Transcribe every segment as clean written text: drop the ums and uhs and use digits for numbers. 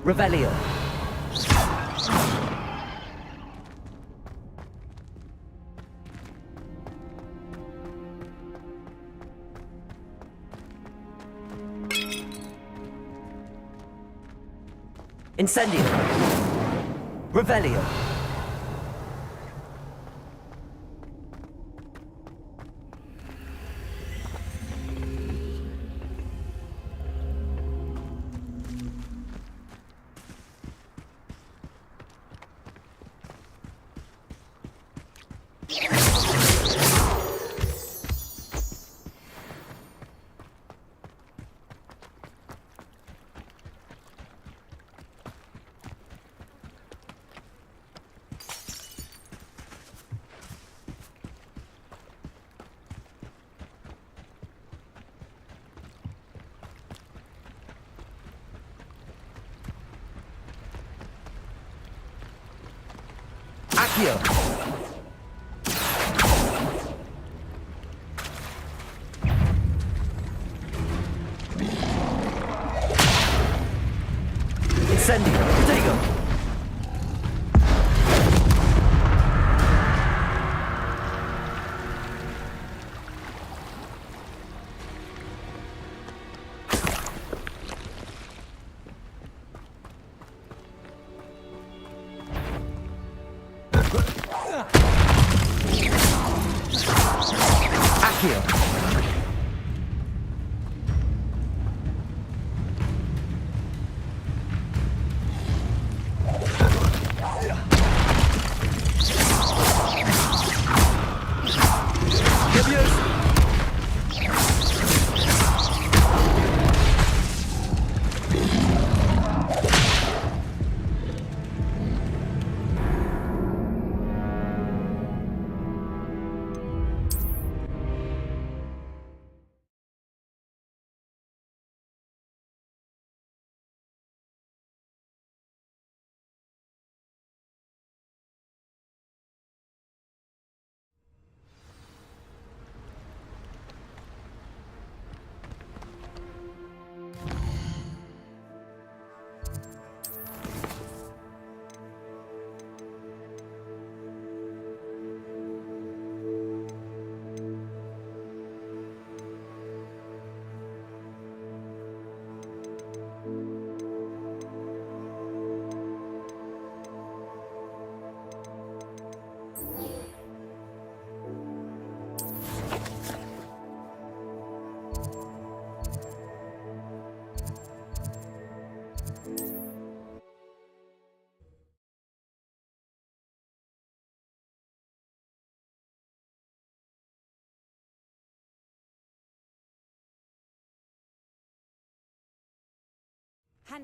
Revelio. Incendio. Revelio. Accio. Incendio. Protego. Accio.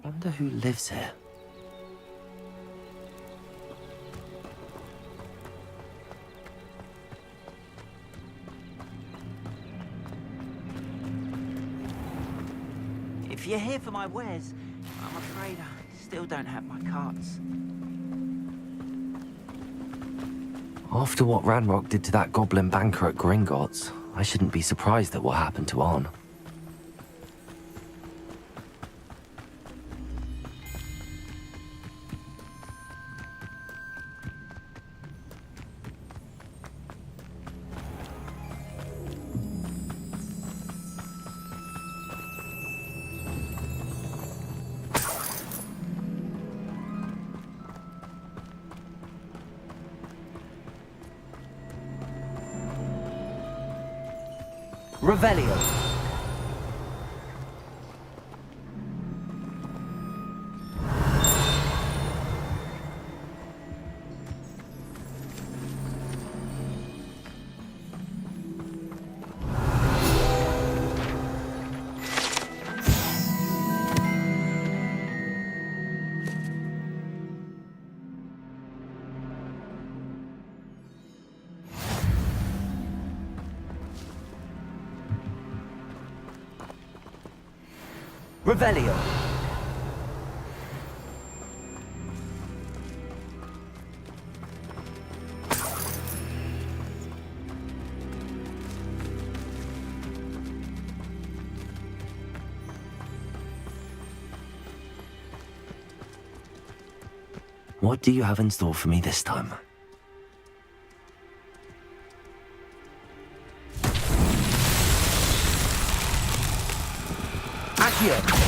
Wonder who lives here. If you're here for my wares, I'm afraid I still don't have my carts. After what Ranrock did to that goblin banker at Gringotts, I shouldn't be surprised at what happened to On. Revelio. Revelio. What do you have in store for me this time? Accio.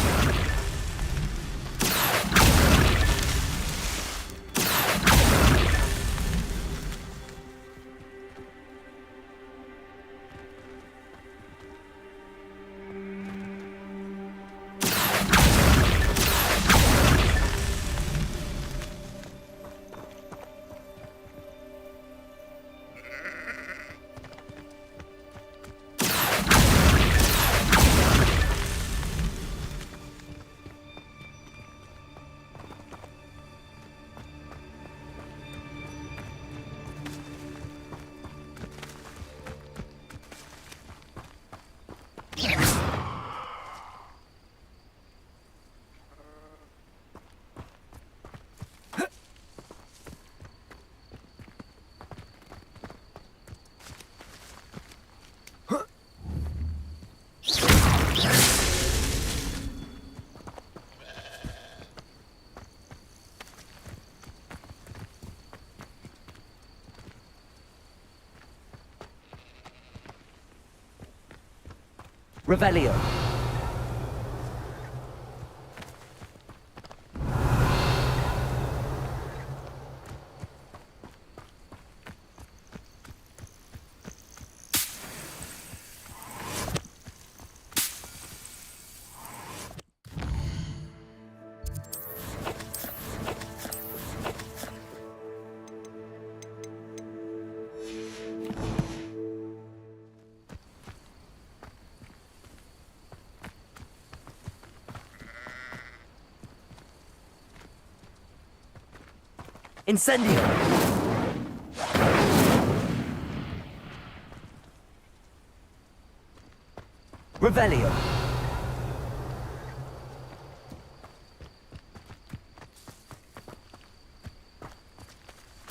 Revelio. Incendio. Revelio.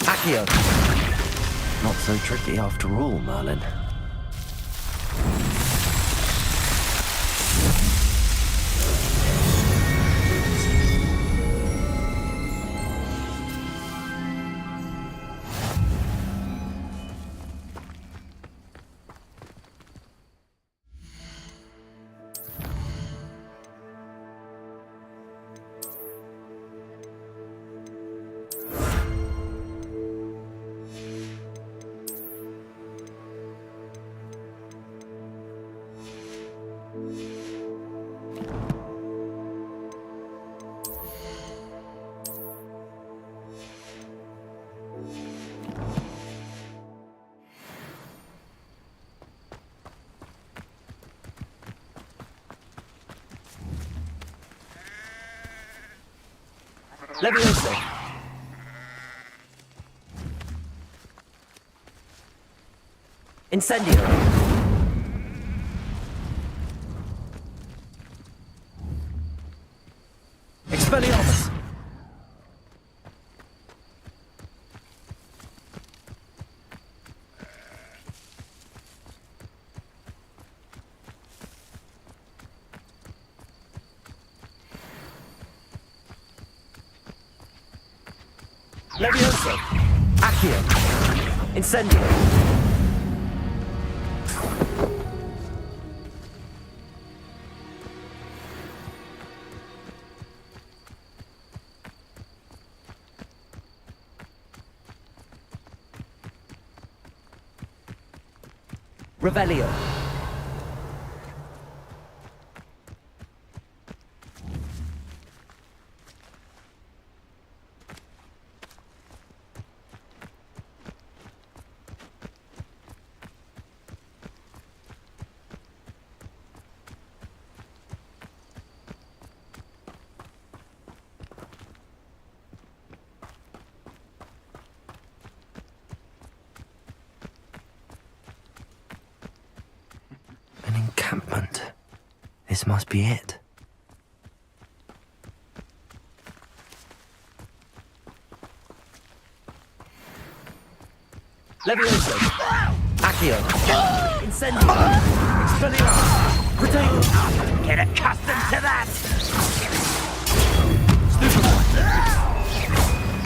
Accio. Not so tricky after all, Merlin. Levioso. Incendio. Expelliarmus. Levioso. Accio. Incendio. Revelio. An encampment. This must be it. Levioso. Accio. Incendio. Expelliarmus. Protego. Get accustomed to that!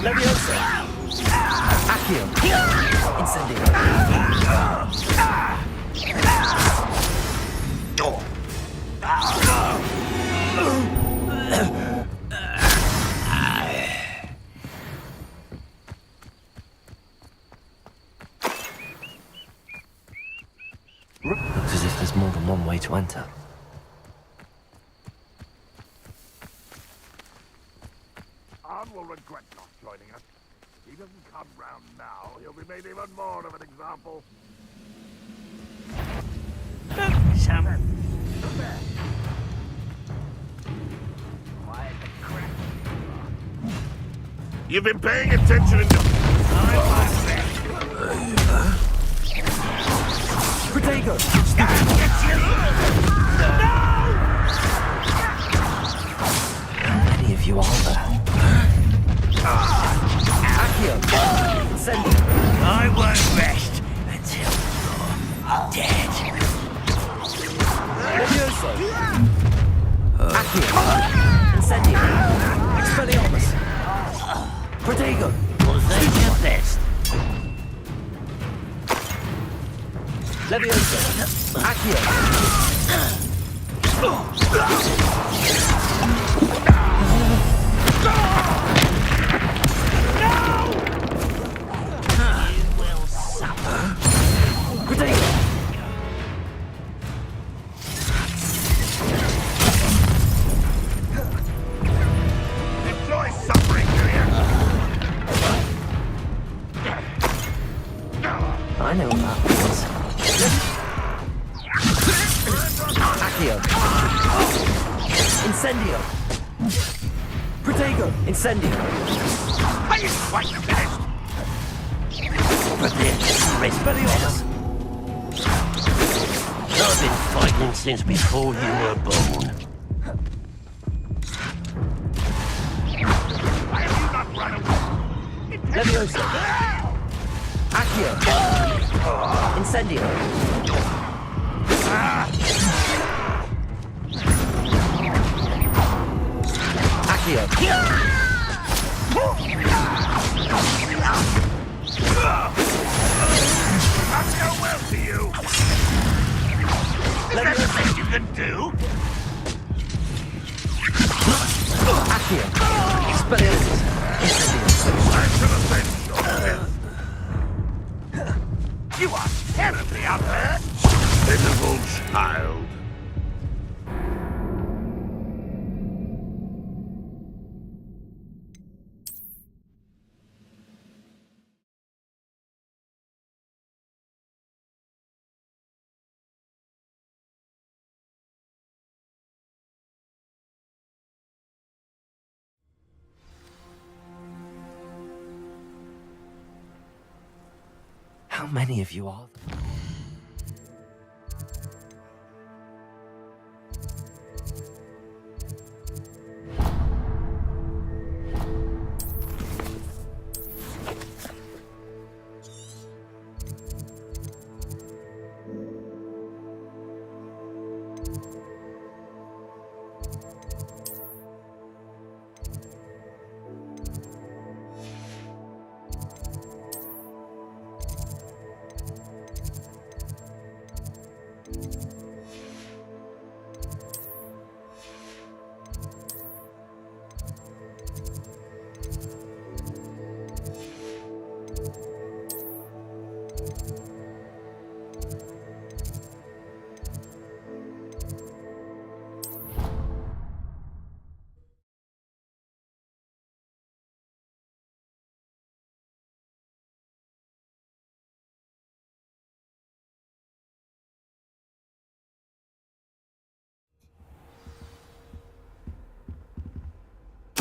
Levioso. Accio. Incendio. Looks as if there's more than one way to enter. Arn will regret not joining us. If he doesn't come round now, he'll be made even more of an example. You've been paying attention in the... Protego. How many of you are there? Accio. Incendio. I won't rest until you're dead. Levioso. Accio. Incendio. Expelliarmus. Protego. Was they your best? Levioso. Accio. You will suffer. Protego. Enjoy suffering, do you? I know what that means. Accio. Incendio. Protego. Incendio. Are you quite finished? Expelliarmus. I've been fighting since before you were born. Why have you not run away? Levioso. Accio. Incendio. Accio. Not go well to you. Is there anything you can do? Accio. Expelliarmus. Incendio. I should have been sure of this. You are terribly out there. Pitiful child. How many of you are there?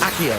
Accio.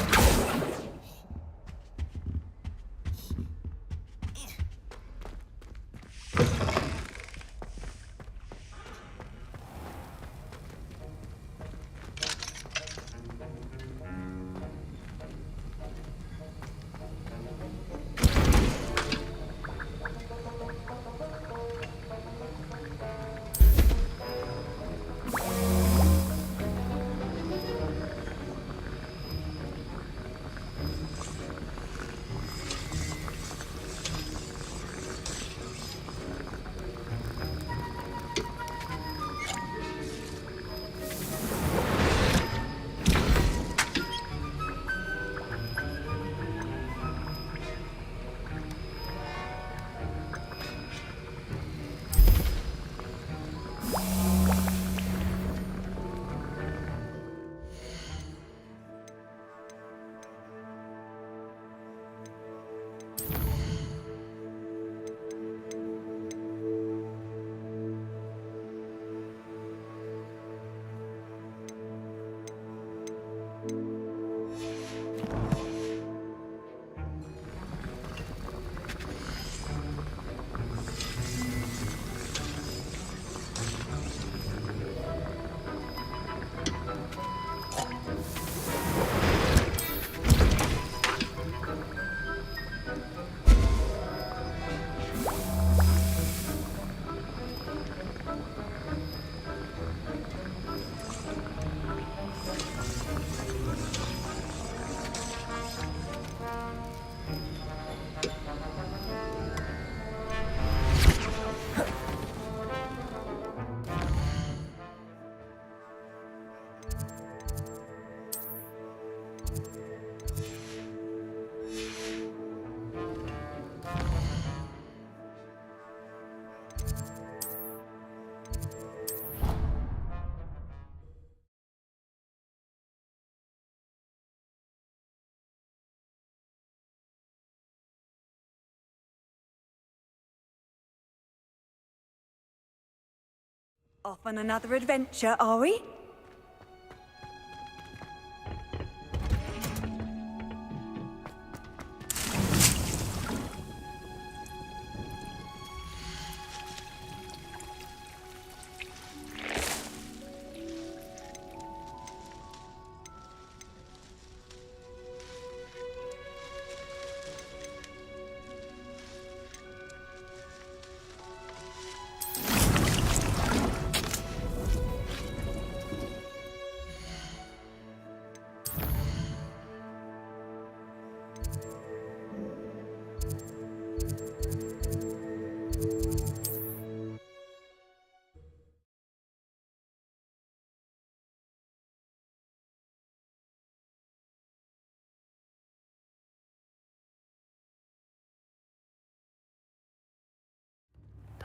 Off on another adventure, are we?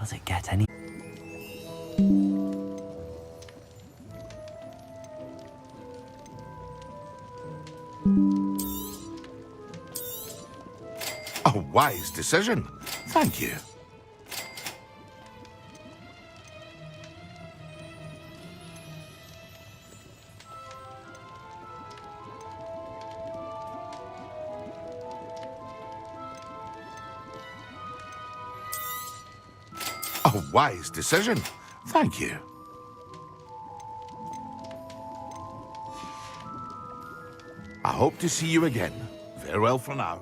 Does it get any... A wise decision. Thank you. A wise decision. Thank you. I hope to see you again. Farewell for now.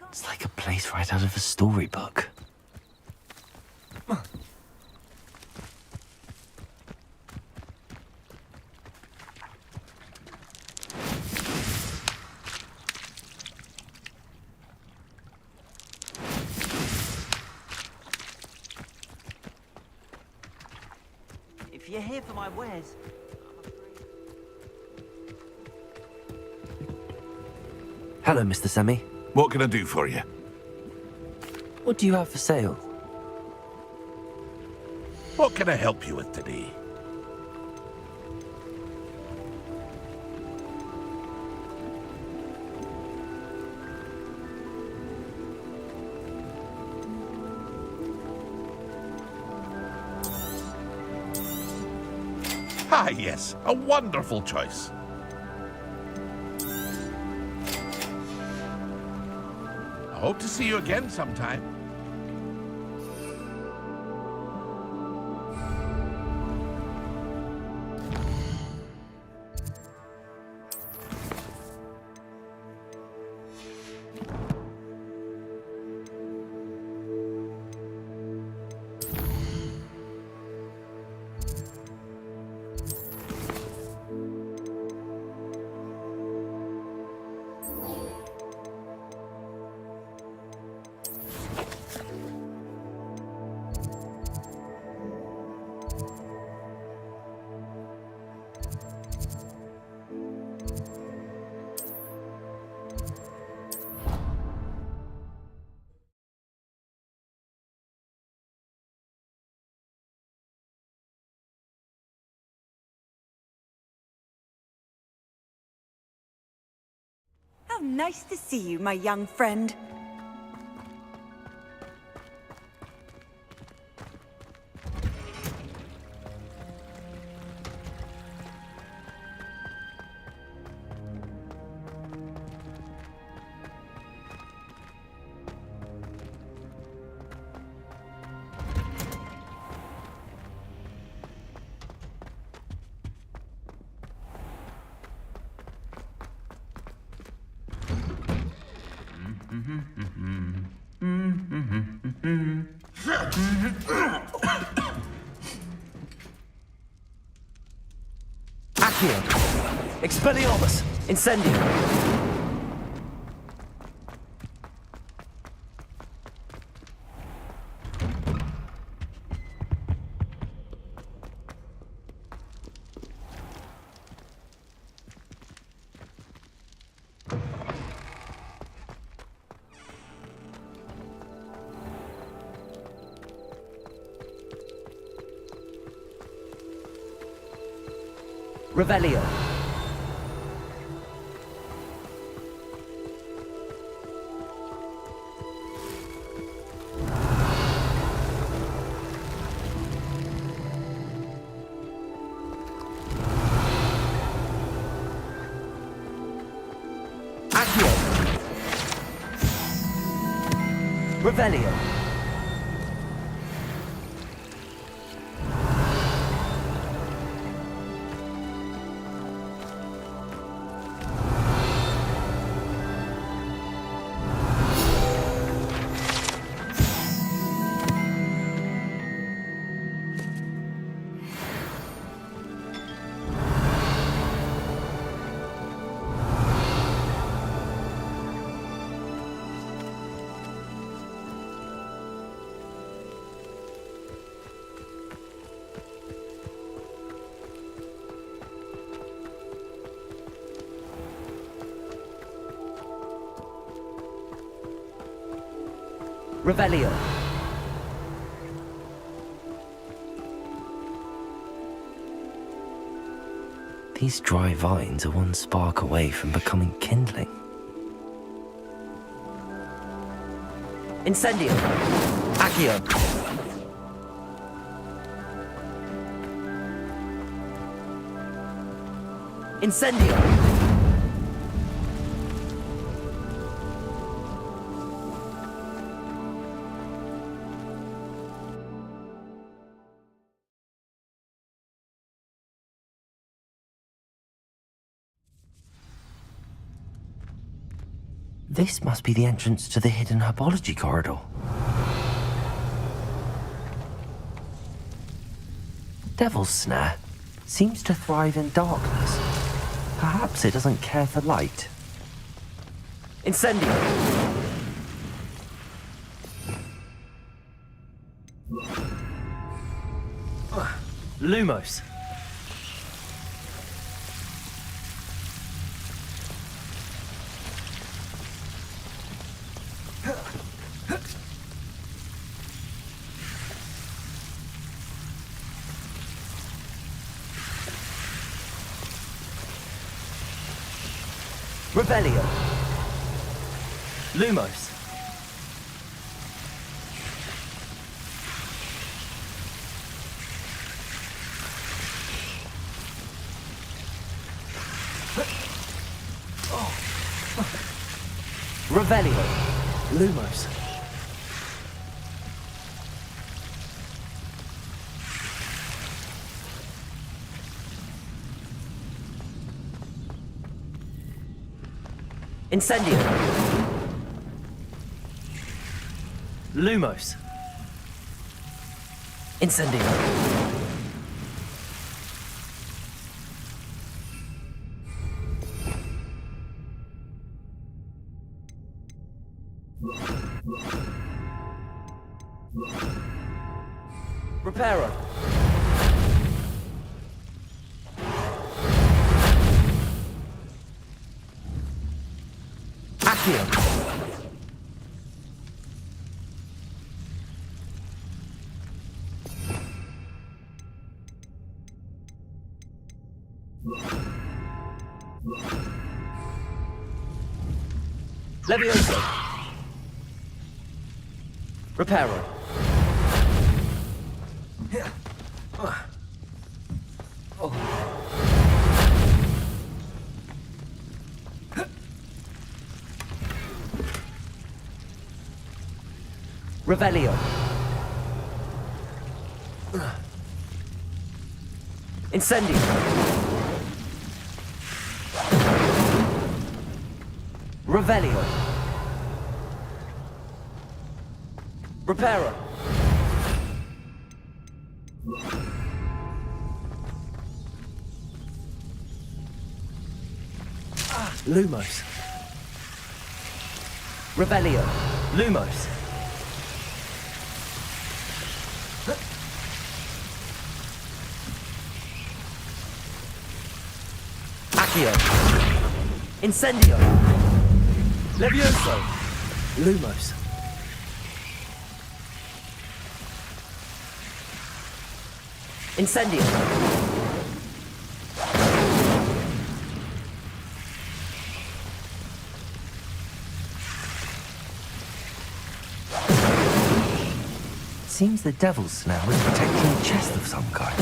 It's like a place right out of a storybook. If you're here for my wares, Hello, Mr. Semi. What can I do for you? What do you have for sale? What can I help you with today? Ah, yes, a wonderful choice. I hope to see you again sometime. How nice to see you, my young friend. Accio! Expelliarmus! Incendio! Revelio. Accio. Revelio. Revelio. These dry vines are one spark away from becoming kindling. Incendio. Accio. Incendio. This must be the entrance to the hidden herbology corridor. Devil's Snare seems to thrive in darkness. Perhaps it doesn't care for light. Incendio. Lumos. Revelio. Lumos. Revelio. Lumos. Incendio. Lumos. Incendio. Reparo. Accio. Levioso. Reparo. Revelio. Incendio. Revelio. Reparo. Lumos. Revelio. Lumos. Accio. Incendio. Levioso. Lumos. Incendio. seems the devil's snare is protecting a chest of some kind.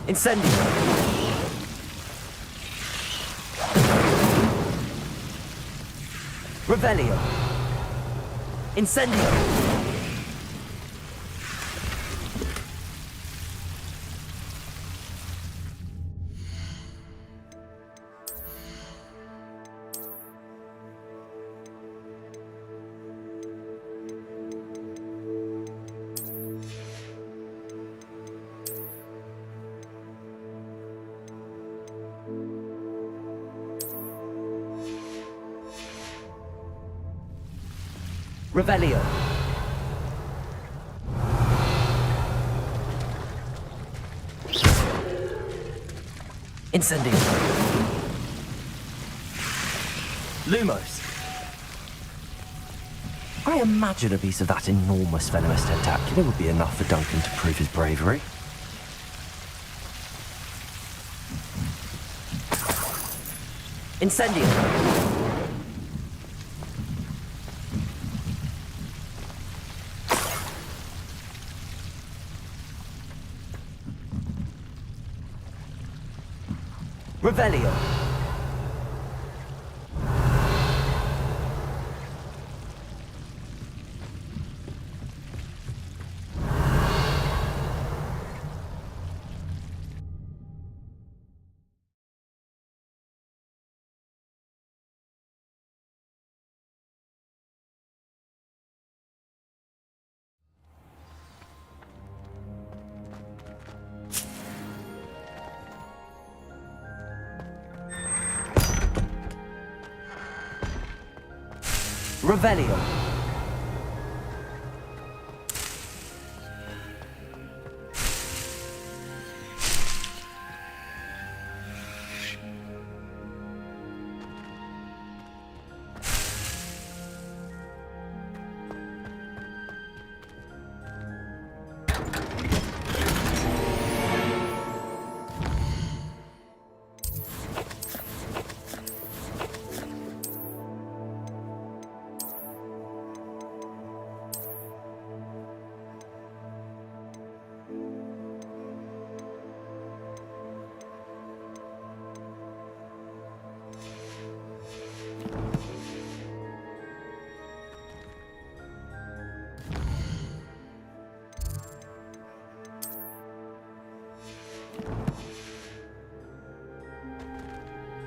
Incendio. Revelio. Incendio. Revelio. Incendio. Lumos. I imagine a piece of that enormous venomous tentacular would be enough for Duncan to prove his bravery. Incendio. Revelio. Revelio.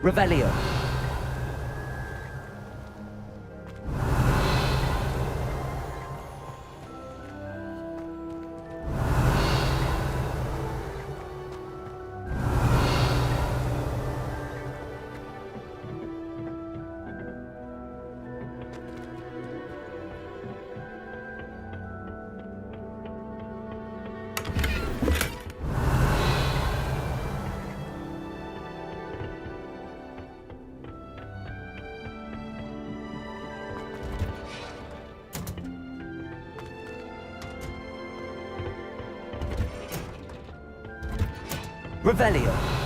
Revelio. Revelio.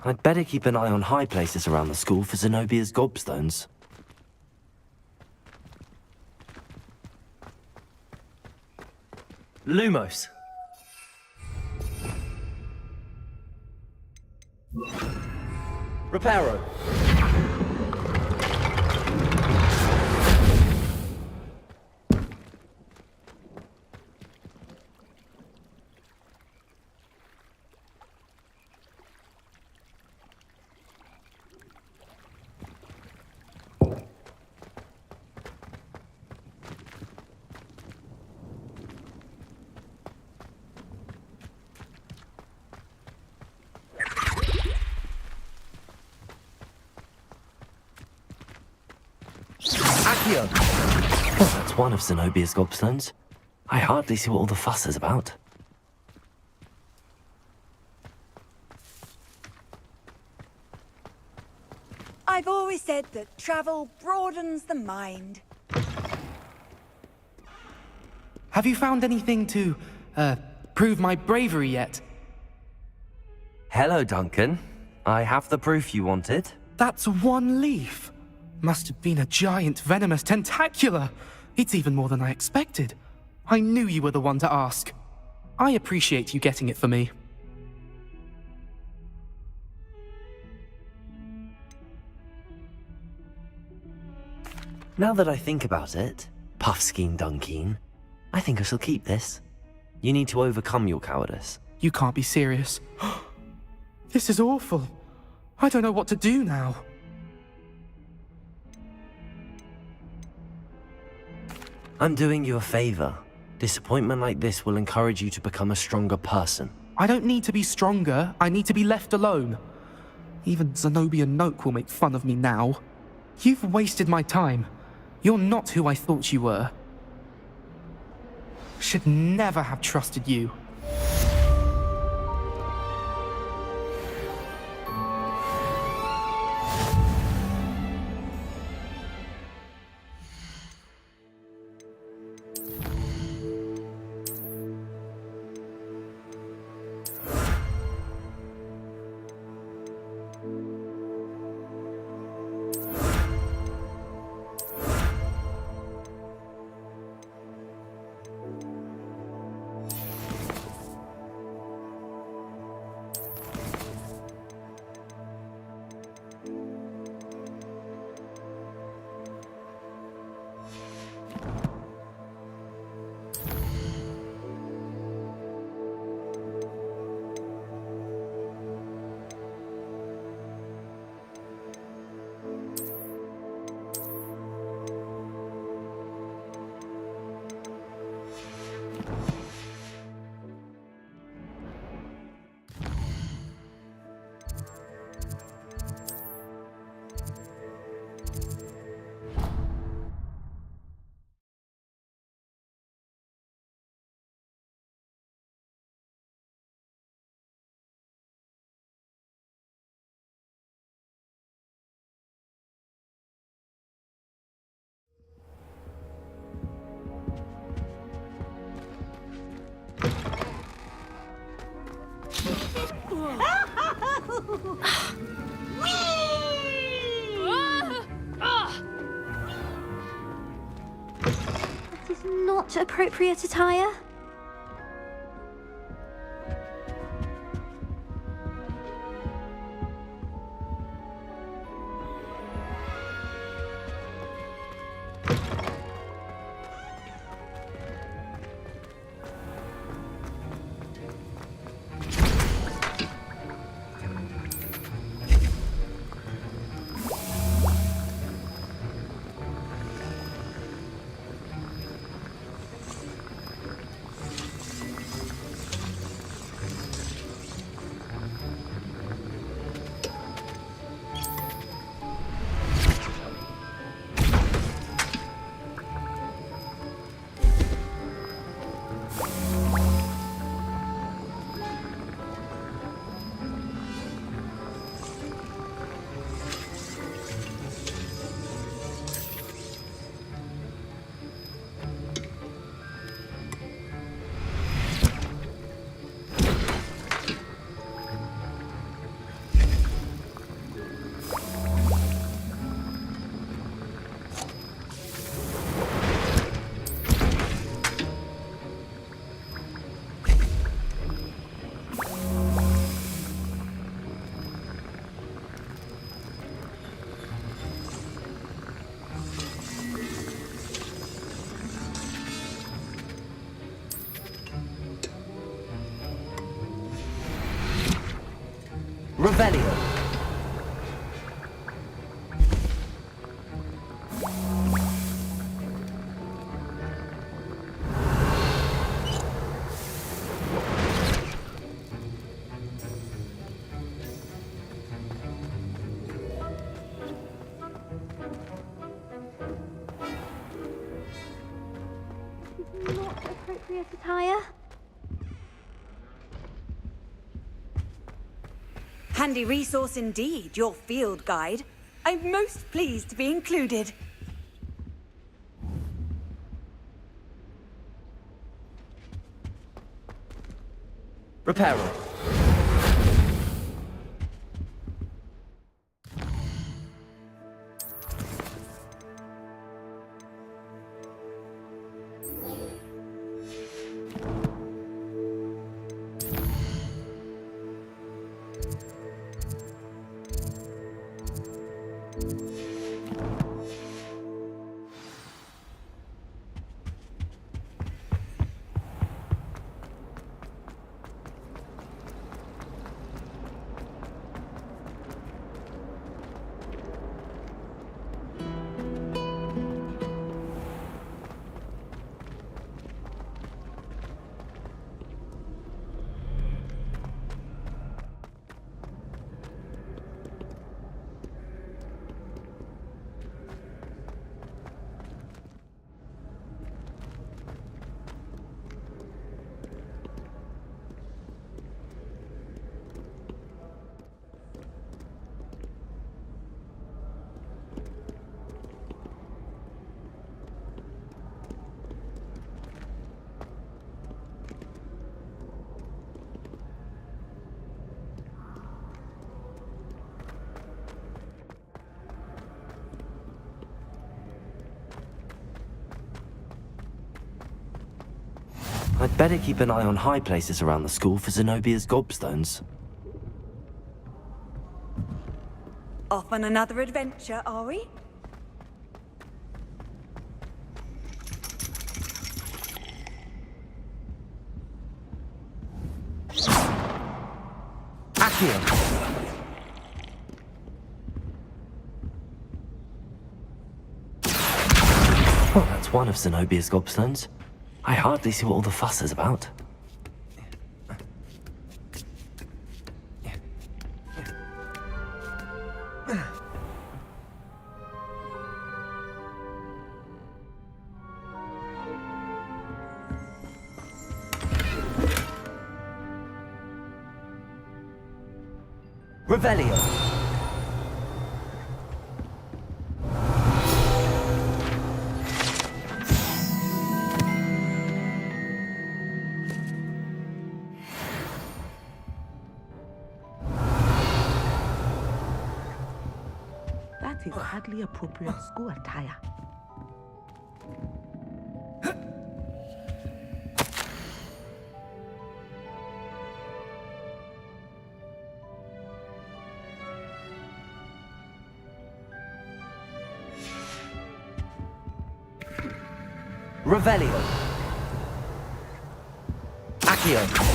I'd better keep an eye on high places around the school for Zenobia's gobstones. Lumos. Reparo. Accio. That's one of Zenobia's gobstones. I hardly see what all the fuss is about. I've always said that travel broadens the mind. Have you found anything to, prove my bravery yet? Hello, Duncan. I have the proof you wanted. That's one leaf. Must have been a giant venomous tentacula. It's even more than I expected. I knew you were the one to ask. I appreciate you getting it for me. Now that I think about it, Puffskein Dunkeen, I think I shall keep this. You need to overcome your cowardice. You can't be serious. This is awful. I don't know what to do now. I'm doing you a favor. Disappointment like this will encourage you to become a stronger person. I don't need to be stronger, I need to be left alone. Even Zenobia Noak will make fun of me now. You've wasted my time. You're not who I thought you were. Should never have trusted you. That is not appropriate attire. Revelio. appropriate attire? Handy resource indeed, your field guide. I'm most pleased to be included. Repairer. I'd better keep an eye on high places around the school for Zenobia's gobstones. Off on another adventure, are we? Accio. Well, that's one of Zenobia's gobstones. I hardly see what all the fuss is about. Revelio. That is hardly appropriate school attire. Revelio. Accio.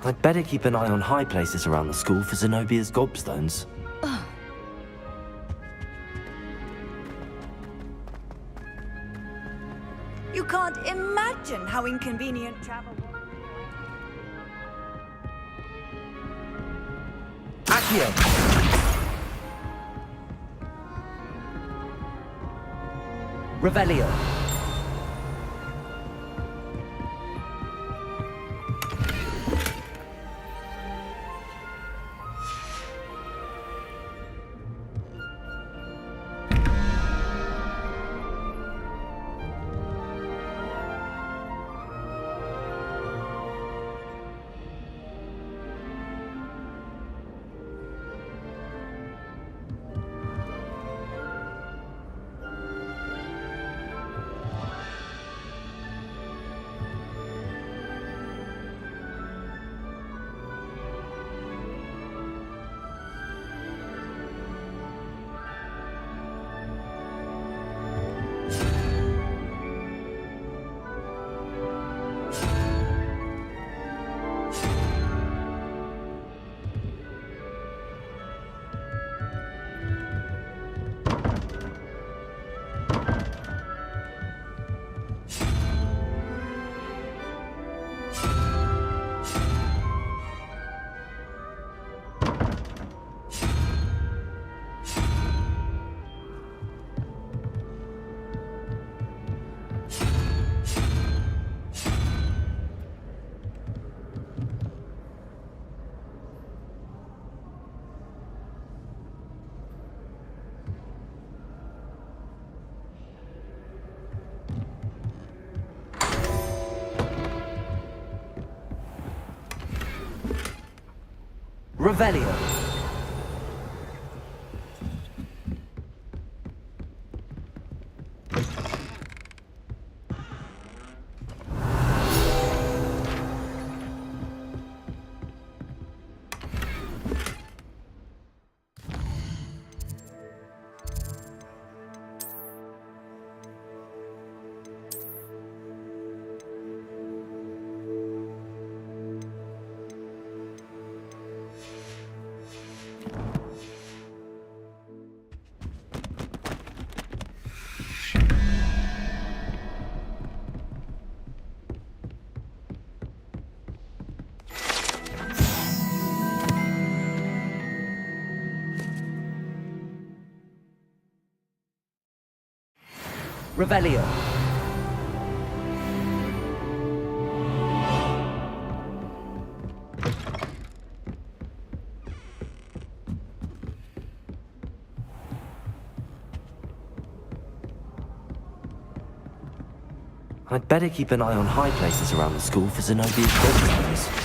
I'd better keep an eye on high places around the school for Zenobia's gobstones. You can't imagine how inconvenient travel was. Accio. Revelio. Revelio. Revelio. I'd better keep an eye on high places around the school for Zenobia's goblins.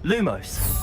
Lumos.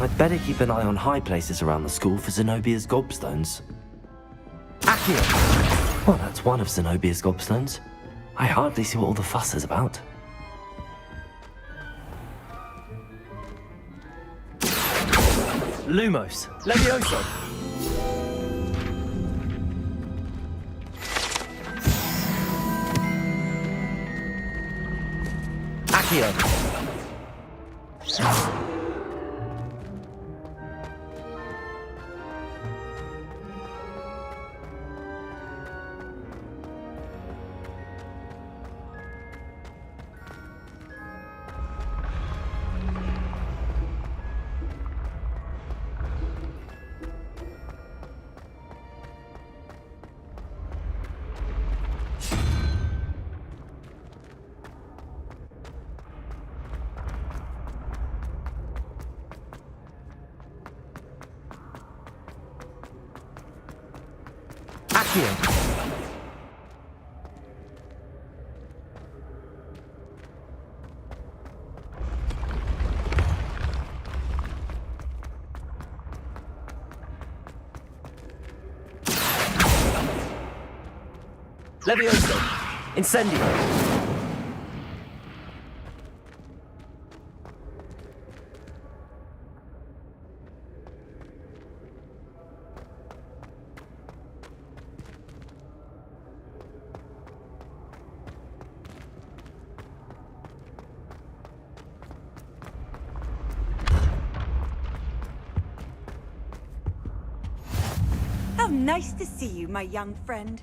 I'd better keep an eye on high places around the school for Zenobia's gobstones. Accio! Well, that's one of Zenobia's gobstones. I hardly see what all the fuss is about. Lumos. Levioso. Accio. Accio. Levioso. Incendio. How nice to see you, my young friend.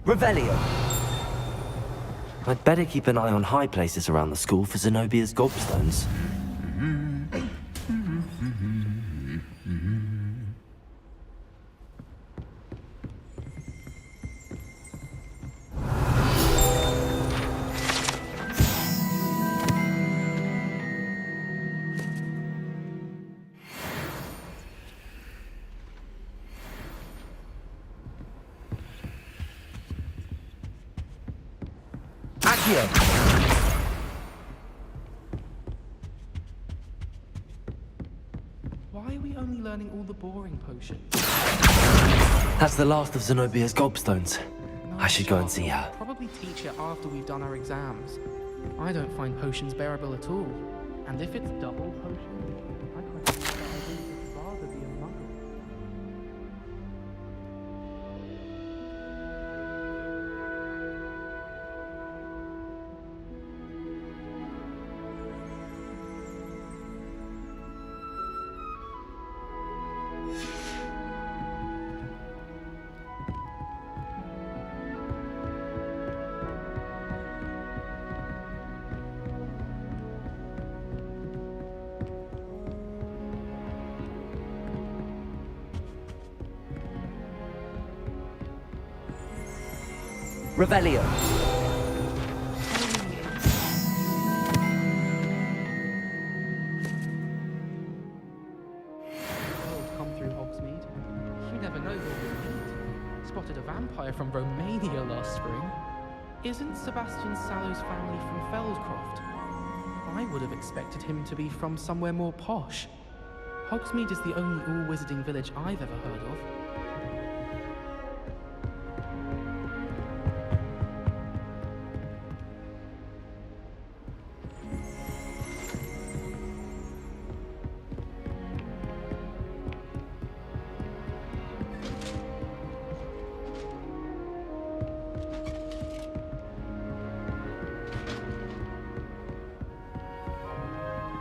Revelio. I'd better keep an eye on high places around the school for Zenobia's gobstones. Accio. Why are we only learning all the boring potions? That's the last of Zenobia's gobstones. I should go and see her. Probably teach it after we've done our exams. I don't find potions bearable at all. And if it's double potions, I question that I would rather be a muggle. Revelio. Come through Hogsmeade. You never know who you'll meet. Spotted a vampire from Romania last spring. Isn't Sebastian Sallow's family from Feldcroft? I would have expected him to be from somewhere more posh. Hogsmeade is the only all-wizarding village I've ever heard of.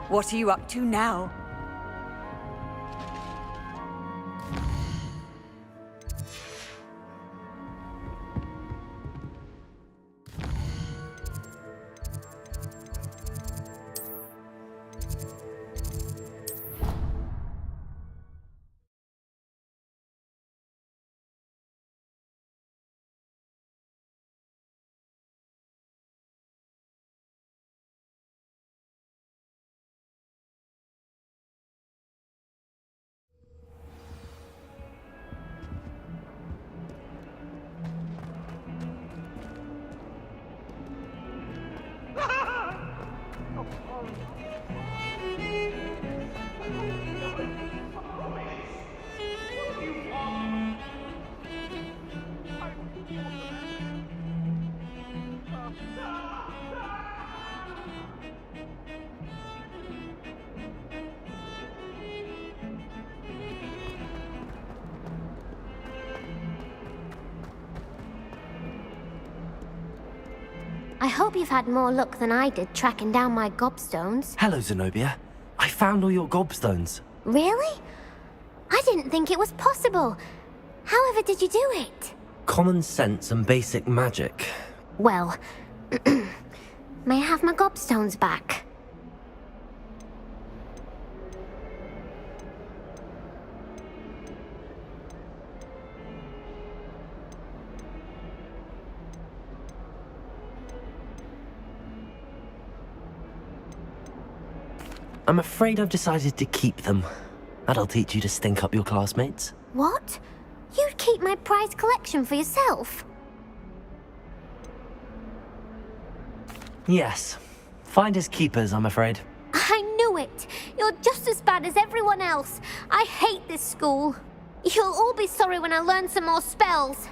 What are you up to now? I hope you've had more luck than I did tracking down my gobstones. Hello, Zenobia. I found all your gobstones. Really? I didn't think it was possible. However did you do it? Common sense and basic magic. Well, may I have my gobstones back? I'm afraid I've decided to keep them. That'll teach you to stink up your classmates. What? You'd keep my prized collection for yourself? Yes. Finders keepers, I'm afraid. I knew it! You're just as bad as everyone else. I hate this school. You'll all be sorry when I learn some more spells.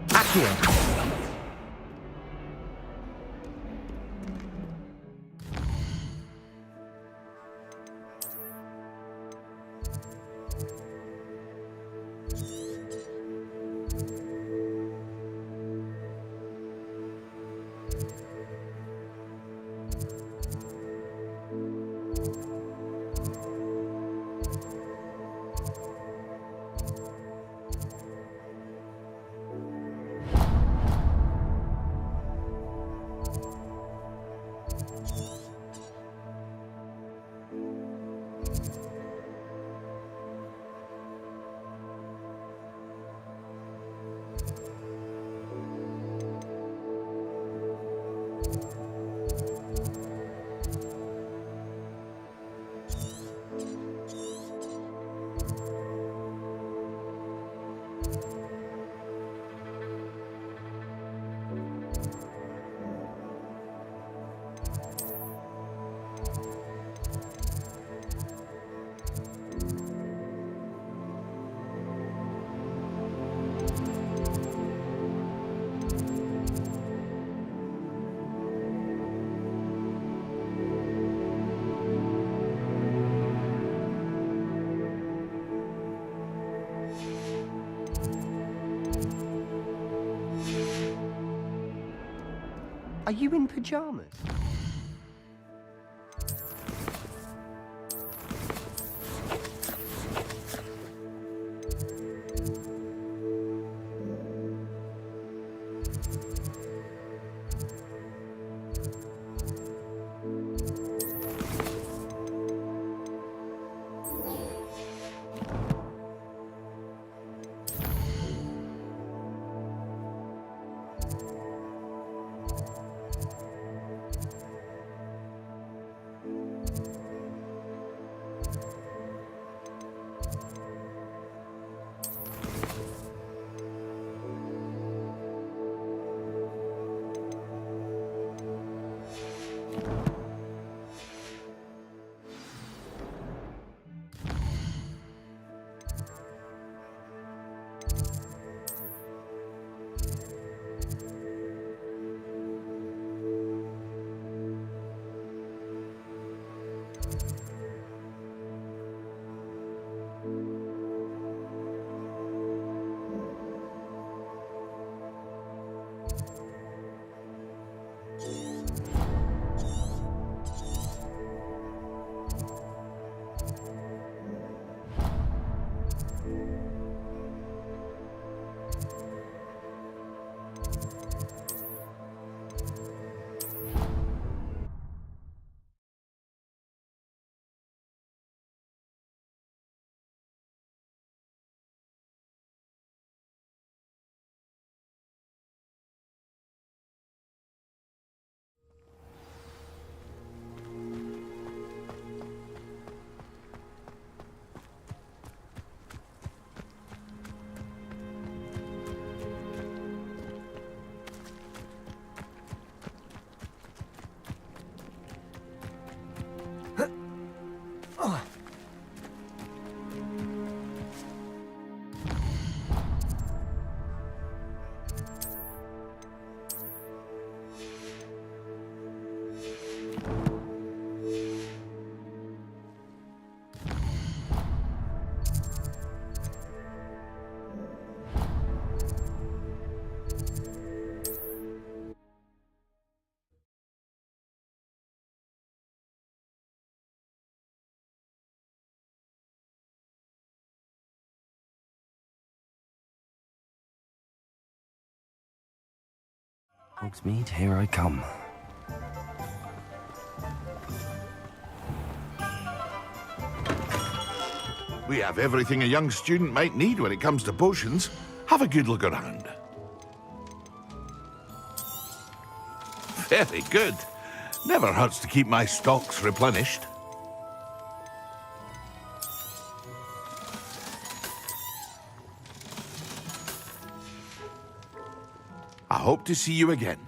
Accio. Are you in pajamas? Hogsmeade, here I come. We have everything a young student might need when it comes to potions. Have a good look around. Very good. Never hurts to keep my stocks replenished. I hope to see you again.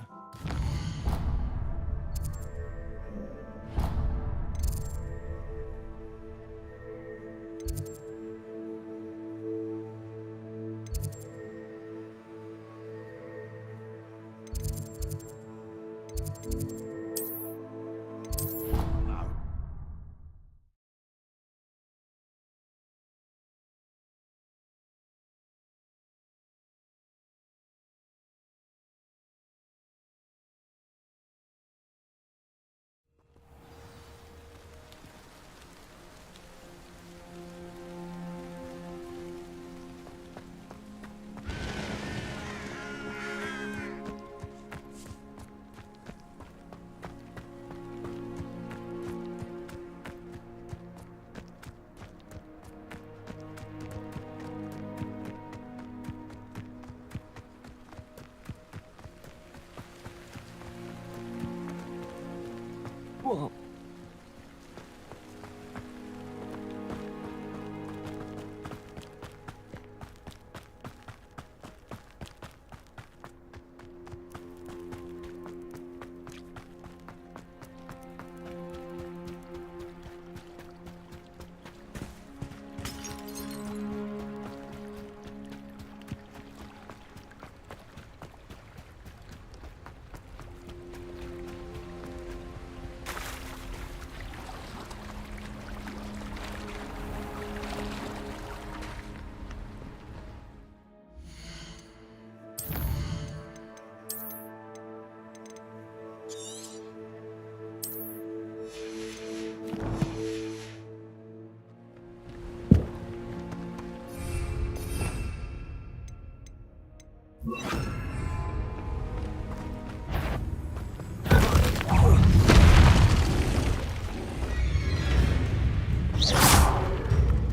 What?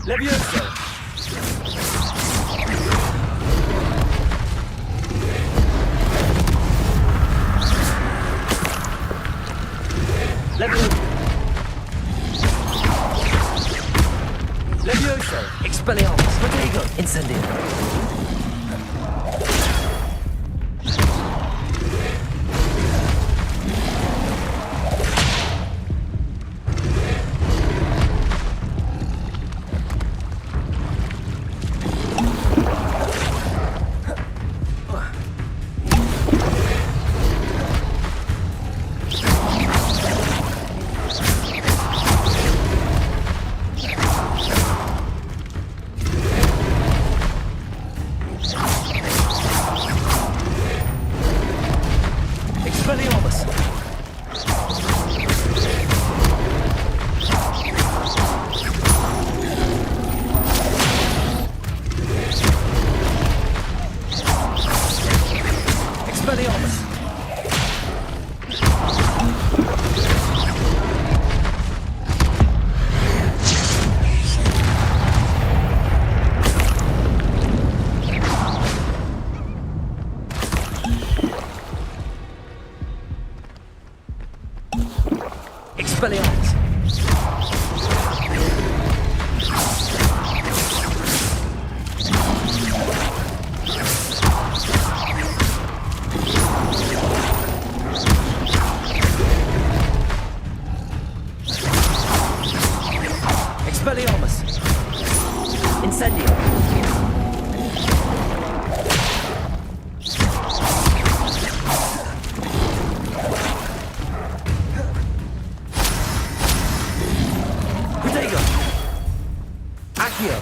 Levioso! Levioso! Expelliarmus! Protego! Incendio! Expelliarmus! Expelliarmus! Incendio! Protego! Accio!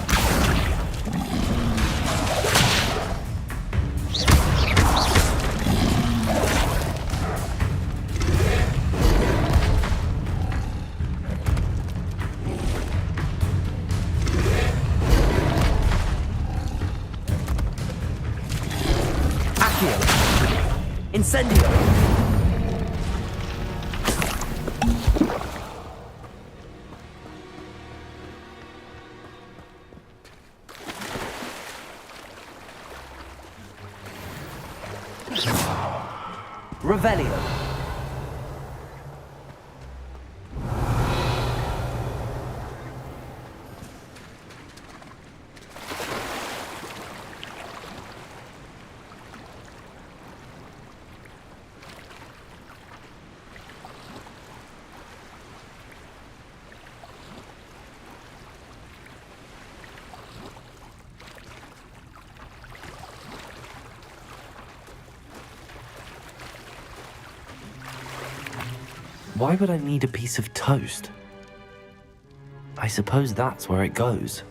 Accio! Incendio! Revelio. Why would I need a piece of toast? I suppose that's where it goes.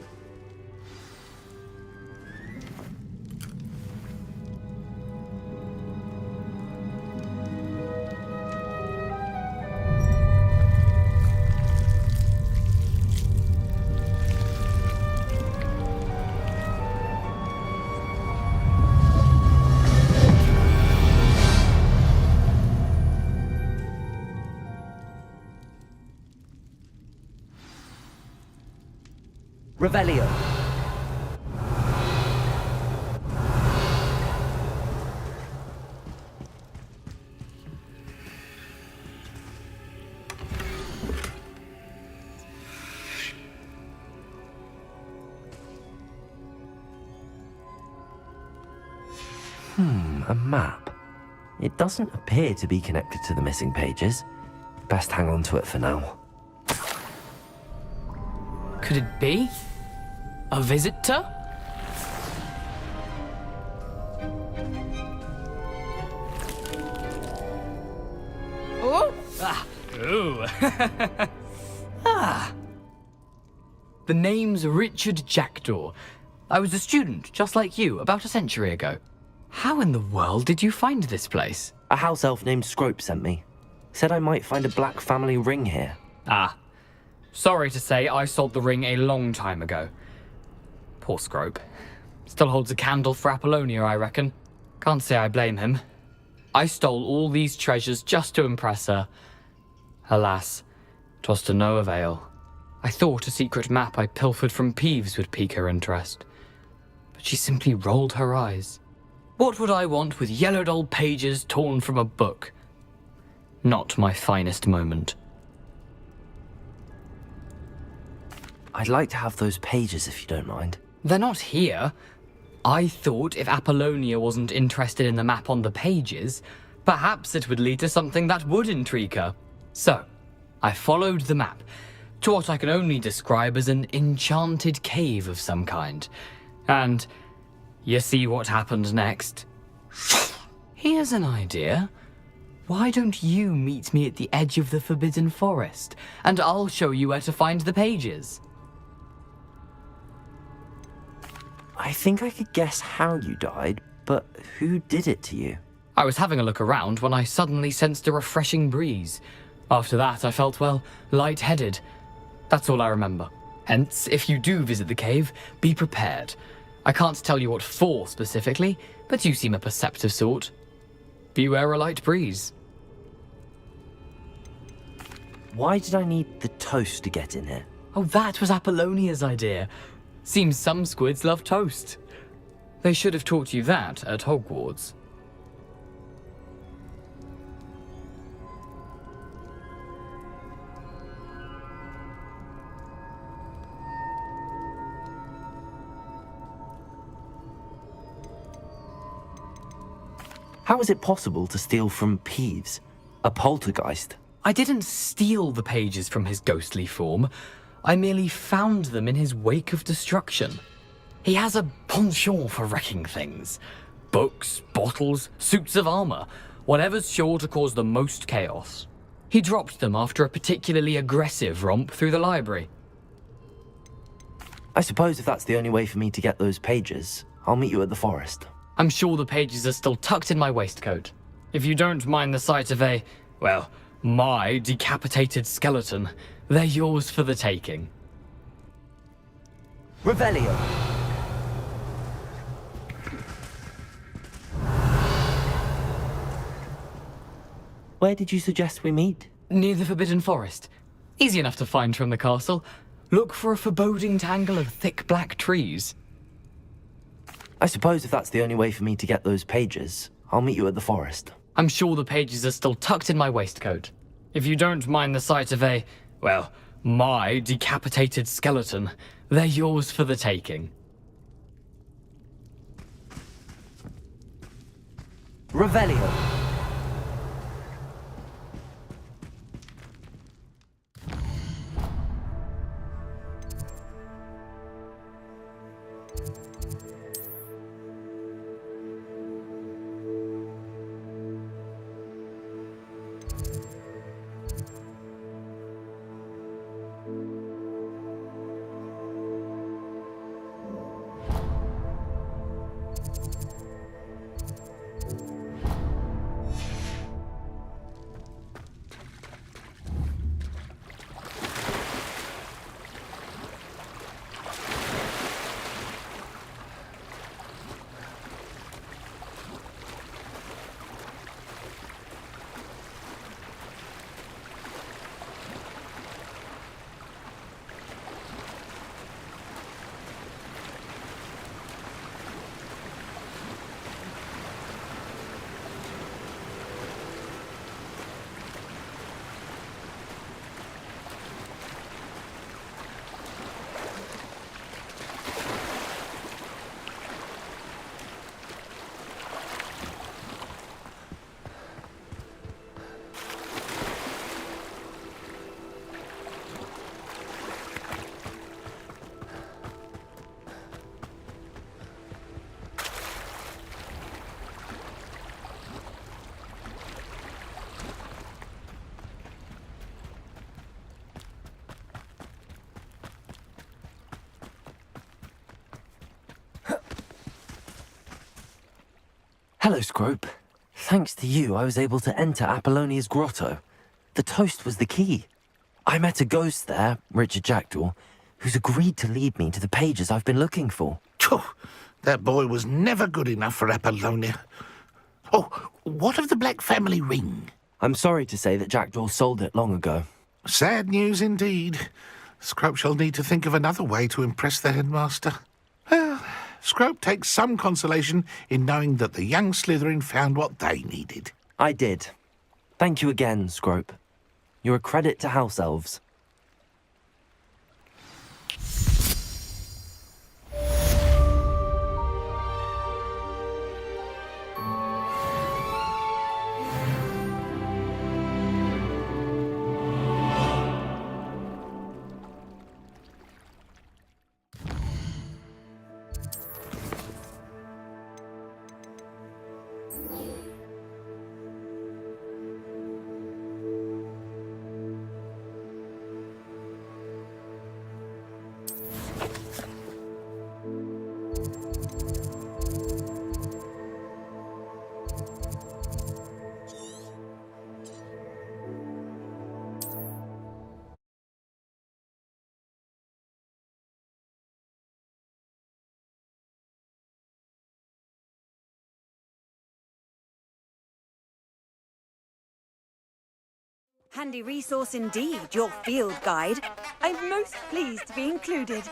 Revelio. A map. It doesn't appear to be connected to the missing pages. Best hang on to it for now. Could it be? A visitor? Oh! Ah! Ooh! Ah! The name's Richard Jackdaw. I was a student, just like you, about a century ago. How in the world did you find this place? A house elf named Scrope sent me. Said I might find a black family ring here. Ah. Sorry to say, I sold the ring a long time ago. Poor Scrope. Still holds a candle for Apollonia, I reckon. Can't say I blame him. I stole all these treasures just to impress her. Alas, 'twas to no avail. I thought a secret map I pilfered from Peeves would pique her interest. But she simply rolled her eyes. What would I want with yellowed old pages torn from a book? Not my finest moment. I'd like to have those pages if you don't mind. They're not here. I thought if Apollonia wasn't interested in the map on the pages, perhaps it would lead to something that would intrigue her. So, I followed the map to what I can only describe as an enchanted cave of some kind. And you see what happened next? Here's an idea. Why don't you meet me at the edge of the Forbidden Forest, and I'll show you where to find the pages? I think I could guess how you died, but who did it to you? I was having a look around when I suddenly sensed a refreshing breeze. After that, I felt, well, lightheaded. That's all I remember. Hence, if you do visit the cave, be prepared. I can't tell you what for specifically, but you seem a perceptive sort. Beware a light breeze. Why did I need the toast to get in here? Oh, that was Apollonia's idea. Seems some squids love toast. They should have taught you that at Hogwarts. How is it possible to steal from Peeves, a poltergeist? I didn't steal the pages from his ghostly form. I merely found them in his wake of destruction. He has a penchant for wrecking things. Books, bottles, suits of armor, whatever's sure to cause the most chaos. He dropped them after a particularly aggressive romp through the library. I suppose if that's the only way for me to get those pages, I'll meet you at the forest. I'm sure the pages are still tucked in my waistcoat. If you don't mind the sight of my decapitated skeleton, they're yours for the taking. Revelio. Where did you suggest we meet? Near the Forbidden Forest. Easy enough to find from the castle. Look for a foreboding tangle of thick black trees. I suppose if that's the only way for me to get those pages, I'll meet you at the forest. I'm sure the pages are still tucked in my waistcoat. If you don't mind the sight of my decapitated skeleton, they're yours for the taking. Revelio. Hello, Scrope. Thanks to you, I was able to enter Apollonia's grotto. The toast was the key. I met a ghost there, Richard Jackdaw, who's agreed to lead me to the pages I've been looking for. Phew, that boy was never good enough for Apollonia. Oh, what of the Black family ring? I'm sorry to say that Jackdaw sold it long ago. Sad news indeed. Scrope shall need to think of another way to impress the headmaster. Well, Scrope takes some consolation in knowing that the young Slytherin found what they needed. I did. Thank you again, Scrope. You're a credit to House Elves. Handy resource indeed, your field guide. I'm most pleased to be included.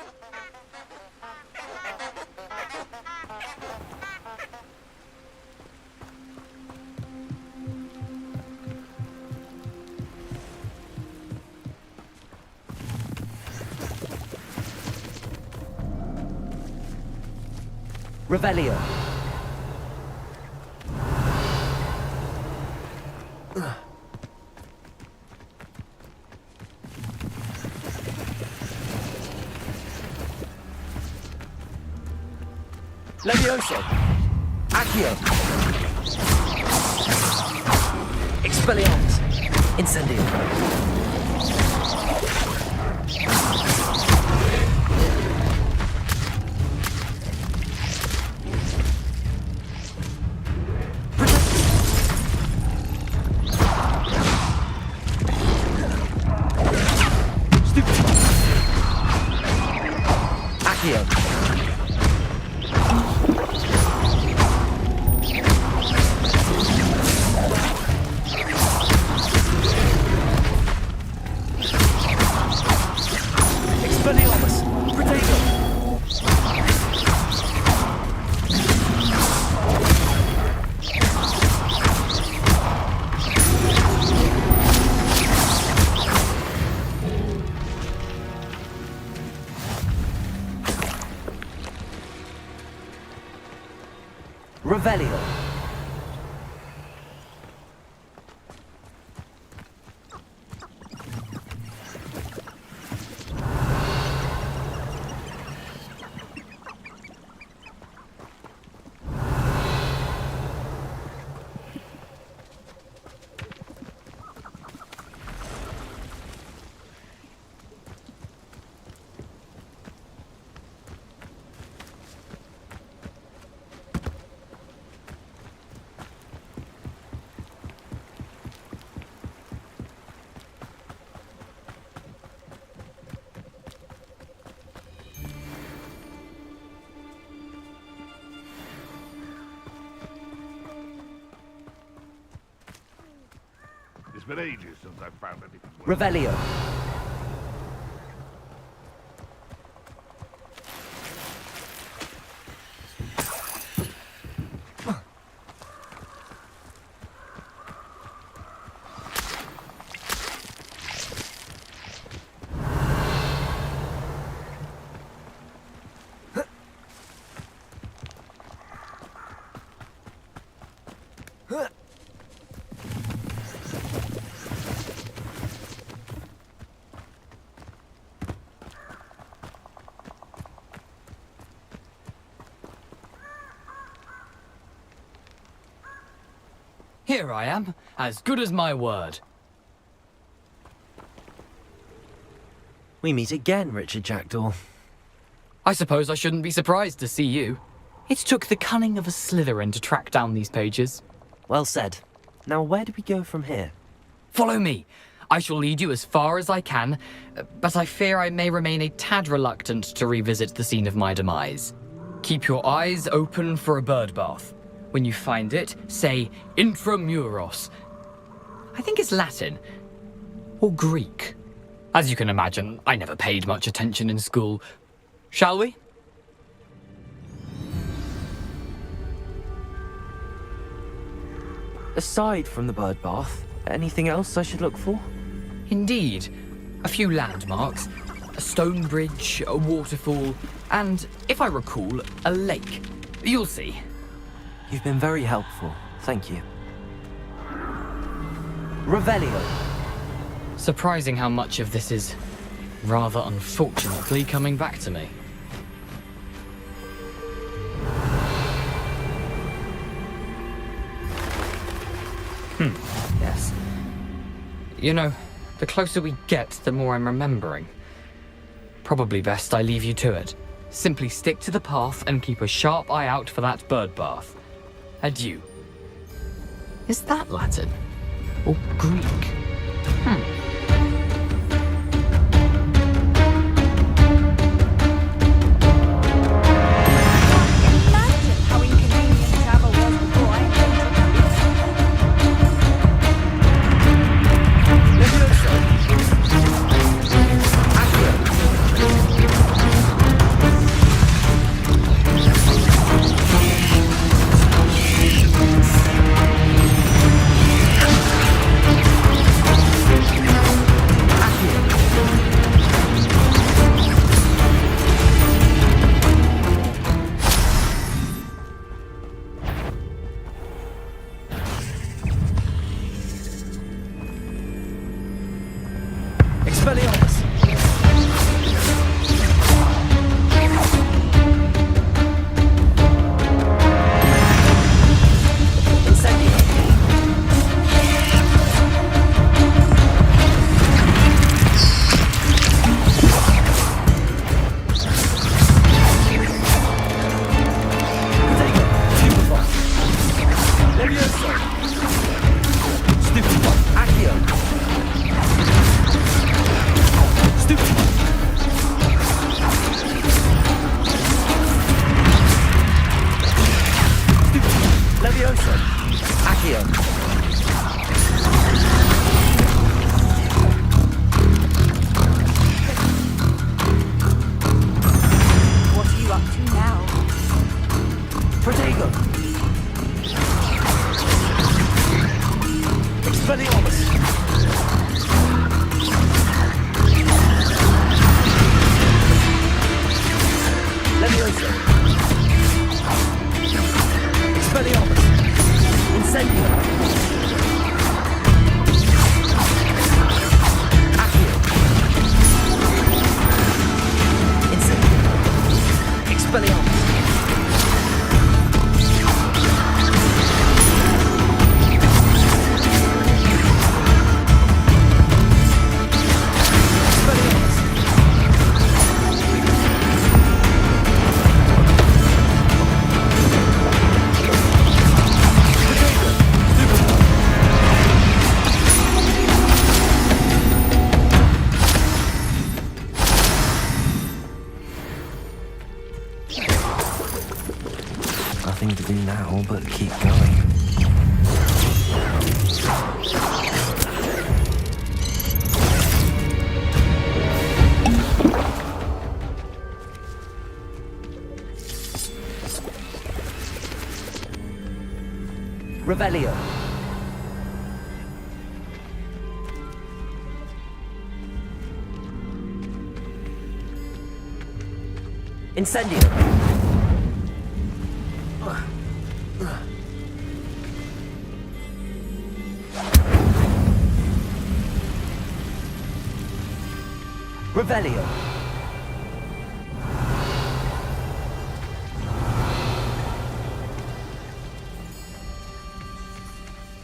Revelio. Levioso. Accio. Expelliarmus. Incendio. Accio. Revelio. It's been ages since I've found anything. Revelio. Here I am, as good as my word. We meet again, Richard Jackdaw. I suppose I shouldn't be surprised to see you. It took the cunning of a Slytherin to track down these pages. Well said. Now, where do we go from here? Follow me. I shall lead you as far as I can, but I fear I may remain a tad reluctant to revisit the scene of my demise. Keep your eyes open for a bird bath. When you find it, say intramuros. I think it's Latin. Or Greek. As you can imagine, I never paid much attention in school. Shall we? Aside from the bird bath, anything else I should look for? Indeed. A few landmarks. A stone bridge, a waterfall, and, if I recall, a lake. You'll see. You've been very helpful. Thank you. Revelio. Surprising how much of this is, rather unfortunately, coming back to me. Yes. You know, the closer we get, the more I'm remembering. Probably best I leave you to it. Simply stick to the path and keep a sharp eye out for that bird bath. Adieu. Is that Latin? Or Greek? Imagine how inconvenient travel was before I invented Expelliarmus. Incendio. Protego. Stupefy. Levioso. Stupefy. Accio. Stupefy. Levioso. Accio. what are you up to now? Protego. Expelliarmus. Levioso. Expelliarmus. but keep going. Revelio. Incendio. Revelio.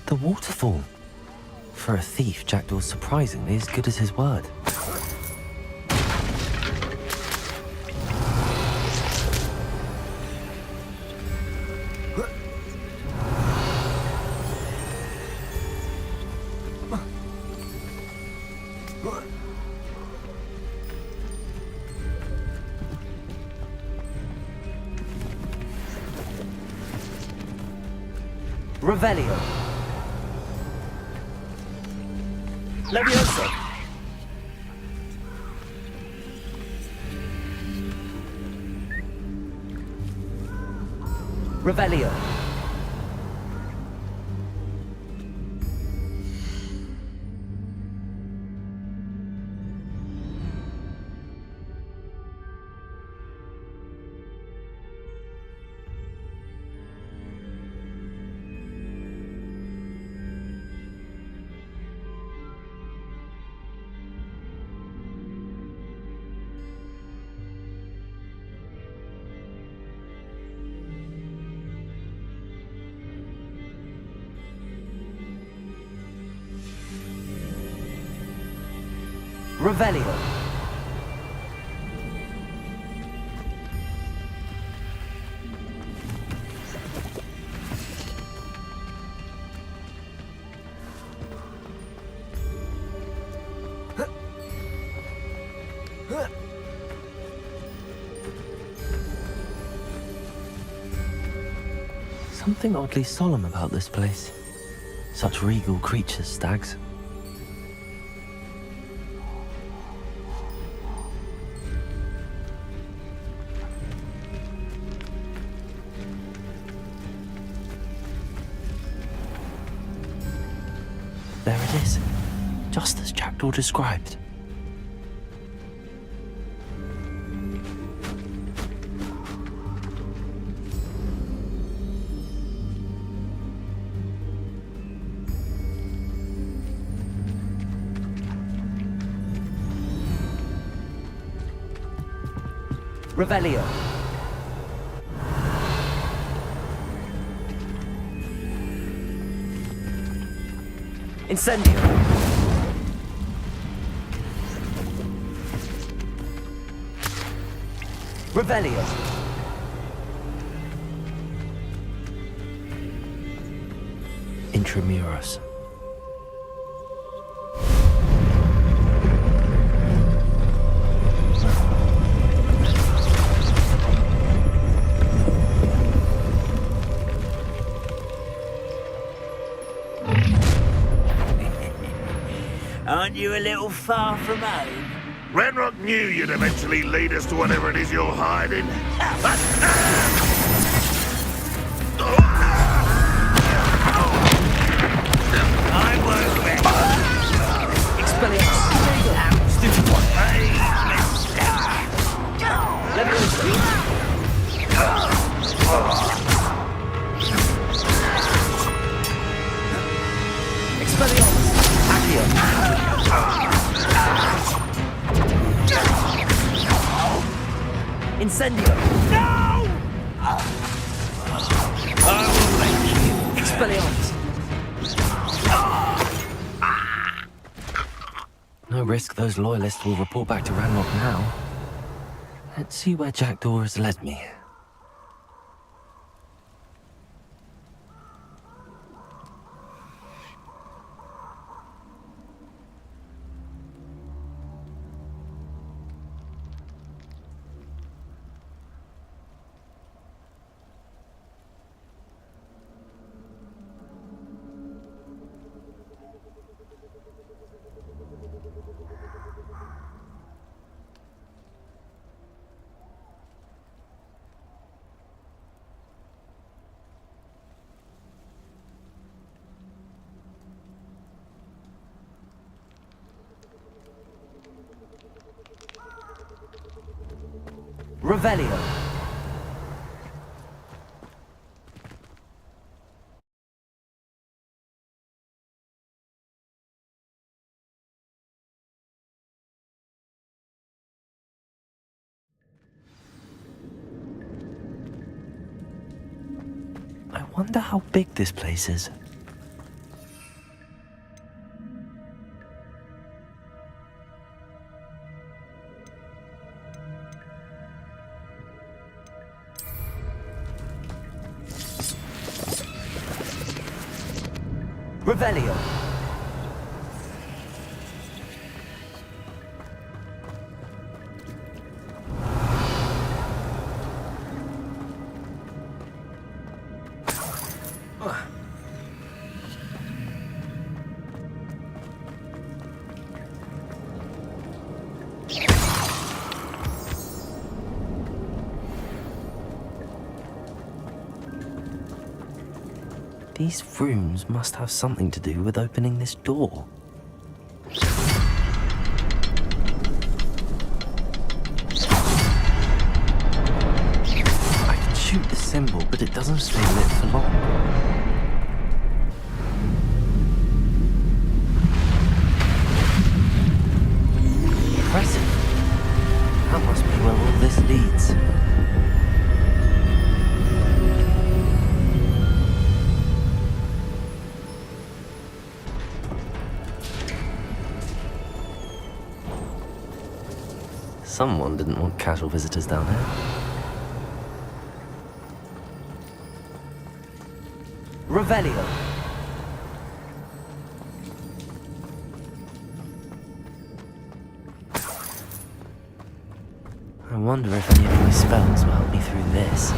The waterfall. For a thief, Jackdaw's surprisingly as good as his word. Revelio. Levioso. Revelio. Revelio. Something oddly solemn about this place. Such regal creatures, stags. There it is, just as Jackdaw described. Revelio. Incendio. Revelio. Intramuros. Aren't you a little far from home? Renrock knew you'd eventually lead us to whatever it is you're hiding. I won't bet. Expelliarmus. Stupid one. Levioso. Expelliarmus. Accio. Incendio. No! I will make you. Expelliarmus. No risk those loyalists will report back to Ranrock now. Let's see where Jackdaw has led me. Revelio. I wonder how big this place is. Revelio. These rooms must have something to do with opening this door. I can shoot the symbol, but it doesn't stay lit for long. Impressive. That must be where all this leads. Someone didn't want casual visitors down here. Revelio. I wonder if any of my spells will help me through this.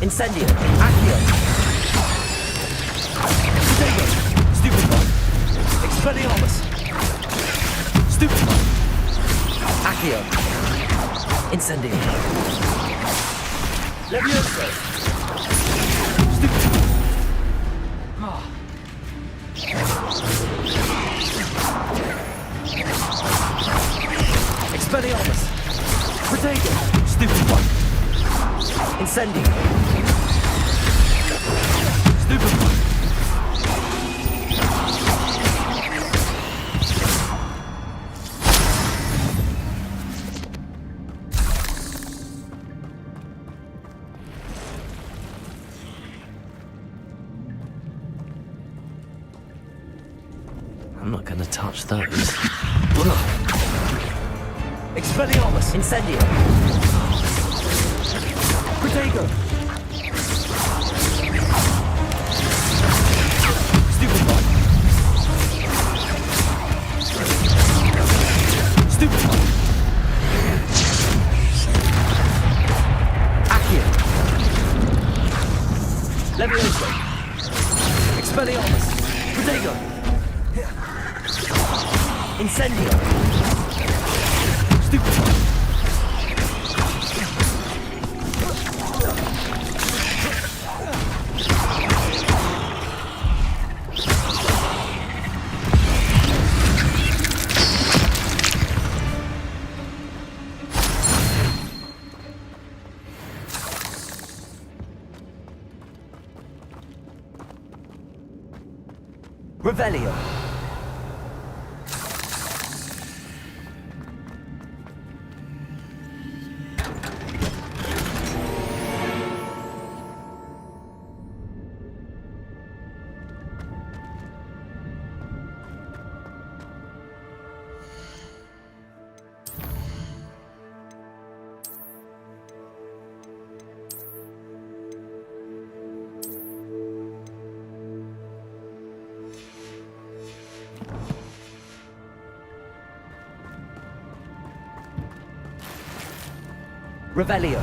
Incendio. Accio. Stupid one. Expelliarmus. Stupid one. Accio. Incendio. Levioso. Stupid one. Expelliarmus. Protego. Stupid one. Incendio. Stupid one. I'm not gonna touch those. Expelliarmus. Incendio. Protego. Stupid one. Stupid one. Accio. Levioso. Expelliarmus. Protego. Incendio. Stupid one. Revelio. Revelio.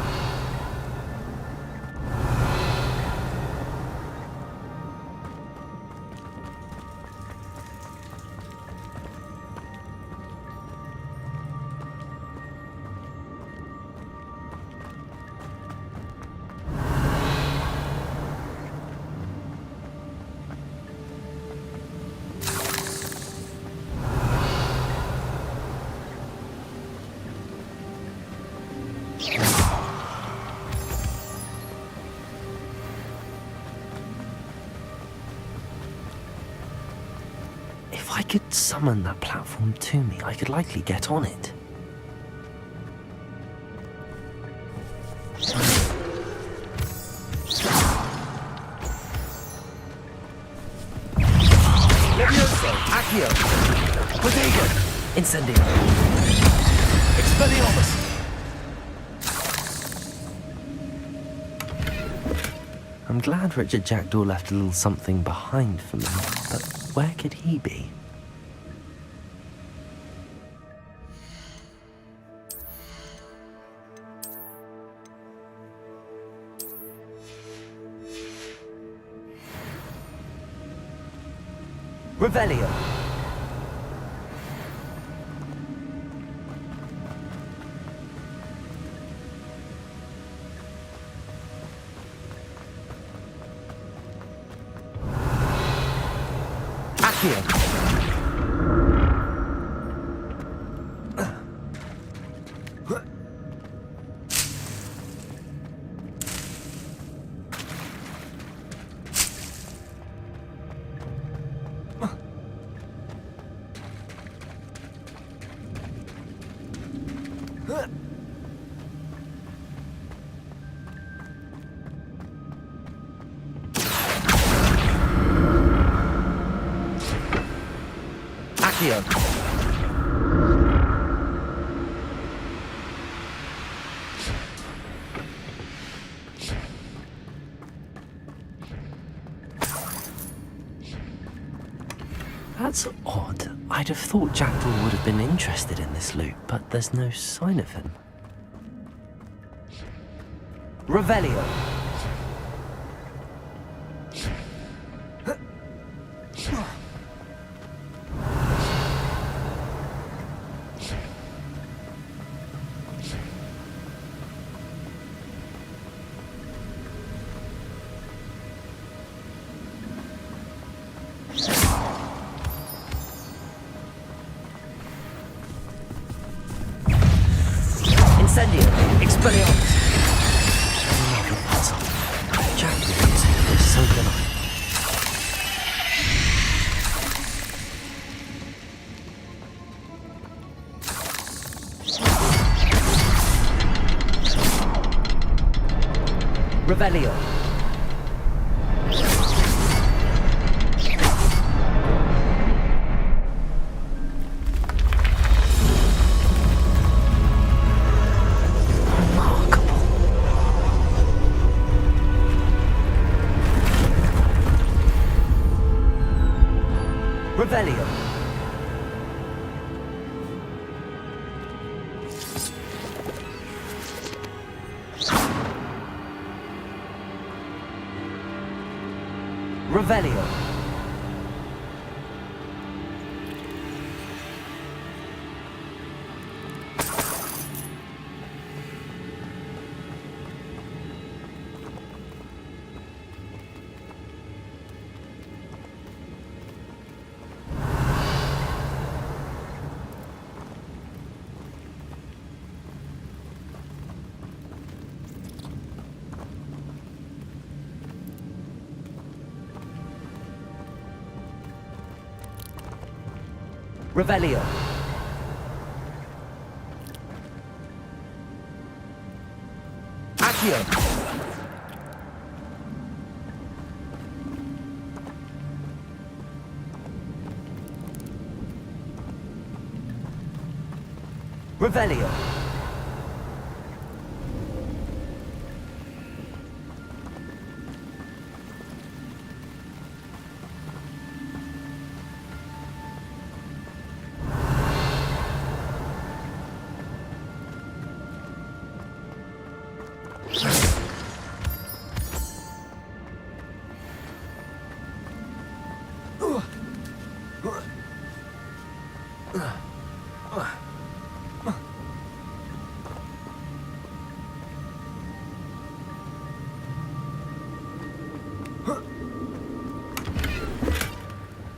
If I could summon that platform to me, I could likely get on it. Levioso! Accio! Protego! Incendio! Expelliarmus! I'm glad Richard Jackdaw left a little something behind for me, but where could he be? Revelio! Accio! Accio! That's odd. I'd have thought Jackdaw would have been interested in this loot, but there's no sign of him. Revelio! Incendio! Expelliarmus! Another puzzle. Jackdaw is here, so can I. Revelio! Revelio! Revelio! Revelio! Accio! Revelio!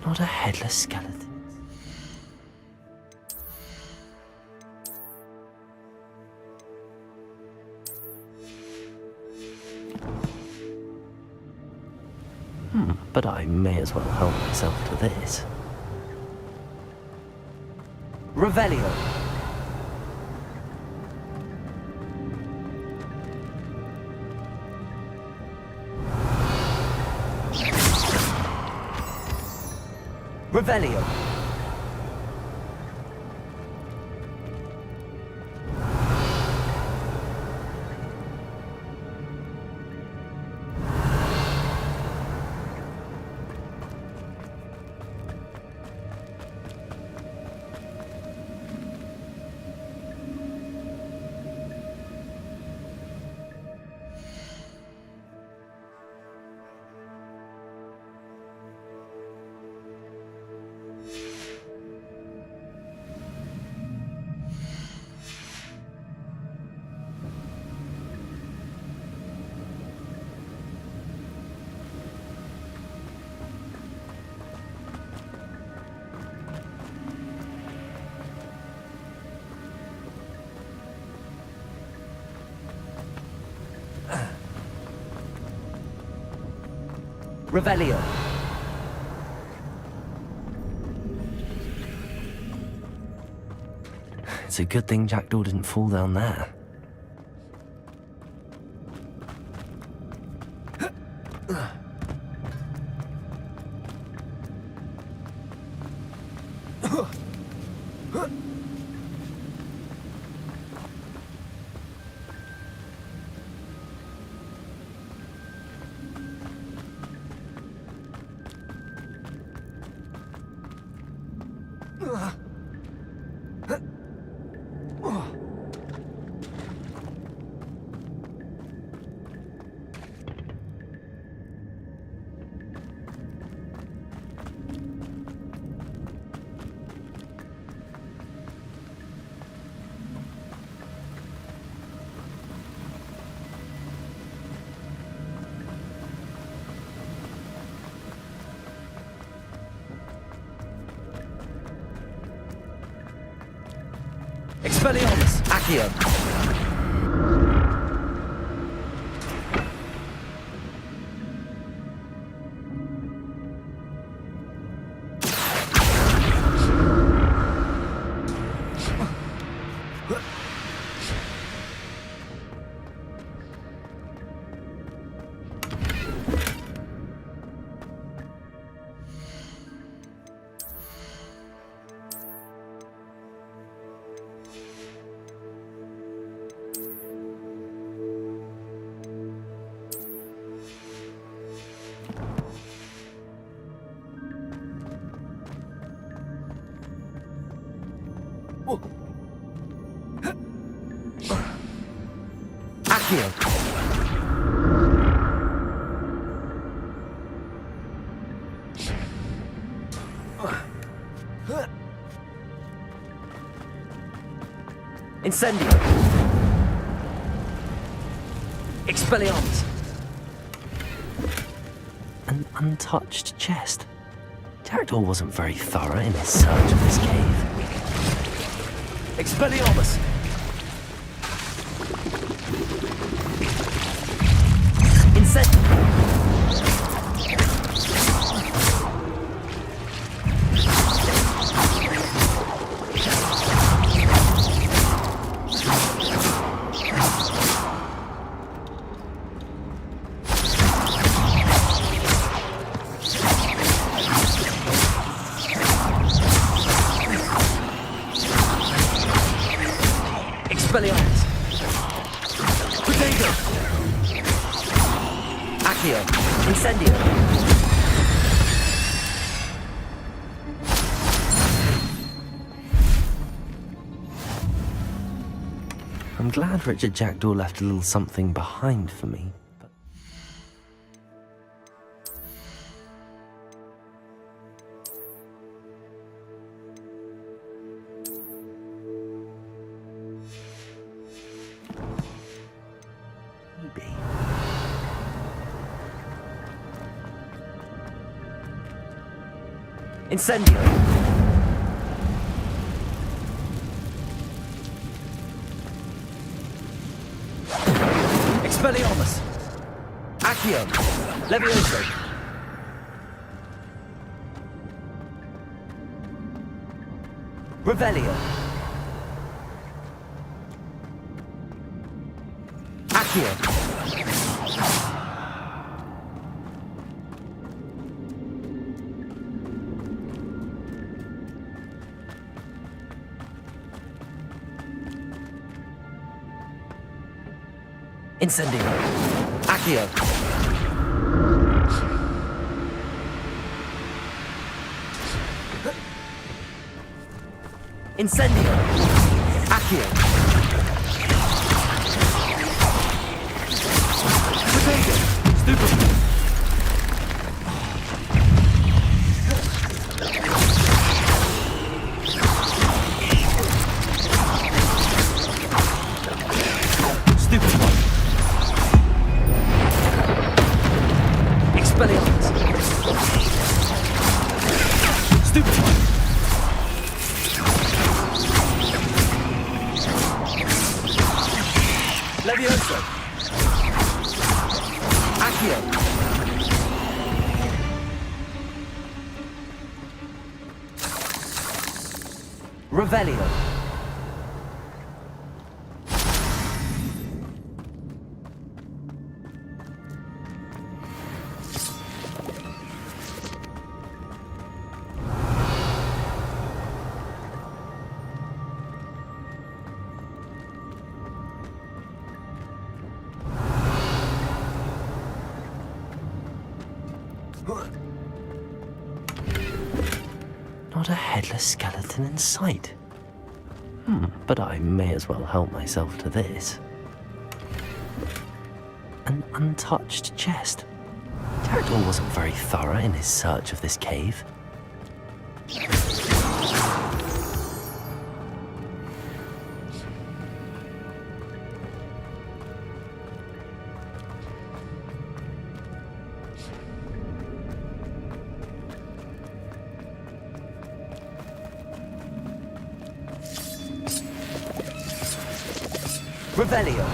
Not a headless skeleton. But I may as well help myself to this. Revelio. Revelio. Revelio. It's a good thing Jackdaw didn't fall down there. Expelliarmus. Accio. Accio. Incendio. Expelliarmus. An untouched chest. Jackdaw wasn't very thorough in his search of this cave. Expelliarmus. Incendio. Expelliarmus. Potato. Accio. Incendio. I'm glad Richard Jackdaw left a little something behind for me. But maybe. Incendio. Expelliarmus. Accio. Levioso. Revelio. Accio. Incendio. Accio. Incendio. Accio. Potato. Stupid. Stupid one. Expelliarmus. Stupid one. Levioso. Accio. Revelio. Not a headless skeleton in sight. But I may as well help myself to this. An untouched chest. Jackdaw wasn't very thorough in his search of this cave. Revelio.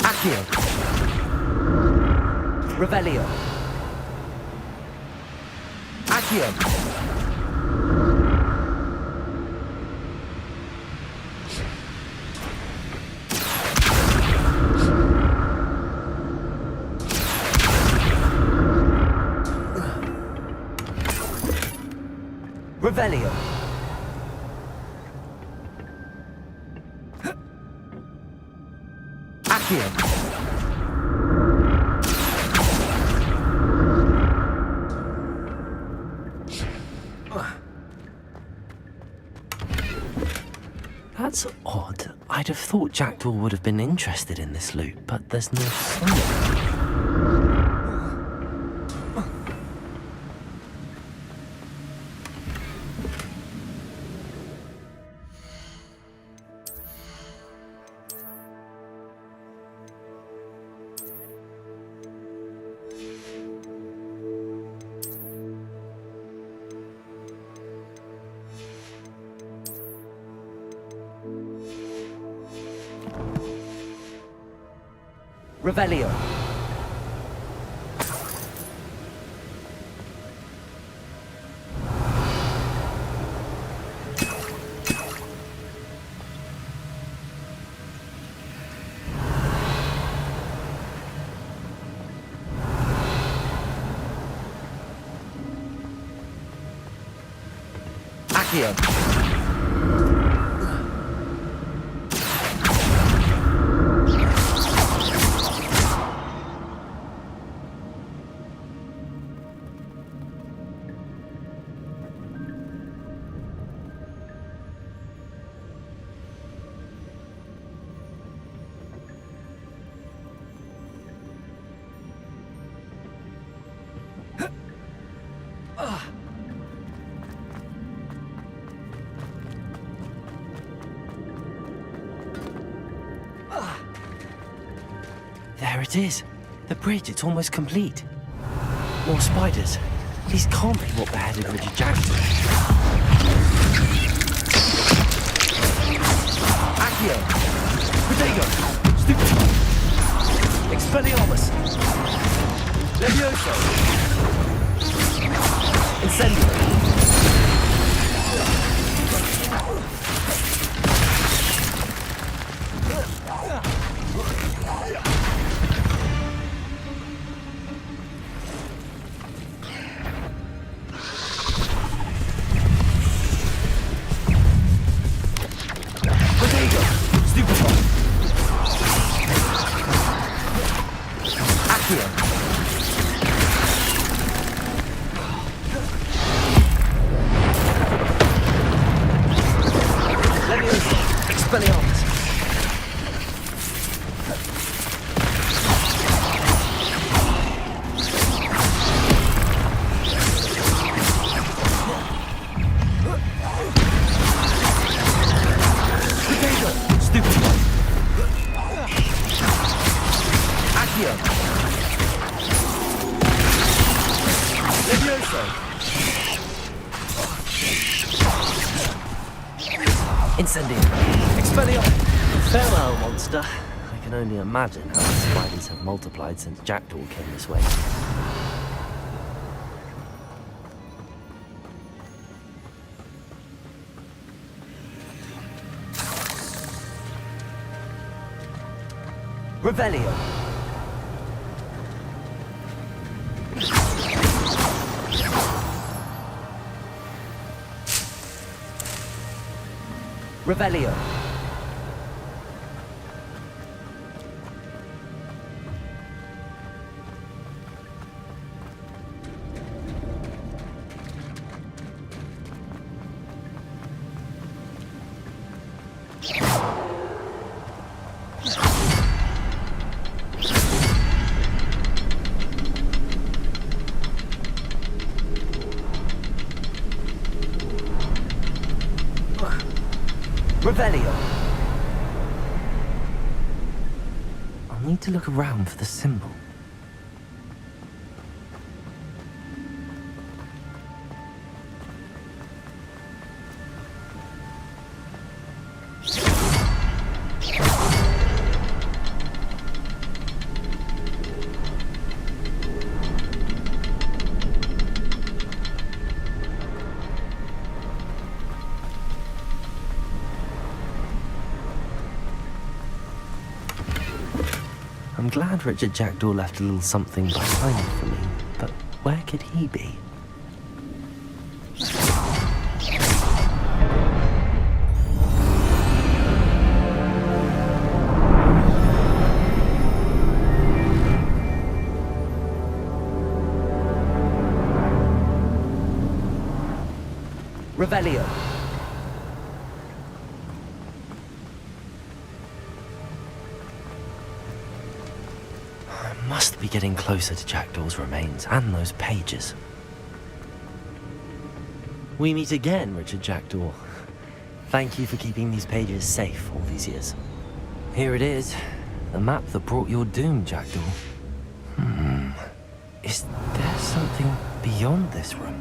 Accio. Revelio. Accio. Revelio. Accio. That's odd. I'd have thought Jackdaw would have been interested in this loot, but there's no sign of it. Revelio. Accio. There it is. The bridge, it's almost complete. More spiders. These can't be what beheaded Richard Jackson. Accio. Protego. Stupefy. Expelliarmus. Levioso. Incendio. Incendio. Expelliarmus. Farewell, monster. I can only imagine how the spiders have multiplied since Jackdaw came this way. Revelio. Revelio. Revelio. I'll need to look around for the symbol. I'm glad Richard Jackdaw left a little something behind for me, but where could he be? Revelio. Must be getting closer to Jackdaw's remains and those pages. We meet again, Richard Jackdaw. Thank you for keeping these pages safe all these years. Here it is, the map that brought your doom, Jackdaw. Is there something beyond this room?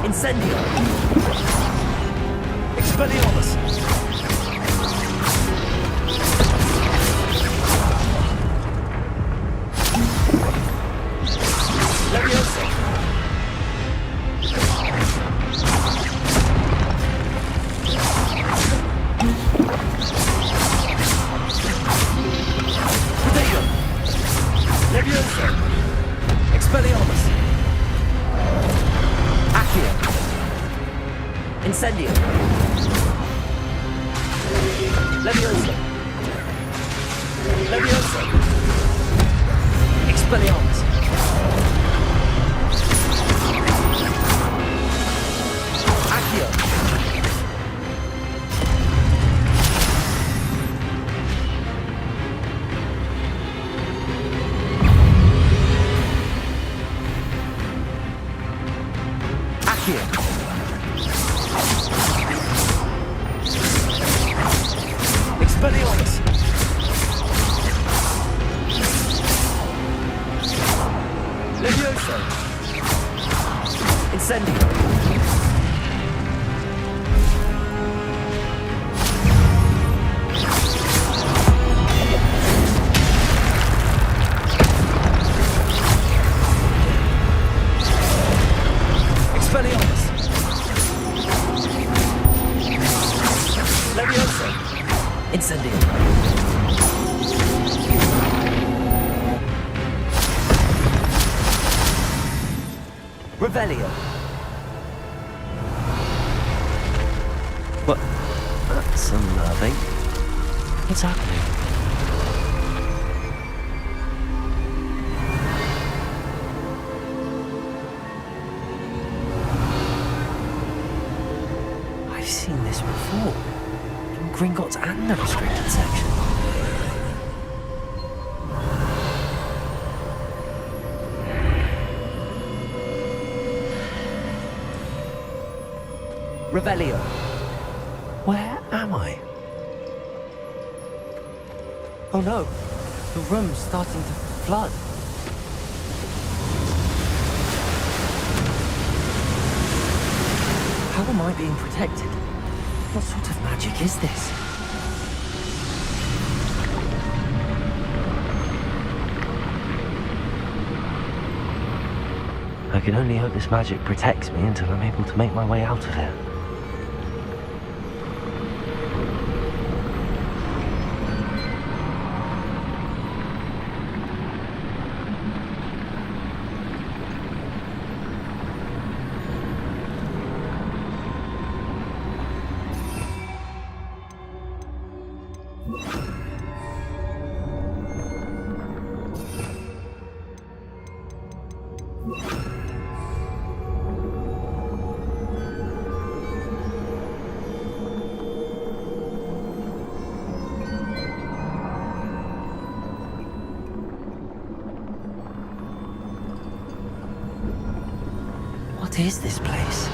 Incendio. Expelliarmus. Levioso. Protego. Levioso. Expelliarmus. Accio. Incendio. Levioso. Levioso. Expelliarmus. Expelliarmus! Levioso! Incendio! Expelliarmus! Levioso! Incendio! Revelio! What? That's unnerving. What's happening? I've seen this before. In Gringotts and the restricted section. Revelio! Where am I? Oh no, the room's starting to flood. How am I being protected? What sort of magic is this? I can only hope this magic protects me until I'm able to make my way out of here. What is this place?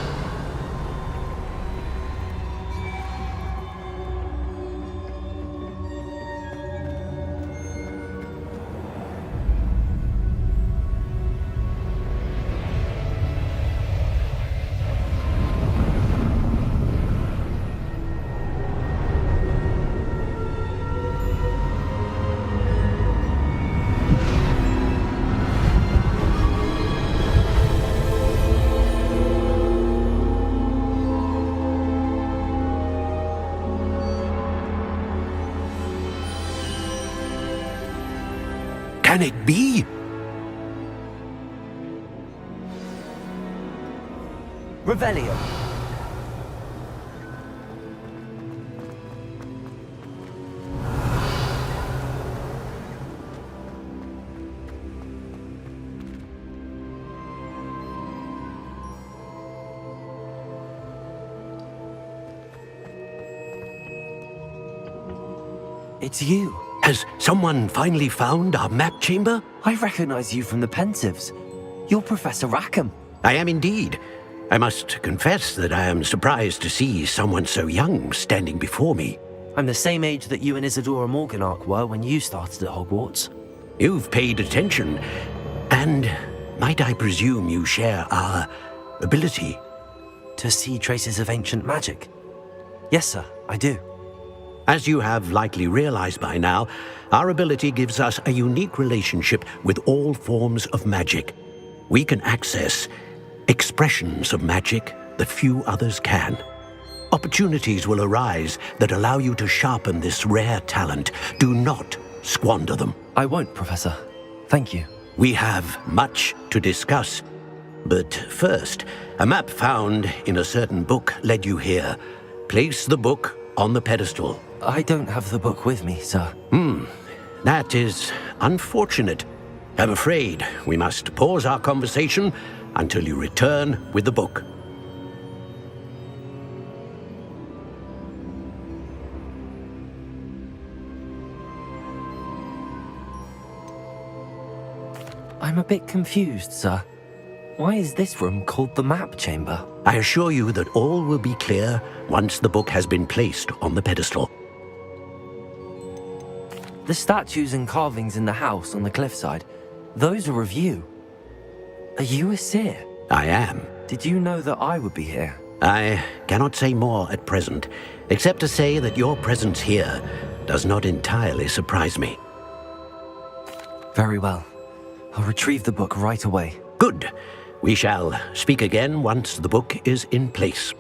Can it be? Revelio! It's you. Has someone finally found our map chamber? I recognize you from the Pensives. You're Professor Rackham. I am indeed. I must confess that I am surprised to see someone so young standing before me. I'm the same age that you and Isadora Morganach were when you started at Hogwarts. You've paid attention, and might I presume you share our ability? To see traces of ancient magic? Yes, sir, I do. As you have likely realized by now, our ability gives us a unique relationship with all forms of magic. We can access expressions of magic that few others can. Opportunities will arise that allow you to sharpen this rare talent. Do not squander them. I won't, Professor. Thank you. We have much to discuss. But first, a map found in a certain book led you here. Place the book on the pedestal. I don't have the book with me, sir. That is unfortunate. I'm afraid we must pause our conversation until you return with the book. I'm a bit confused, sir. Why is this room called the map chamber? I assure you that all will be clear once the book has been placed on the pedestal. The statues and carvings in the house on the cliffside, those are of you. Are you a seer? I am. Did you know that I would be here? I cannot say more at present, except to say that your presence here does not entirely surprise me. Very well. I'll retrieve the book right away. Good. We shall speak again once the book is in place.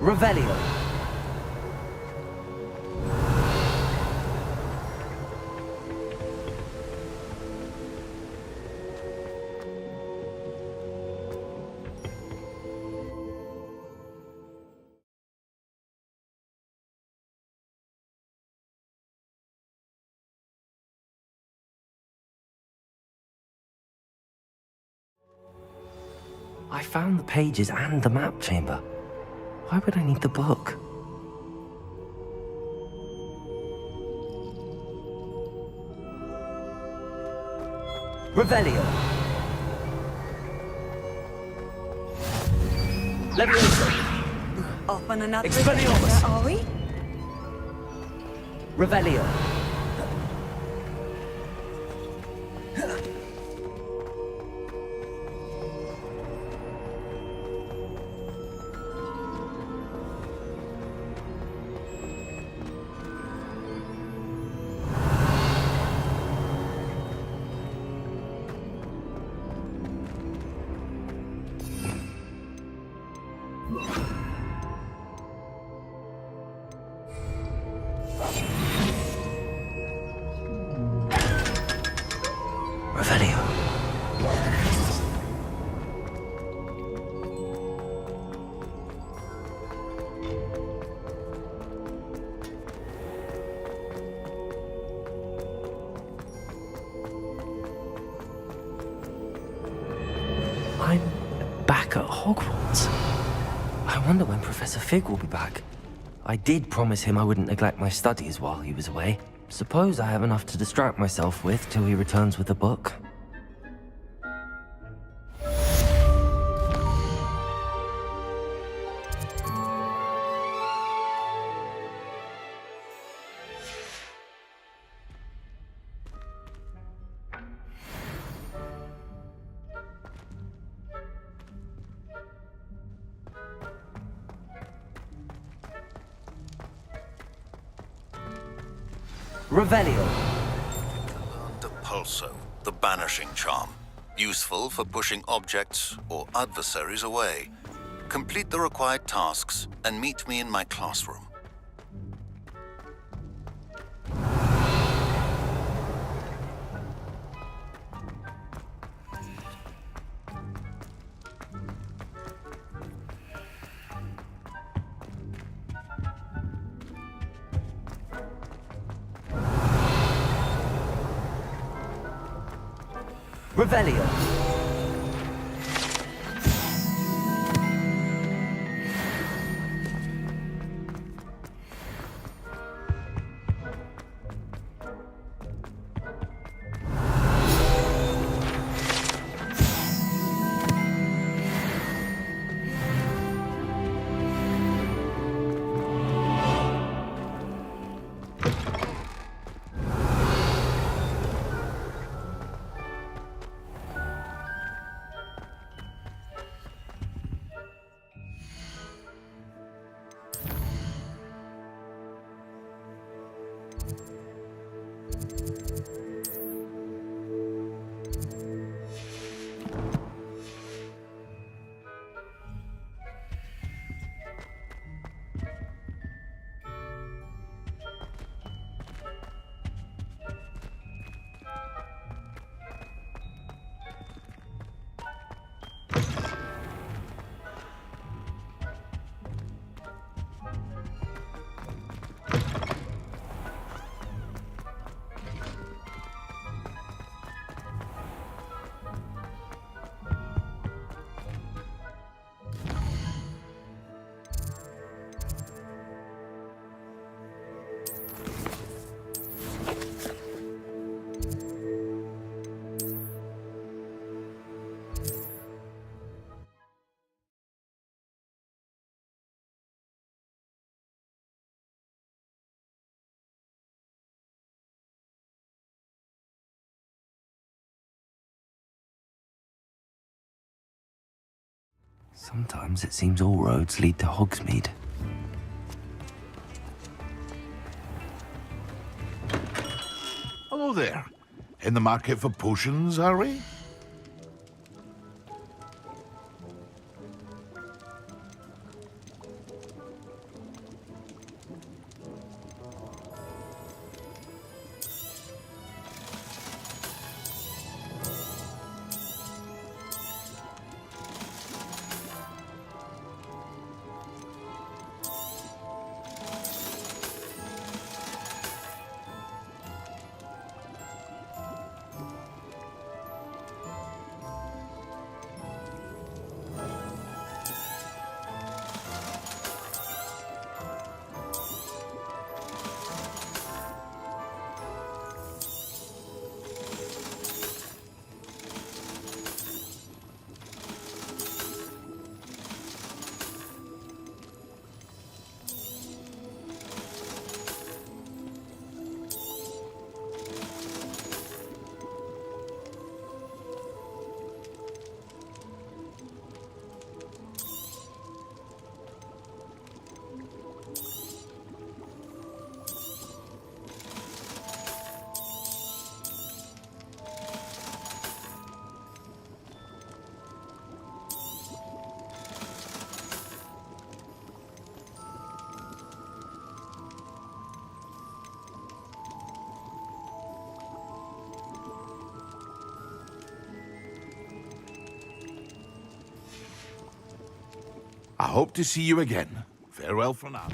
Revelio. I found the pages and the map chamber. Why would I need the book? Revelio. Levioso. Off on another Expelliarmus. adventure, are we? Revelio. Revelio. I'm back at Hogwarts. I wonder when Professor Fig will be back. I did promise him I wouldn't neglect my studies while he was away. Suppose I have enough to distract myself with till he returns with the book. Revelio. The Pulso, the banishing charm. Useful for pushing objects or adversaries away. Complete the required tasks and meet me in my classroom. Revelio. Sometimes it seems all roads lead to Hogsmeade. Hello there. In the market for potions, are we? hope to see you again. Farewell for now.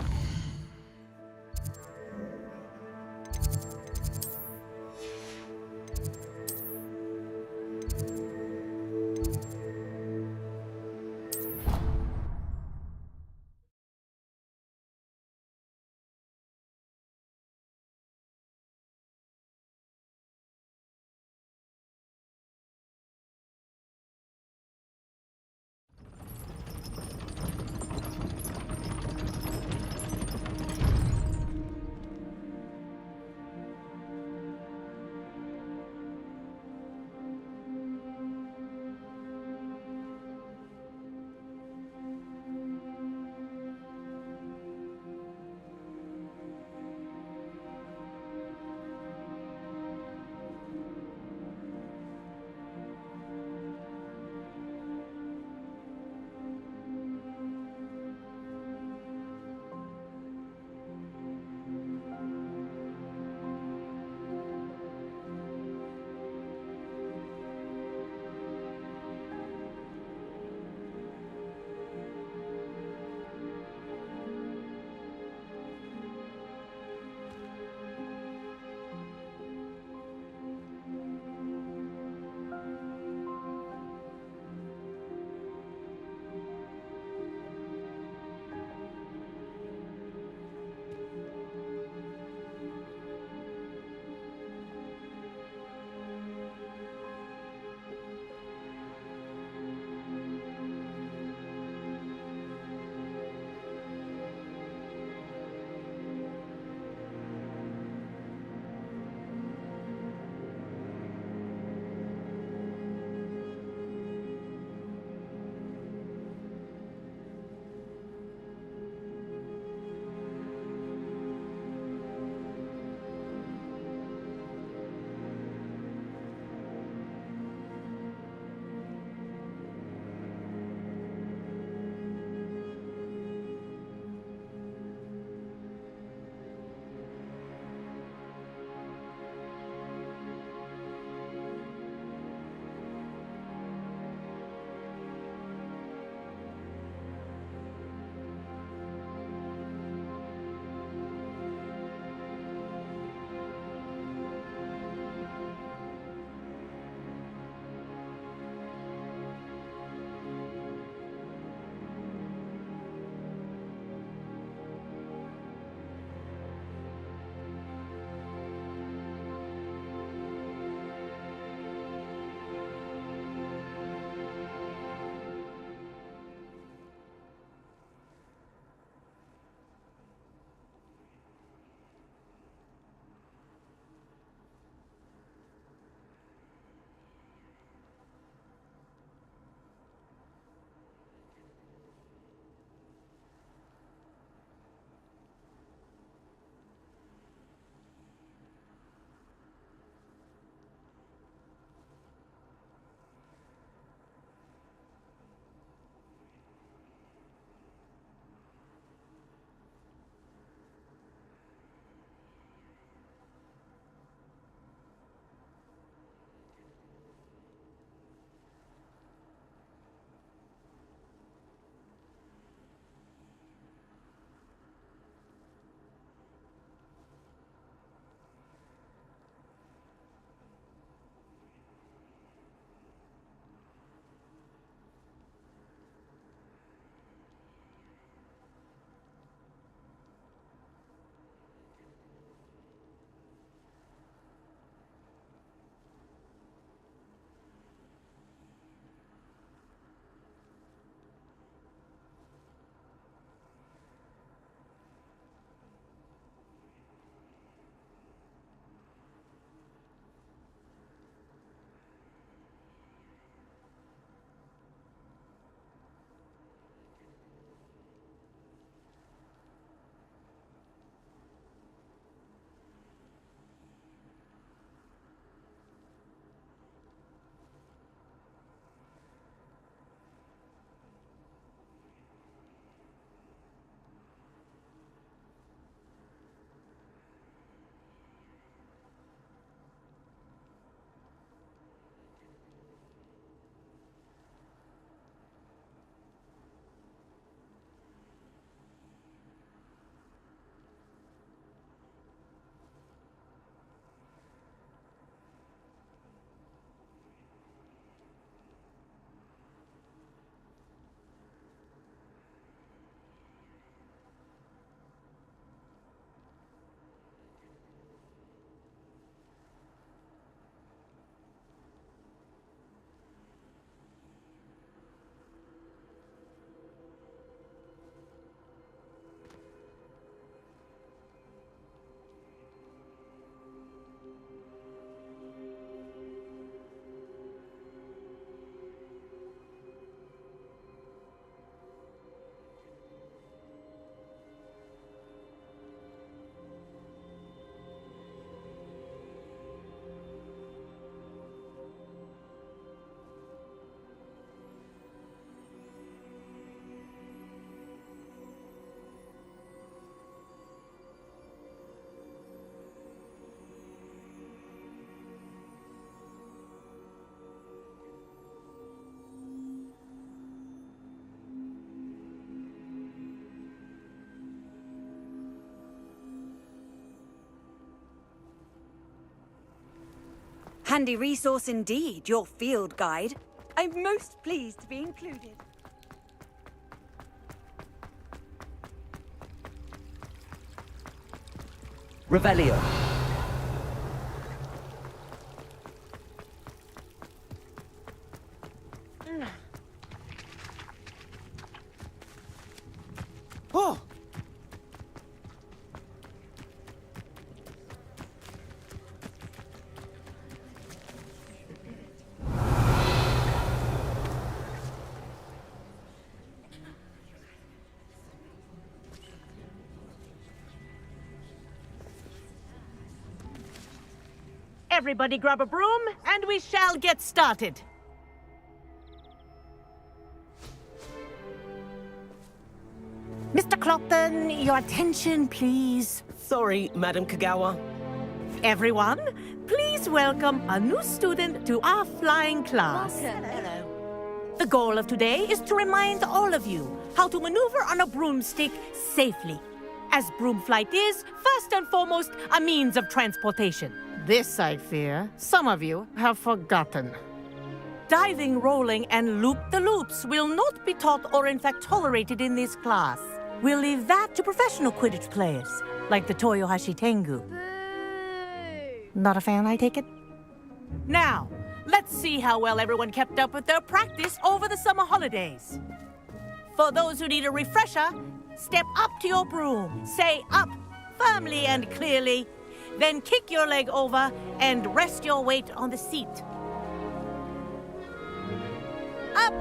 Handy resource indeed, your field guide. I'm most pleased to be included. Revelio. Oh! Everybody grab a broom, and we shall get started. Mr. Clopton, your attention, please. Sorry, Madam Kagawa. Everyone, please welcome a new student to our flying class. Hello. The goal of today is to remind all of you how to maneuver on a broomstick safely. As broom flight is, first and foremost, a means of transportation. This, I fear, some of you have forgotten. Diving, rolling, and loop-the-loops will not be taught or in fact tolerated in this class. We'll leave that to professional Quidditch players, like the Toyohashi Tengu. Not a fan, I take it? Now, let's see how well everyone kept up with their practice over the summer holidays. For those who need a refresher, step up to your broom, say up firmly and clearly, then kick your leg over and rest your weight on the seat. Up!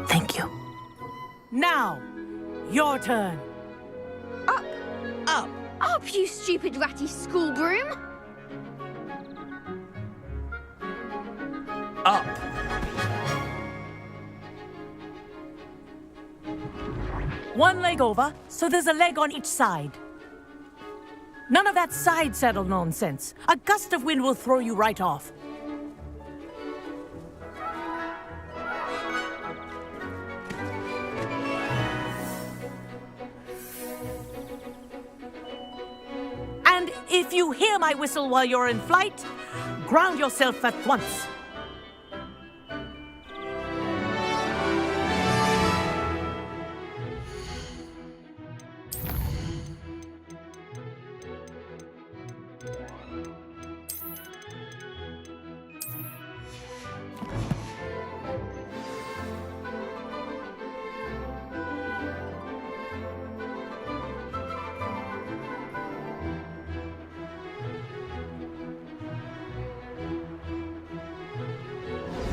Thank you. Now, your turn. Up! Up! Up, you stupid ratty school broom! Up! One leg over, so there's a leg on each side. None of that side saddle nonsense. A gust of wind will throw you right off. And if you hear my whistle while you're in flight, ground yourself at once.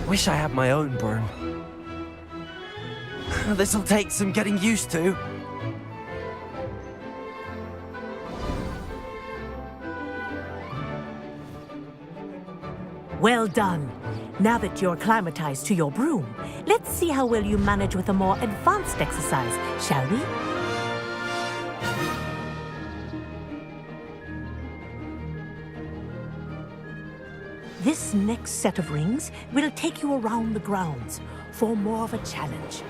Wish I had my own broom. This'll take some getting used to. Well done. Now that you're acclimatized to your broom, let's see how well you manage with a more advanced exercise, shall we? This next set of rings will take you around the grounds for more of a challenge.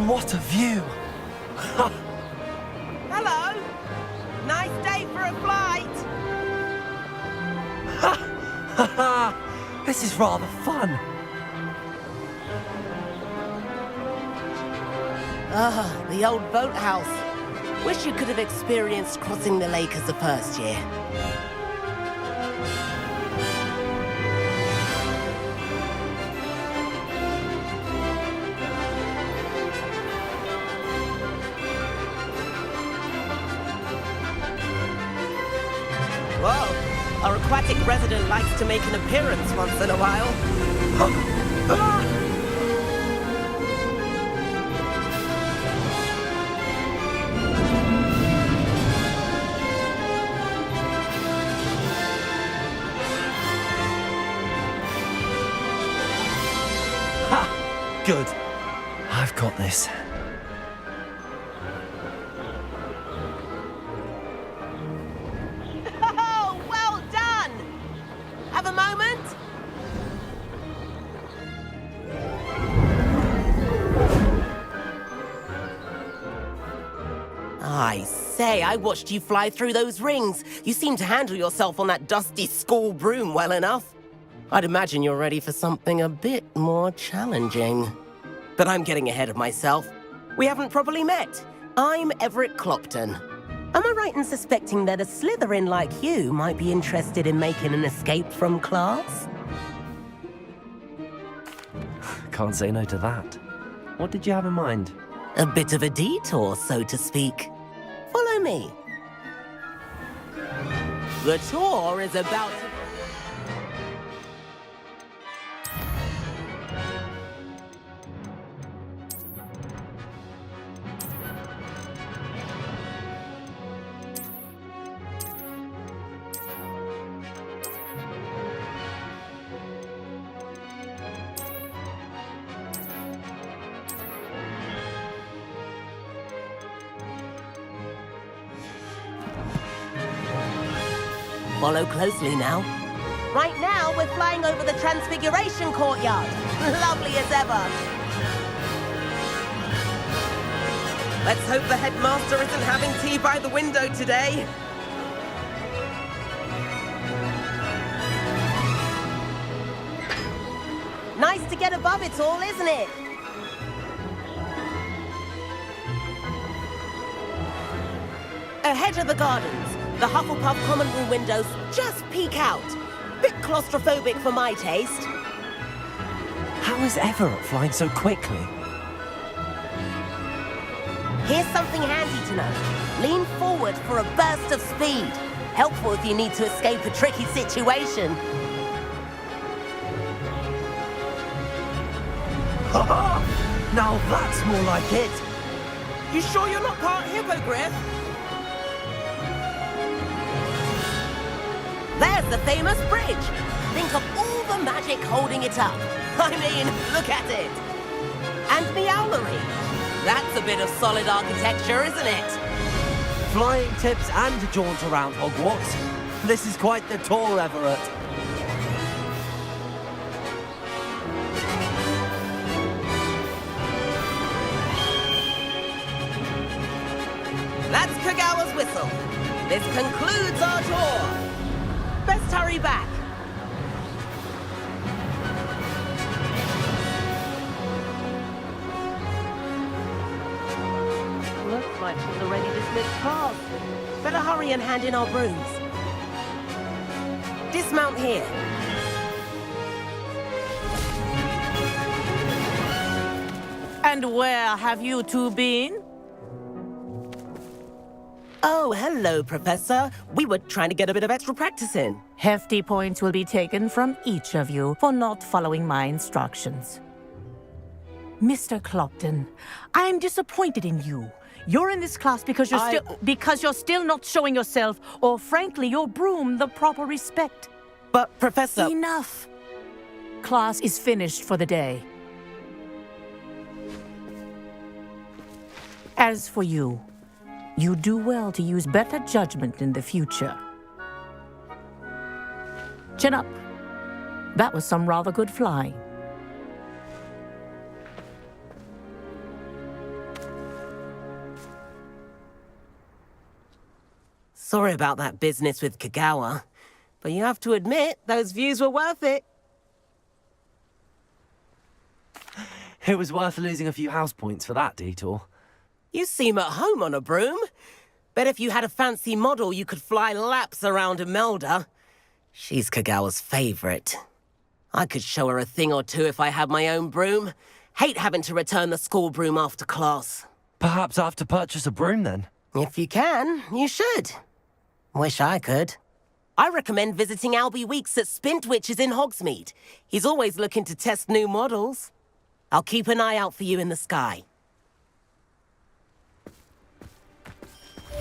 What a view! Hello! Nice day for a flight! This is rather fun. Ah, the old boathouse. Wish you could have experienced crossing the lake as a first year. Whoa, our aquatic resident likes to make an appearance once in a while. Good. I've got this. Oh, well done! Have a moment? say, I watched you fly through those rings. You seem to handle yourself on that dusty school broom well enough. I'd imagine you're ready for something a bit more challenging. But I'm getting ahead of myself. We haven't properly met. I'm Everett Clopton. Am I right in suspecting that a Slytherin like you might be interested in making an escape from class? Can't say no to that. What did you have in mind? A bit of a detour, so to speak. Follow me. The tour is about to... Follow closely now. Right now, we're flying over the Transfiguration Courtyard. Lovely as ever. Let's hope the headmaster isn't having tea by the window today. Nice to get above it all, isn't it? Ahead of the gardens. The Hufflepuff common room windows just peek out. Bit claustrophobic for my taste. How is Everett flying so quickly? Here's something handy to know. Lean forward for a burst of speed. Helpful if you need to escape a tricky situation. Now that's more like it. You sure you're not part hippogriff? There's the famous bridge. Think of all the magic holding it up. I mean, look at it. And the owlery. That's a bit of solid architecture, isn't it? Flying tips and a jaunt around Hogwarts. This is quite the tour, Everett. That's Kagawa's whistle. This concludes our tour. Best hurry back. Looks like she's already dismissed class. Better hurry and hand in our brooms. Dismount here. And where have you two been? Oh, hello, Professor. We were trying to get a bit of extra practice in. Hefty points will be taken from each of you for not following my instructions. Mr. Clopton, I am disappointed in you. You're in this class because you're still not showing yourself, or frankly, your broom the proper respect. But, Professor... Enough. Class is finished for the day. As for you, you do well to use better judgment in the future. Chin up. That was some rather good flying. Sorry about that business with Kagawa, but you have to admit, those views were worth it. It was worth losing a few house points for that detour. You seem at home on a broom. Bet if you had a fancy model, you could fly laps around Imelda. She's Kagawa's favorite. I could show her a thing or two if I had my own broom. Hate having to return the school broom after class. Perhaps I have to purchase a broom then. If you can, you should. Wish I could. I recommend visiting Albie Weeks at Spintwitches in Hogsmeade. He's always looking to test new models. I'll keep an eye out for you in the sky.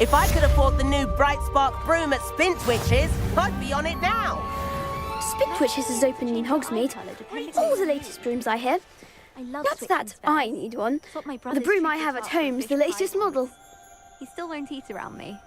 If I could afford the new Bright Spark broom at Spintwitches, I'd be on it now. Spintwitches is opening in Hogsmeade. All the latest brooms, I hear. That's that. I need one. The broom I have at home is the latest model. He still won't eat around me.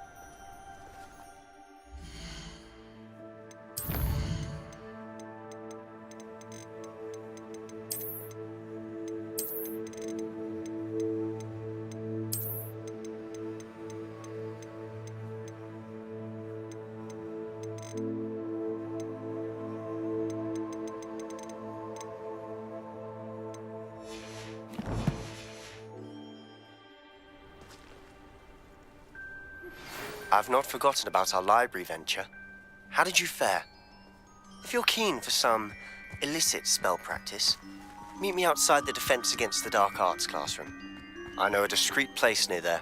I've not forgotten about our library venture. How did you fare? If you're keen for some illicit spell practice, meet me outside the Defense Against the Dark Arts classroom. I know a discreet place near there.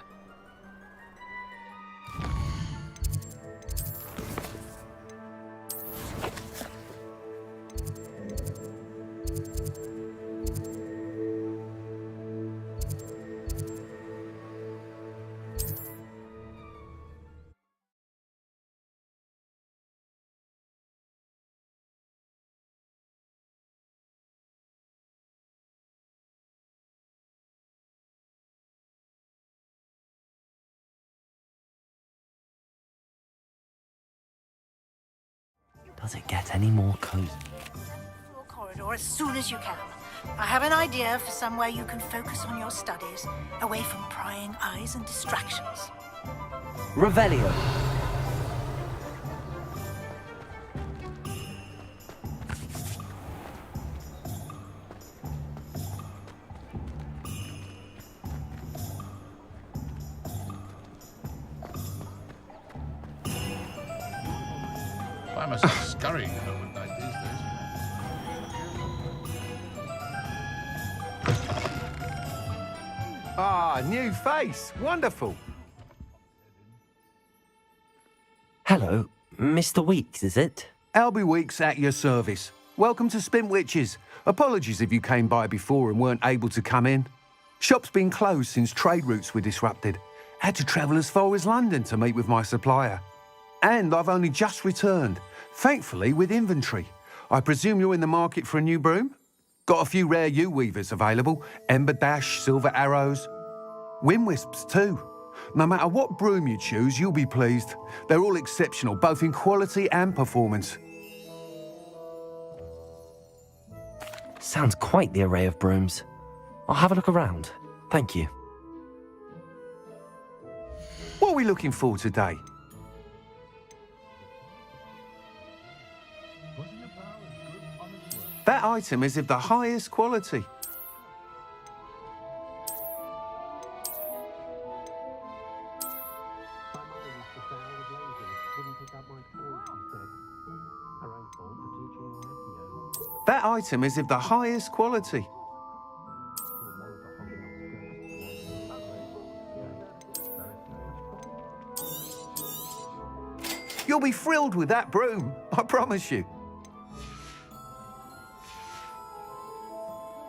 Does it get any more cozy? Floor corridor as soon as you can. I have an idea for somewhere you can focus on your studies, away from prying eyes and distractions. Revelio. I must be scurrying home like these days. Ah, new face. Wonderful. Hello, Mr. Weeks, is it? Albie Weeks at your service. Welcome to Spintwitches. Apologies if you came by before and weren't able to come in. Shop's been closed since trade routes were disrupted. Had to travel as far as London to meet with my supplier. And I've only just returned, thankfully with inventory. I presume you're in the market for a new broom? Got a few rare U-weavers available, Ember Dash, Silver Arrows. Wind Wisps too. No matter what broom you choose, you'll be pleased. They're all exceptional, both in quality and performance. Sounds quite the array of brooms. I'll have a look around. Thank you. What are we looking for today? That item is of the highest quality. That item is of the highest quality. You'll be thrilled with that broom, I promise you.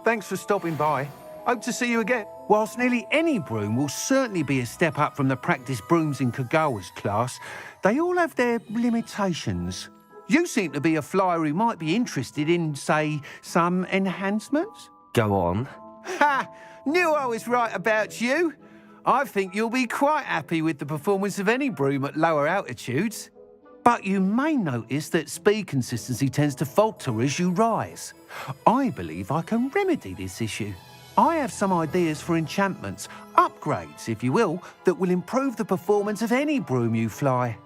Thanks for stopping by. Hope to see you again. Whilst nearly any broom will certainly be a step up from the practice brooms in Kagawa's class, they all have their limitations. You seem to be a flyer who might be interested in, say, some enhancements? Go on. Ha! Knew I was right about you. I think you'll be quite happy with the performance of any broom at lower altitudes. But you may notice that speed consistency tends to falter as you rise. I believe I can remedy this issue. I have some ideas for enchantments, upgrades, if you will, that will improve the performance of any broom you fly.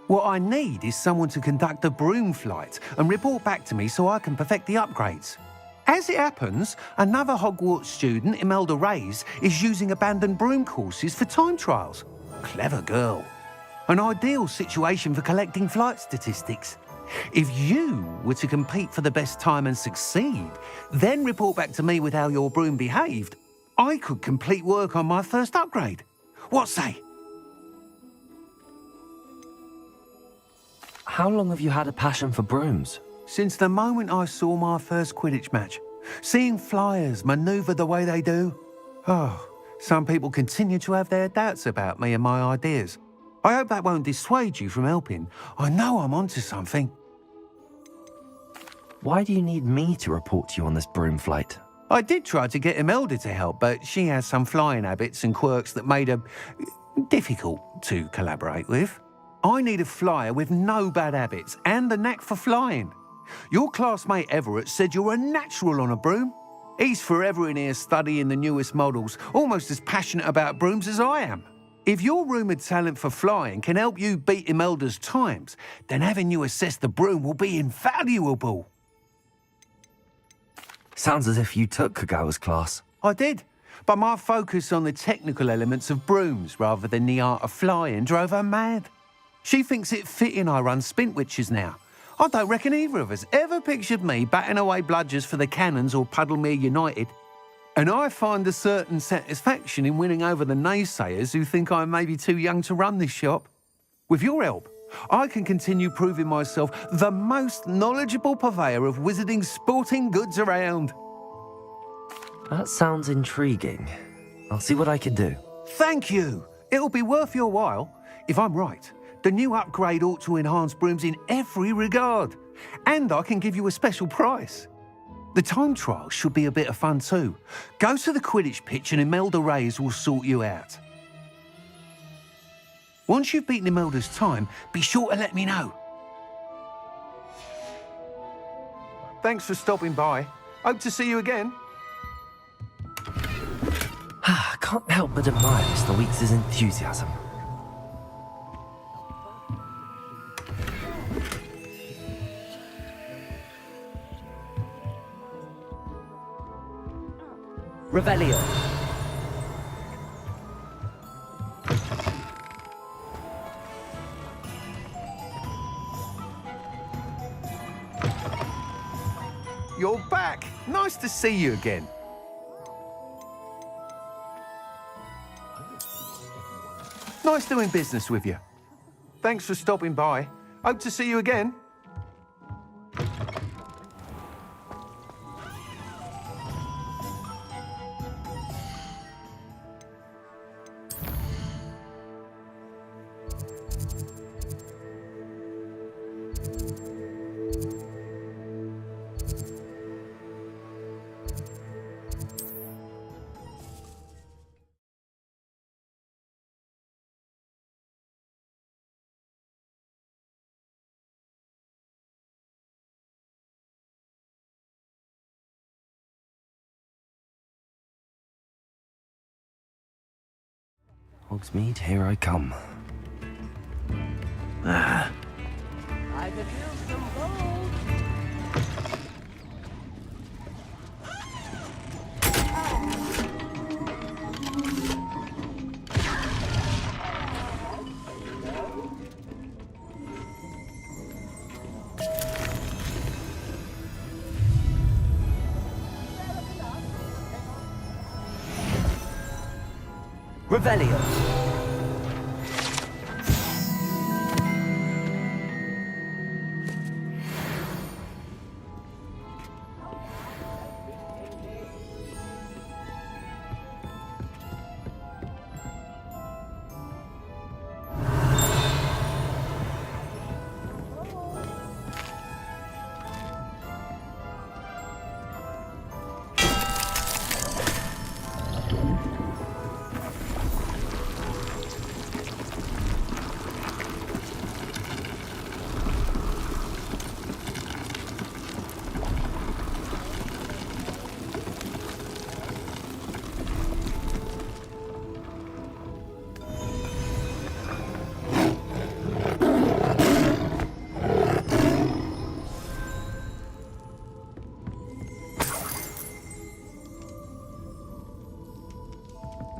What I need is someone to conduct a broom flight and report back to me so I can perfect the upgrades. As it happens, another Hogwarts student, Imelda Reyes, is using abandoned broom courses for time trials. Clever girl. An ideal situation for collecting flight statistics. If you were to compete for the best time and succeed, then report back to me with how your broom behaved, I could complete work on my first upgrade. What say? How long have you had a passion for brooms? Since the moment I saw my first Quidditch match. Seeing flyers manoeuvre the way they do. Oh, some people continue to have their doubts about me and my ideas. I hope that won't dissuade you from helping. I know I'm onto something. Why do you need me to report to you on this broom flight? I did try to get Imelda to help, but she has some flying habits and quirks that made her difficult to collaborate with. I need a flyer with no bad habits and the knack for flying. Your classmate Everett said you're a natural on a broom. He's forever in here studying the newest models, almost as passionate about brooms as I am. If your rumoured talent for flying can help you beat Imelda's times, then having you assess the broom will be invaluable. Sounds as if you took Kagawa's class. I did, but my focus on the technical elements of brooms rather than the art of flying drove her mad. She thinks it fitting I run Spintwitches now. I don't reckon either of us ever pictured me batting away bludgers for the Cannons or Puddlemere United. And I find a certain satisfaction in winning over the naysayers who think I'm maybe too young to run this shop. With your help, I can continue proving myself the most knowledgeable purveyor of wizarding sporting goods around. That sounds intriguing. I'll see what I can do. Thank you. It'll be worth your while. If I'm right, the new upgrade ought to enhance brooms in every regard. And I can give you a special price. The time trial should be a bit of fun too. Go to the Quidditch pitch and Imelda Reyes will sort you out. Once you've beaten Imelda's time, be sure to let me know. Thanks for stopping by. Hope to see you again. I can't help but admire Mr. Weeks' enthusiasm. Revelio. You're back. Nice to see you again. Nice doing business with you. Thanks for stopping by. Hope to see you again. Hogsmeade, here I come. Ah. I could use some gold. Revelio.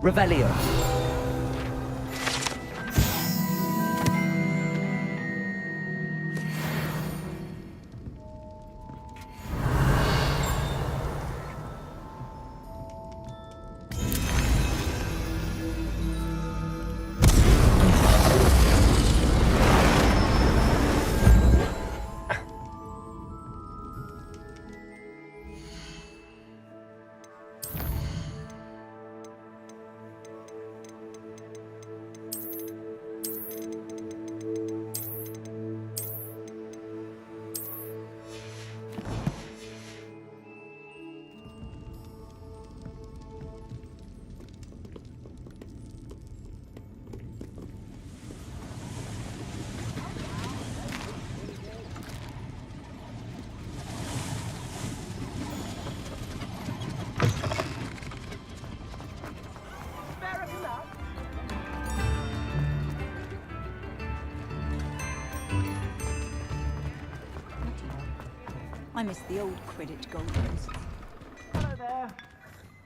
Revelio. I miss the old Quidditch gold days. Hello there.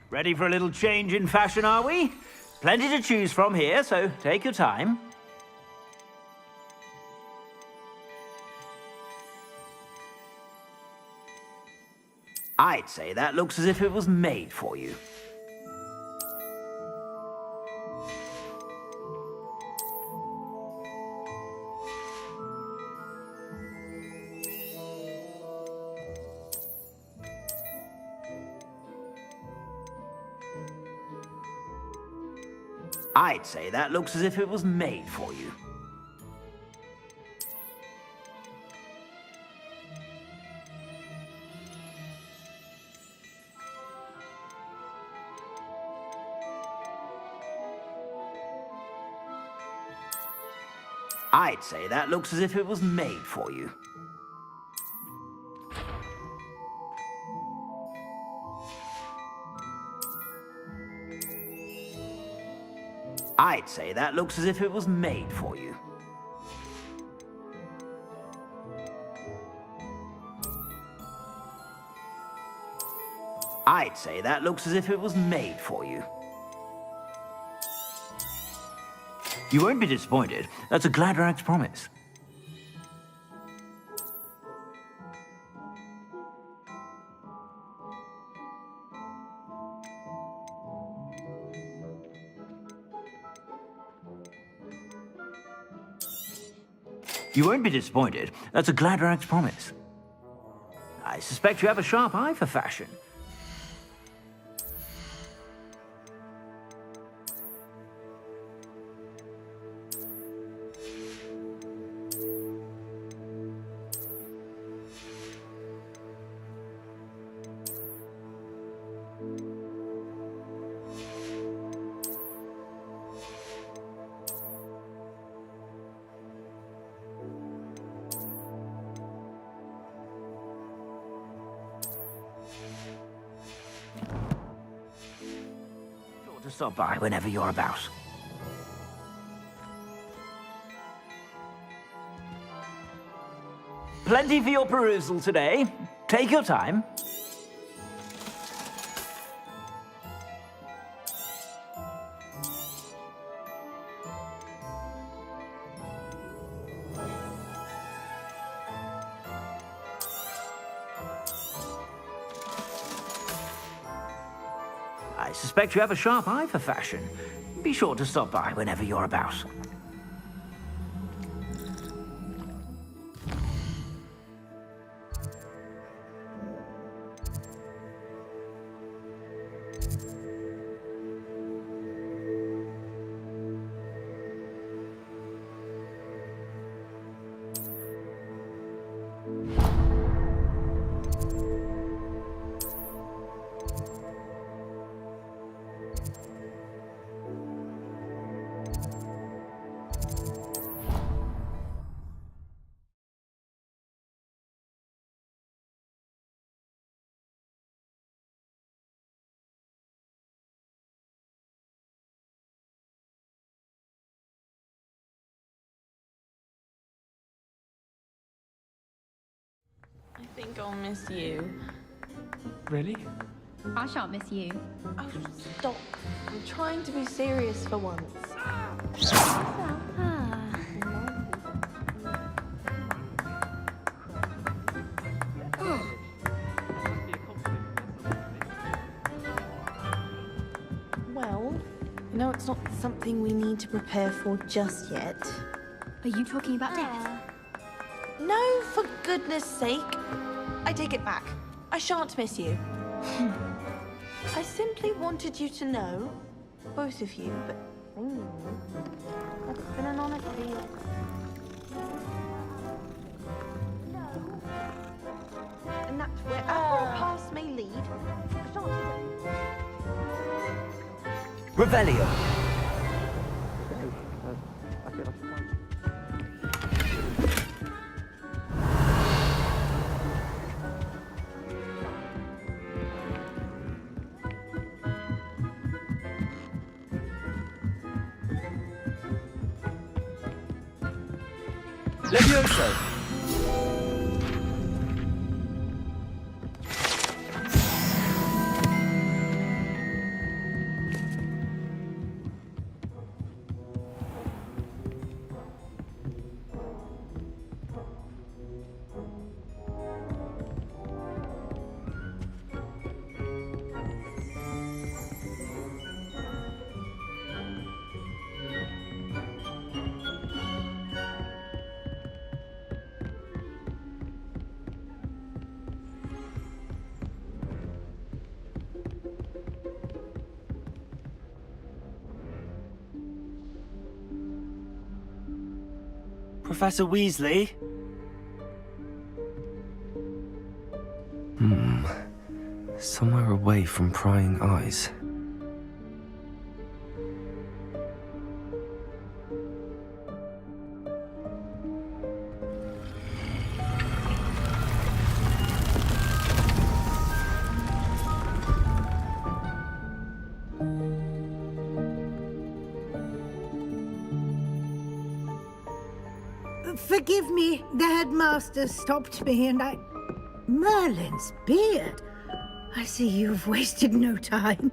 Ready for a little change in fashion, are we? Plenty to choose from here, so take your time. I'd say that looks as if it was made for you. I'd say that looks as if it was made for you. I'd say that looks as if it was made for you. I'd say that looks as if it was made for you. I'd say that looks as if it was made for you. You won't be disappointed. That's a Gladrag's promise. You won't be disappointed. That's a Gladrag's promise. I suspect you have a sharp eye for fashion. To stop by whenever you're about. Plenty for your perusal today. Take your time. I suspect you have a sharp eye for fashion. Be sure to stop by whenever you're about. I think I'll miss you. Really? I shan't miss you. Oh, stop. I'm trying to be serious for once. Well, you know, it's not something we need to prepare for just yet. Are you talking about death? No, for goodness sake. I take it back. I shan't miss you. I simply wanted you to know, both of you, but... That's been an honor to be... And that's wherever a path may lead. I shan't... Revelio. Levioso. Professor Weasley? Somewhere away from prying eyes. Forgive me, the headmaster stopped me and I... Merlin's beard. I see you've wasted no time.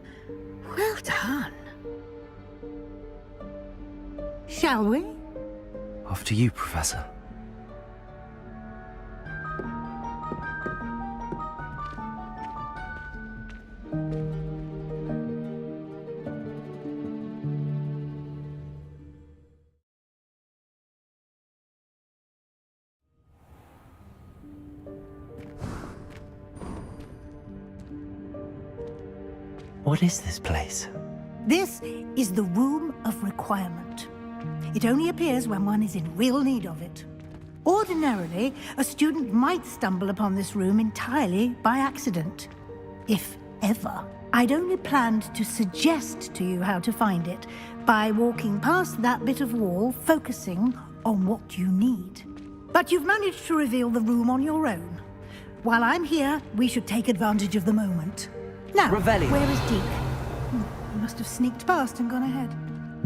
Well done. Shall we? After you, Professor. What is this place? This is the Room of Requirement. It only appears when one is in real need of it. Ordinarily, a student might stumble upon this room entirely by accident. If ever. I'd only planned to suggest to you how to find it by walking past that bit of wall, focusing on what you need. But you've managed to reveal the room on your own. While I'm here, we should take advantage of the moment. Now, Revelio. Where is Deke? He must have sneaked past and gone ahead.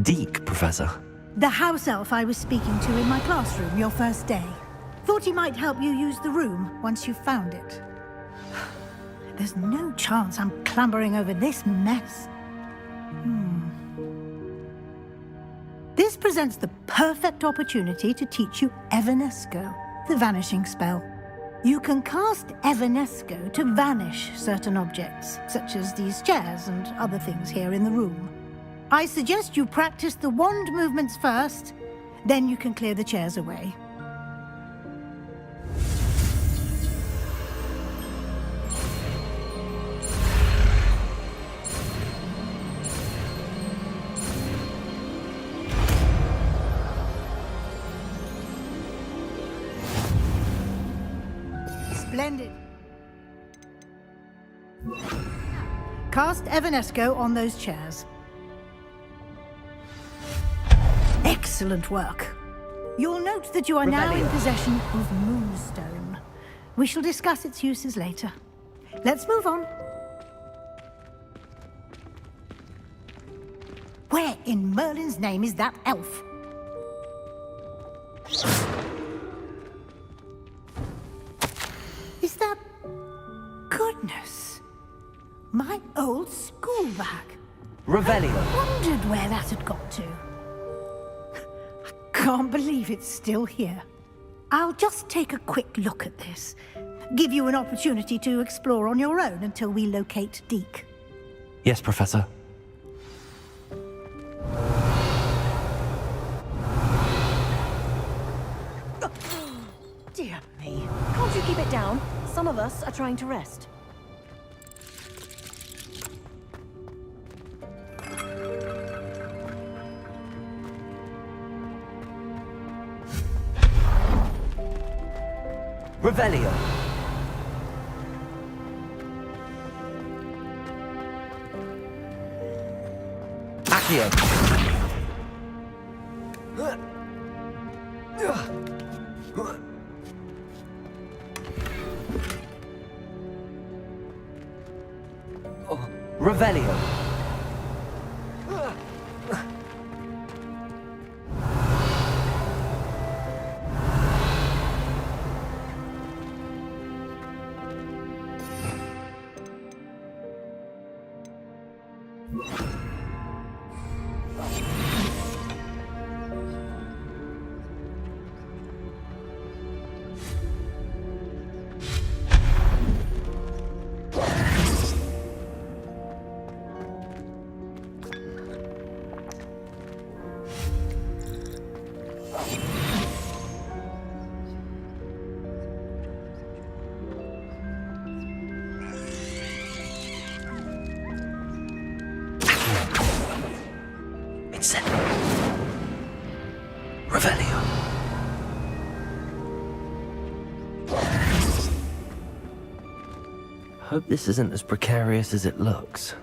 Deke, Professor. The house elf I was speaking to in my classroom your first day. Thought he might help you use the room once you found it. There's no chance I'm clambering over this mess. This presents the perfect opportunity to teach you Evanesco, the vanishing spell. You can cast Evanesco to vanish certain objects, such as these chairs and other things here in the room. I suggest you practice the wand movements first, then you can clear the chairs away. Splendid. Cast Evanesco on those chairs. Excellent work. You'll note that you are now in possession of Moonstone. We shall discuss its uses later. Let's move on. Where in Merlin's name is that elf? Is that... Goodness. My old school bag. Revelio. I wondered where that had got to. Can't believe it's still here. I'll just take a quick look at this. Give you an opportunity to explore on your own until we locate Deke. Yes, Professor. Dear me. Can't you keep it down? Some of us are trying to rest. Revelio. Accio. Revelio. Revelio. Hope this isn't as precarious as it looks.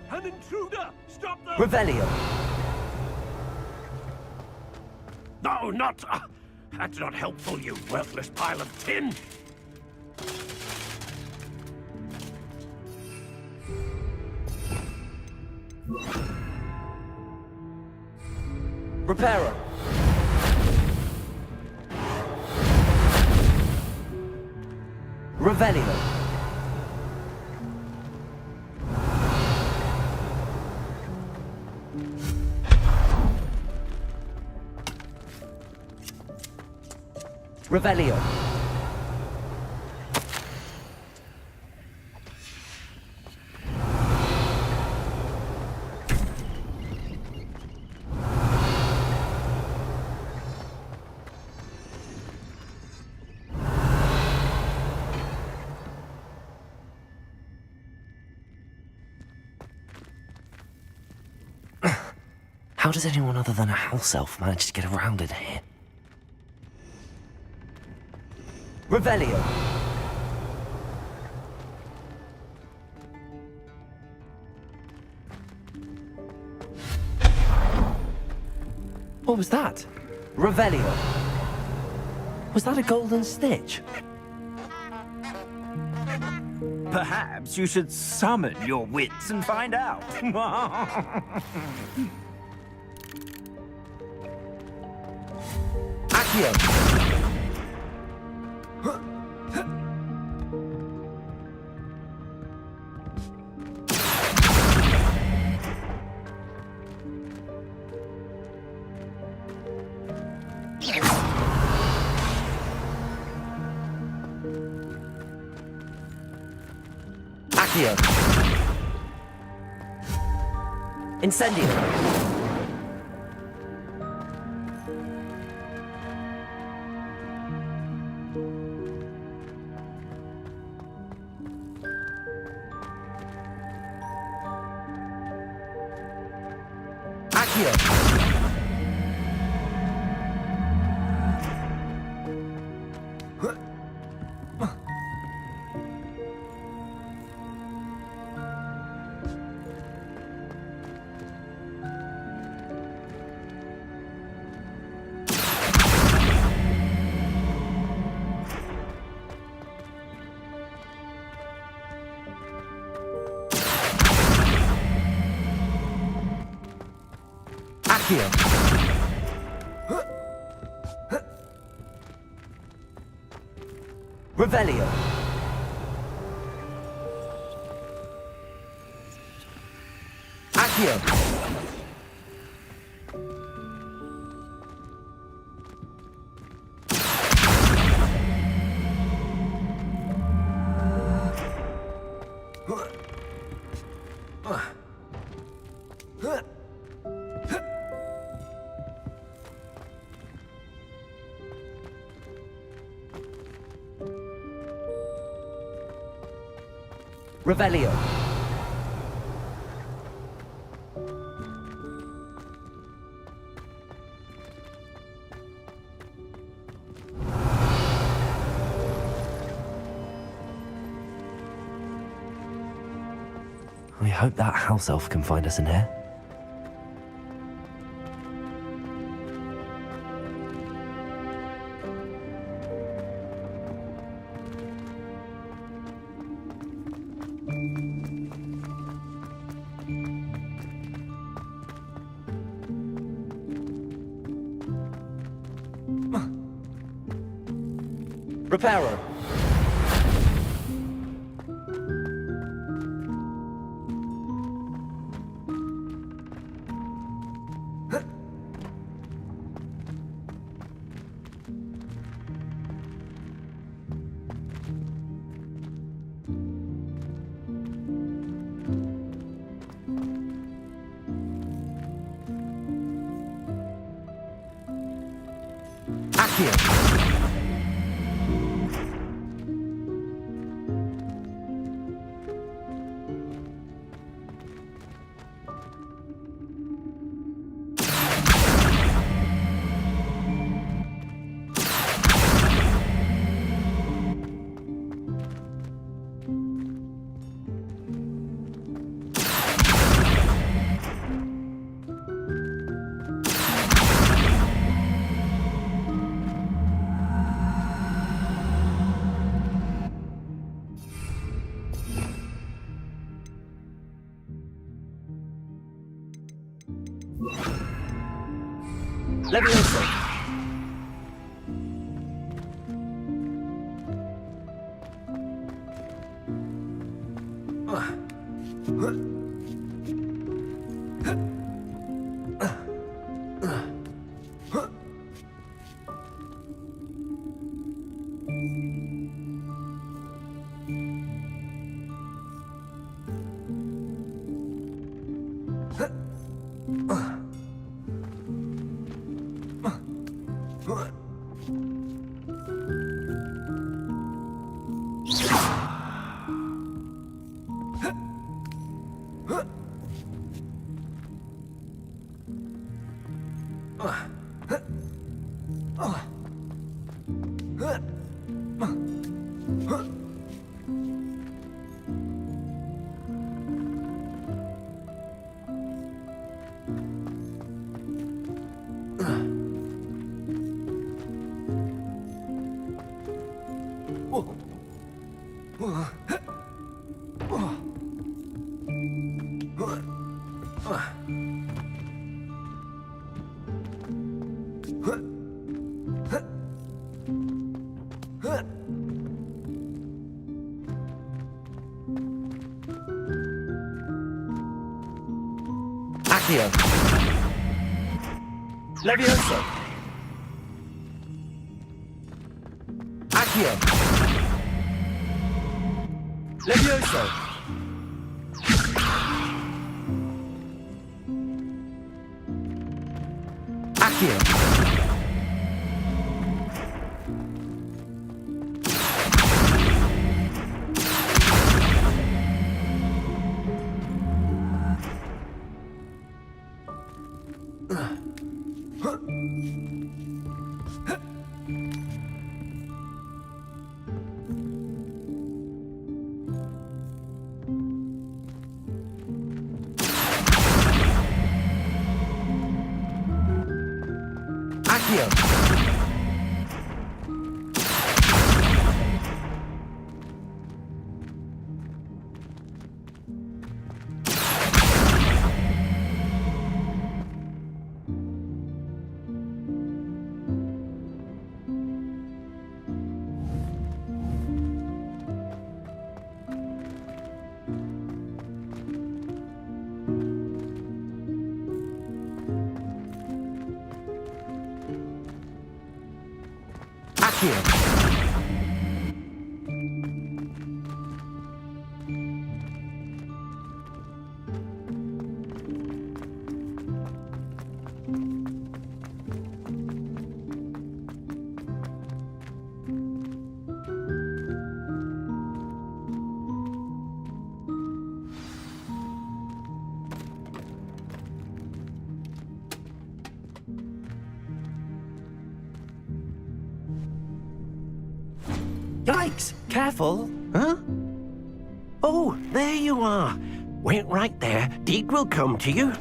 An intruder! Stop them! Revelio. No, not... that's not helpful, you worthless pile of tin! Reparo. Revelio. Revelio. How does anyone other than a house elf manage to get around in here? Revelio. What was that? Revelio. Was that a golden stitch? Perhaps you should summon your wits and find out. Accio. Accio. Incendio. Accio. Accio. Revelio. Accio. Revelio. We hope that house elf can find us in here. Reparo. Accio. Levioso. Accio. Levioso. Accio. Levioso. Accio. Yikes! Careful! Huh? Oh, there you are. Wait right there. Deke will come to you.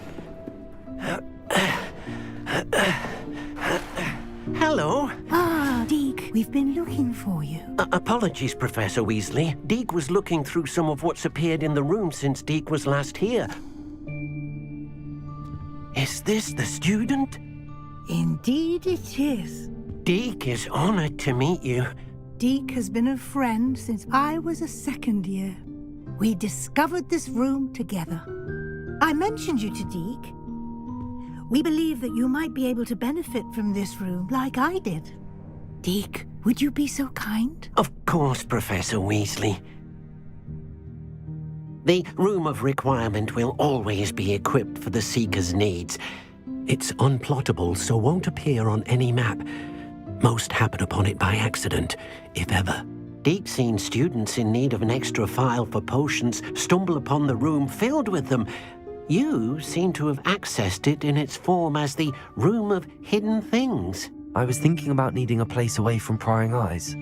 Hello. Ah, Deke, we've been looking for you. Apologies, Professor Weasley. Deke was looking through some of what's appeared in the room since Deke was last here. Is this the student? Indeed it is. Deke is honored to meet you. Deke has been a friend since I was a second year. We discovered this room together. I mentioned you to Deke. We believe that you might be able to benefit from this room like I did. Deke, would you be so kind? Of course, Professor Weasley. The Room of Requirement will always be equipped for the Seeker's needs. It's unplottable, so won't appear on any map. Most happen upon it by accident, if ever. Deke's seen students in need of an extra file for potions stumble upon the room filled with them. You seem to have accessed it in its form as the Room of Hidden Things. I was thinking about needing a place away from prying eyes.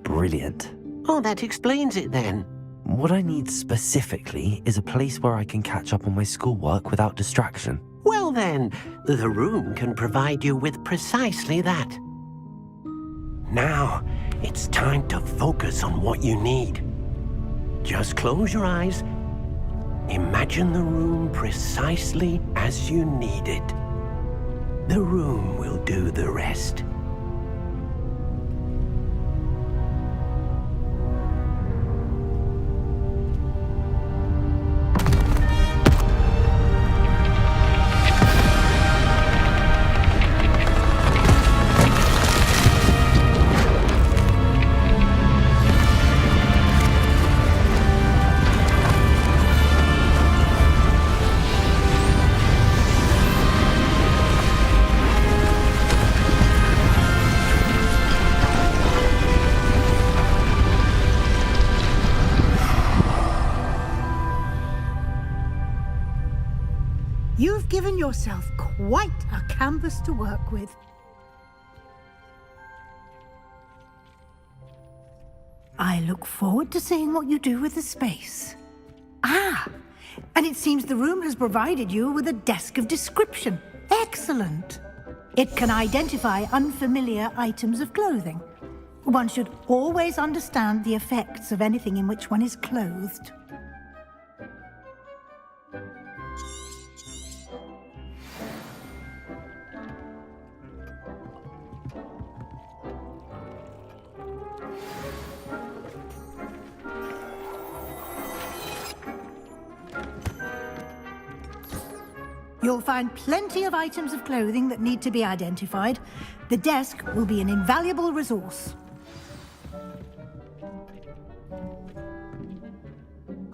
Brilliant. Oh, that explains it then. What I need specifically is a place where I can catch up on my schoolwork without distraction. Well then, the room can provide you with precisely that. Now, it's time to focus on what you need. Just close your eyes. Imagine the room precisely as you need it. The room will do the rest. You've given yourself quite a canvas to work with. I look forward to seeing what you do with the space. Ah, and it seems the room has provided you with a desk of description. Excellent. It can identify unfamiliar items of clothing. One should always understand the effects of anything in which one is clothed. You'll find plenty of items of clothing that need to be identified. The desk will be an invaluable resource.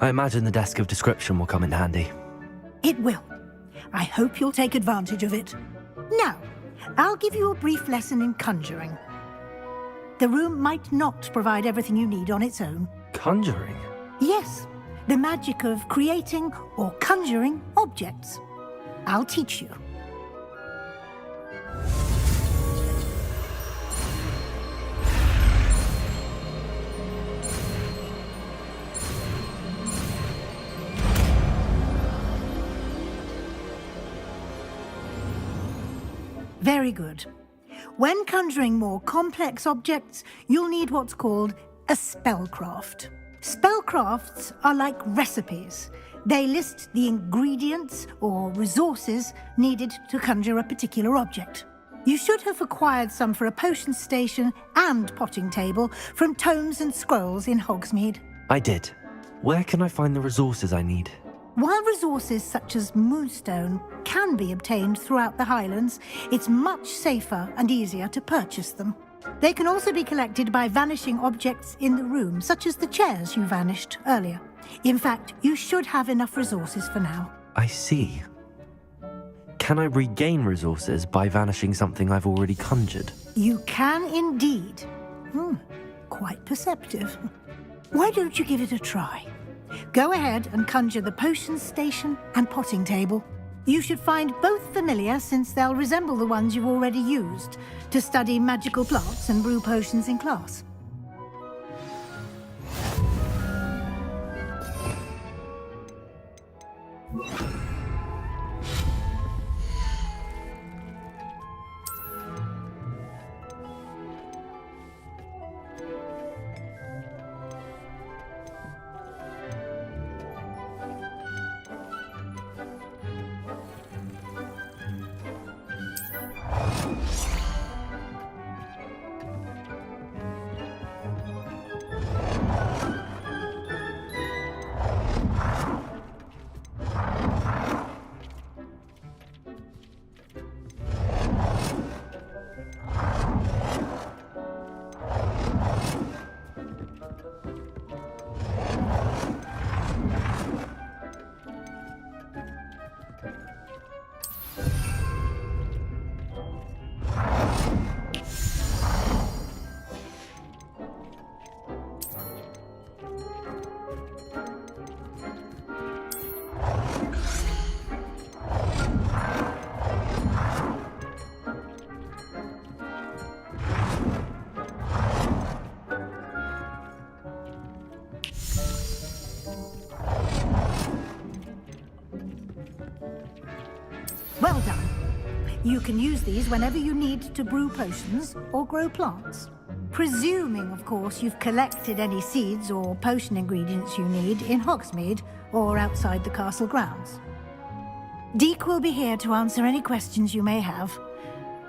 I imagine the desk of description will come in handy. It will. I hope you'll take advantage of it. Now, I'll give you a brief lesson in conjuring. The room might not provide everything you need on its own. Conjuring? Yes, the magic of creating or conjuring objects. I'll teach you. Very good. When conjuring more complex objects, you'll need what's called a spellcraft. Spellcrafts are like recipes. They list the ingredients or resources needed to conjure a particular object. You should have acquired some for a potion station and potting table from tomes and scrolls in Hogsmeade. I did. Where can I find the resources I need? While resources such as moonstone can be obtained throughout the Highlands, it's much safer and easier to purchase them. They can also be collected by vanishing objects in the room, such as the chairs you vanished earlier. In fact, you should have enough resources for now. I see. Can I regain resources by vanishing something I've already conjured? You can indeed. Quite perceptive. Why don't you give it a try? Go ahead and conjure the potion station and potting table. You should find both familiar, since they'll resemble the ones you've already used to study magical plants and brew potions in class. Well done. You can use these whenever you need to brew potions or grow plants. Presuming, of course, you've collected any seeds or potion ingredients you need in Hogsmeade or outside the castle grounds. Deek will be here to answer any questions you may have.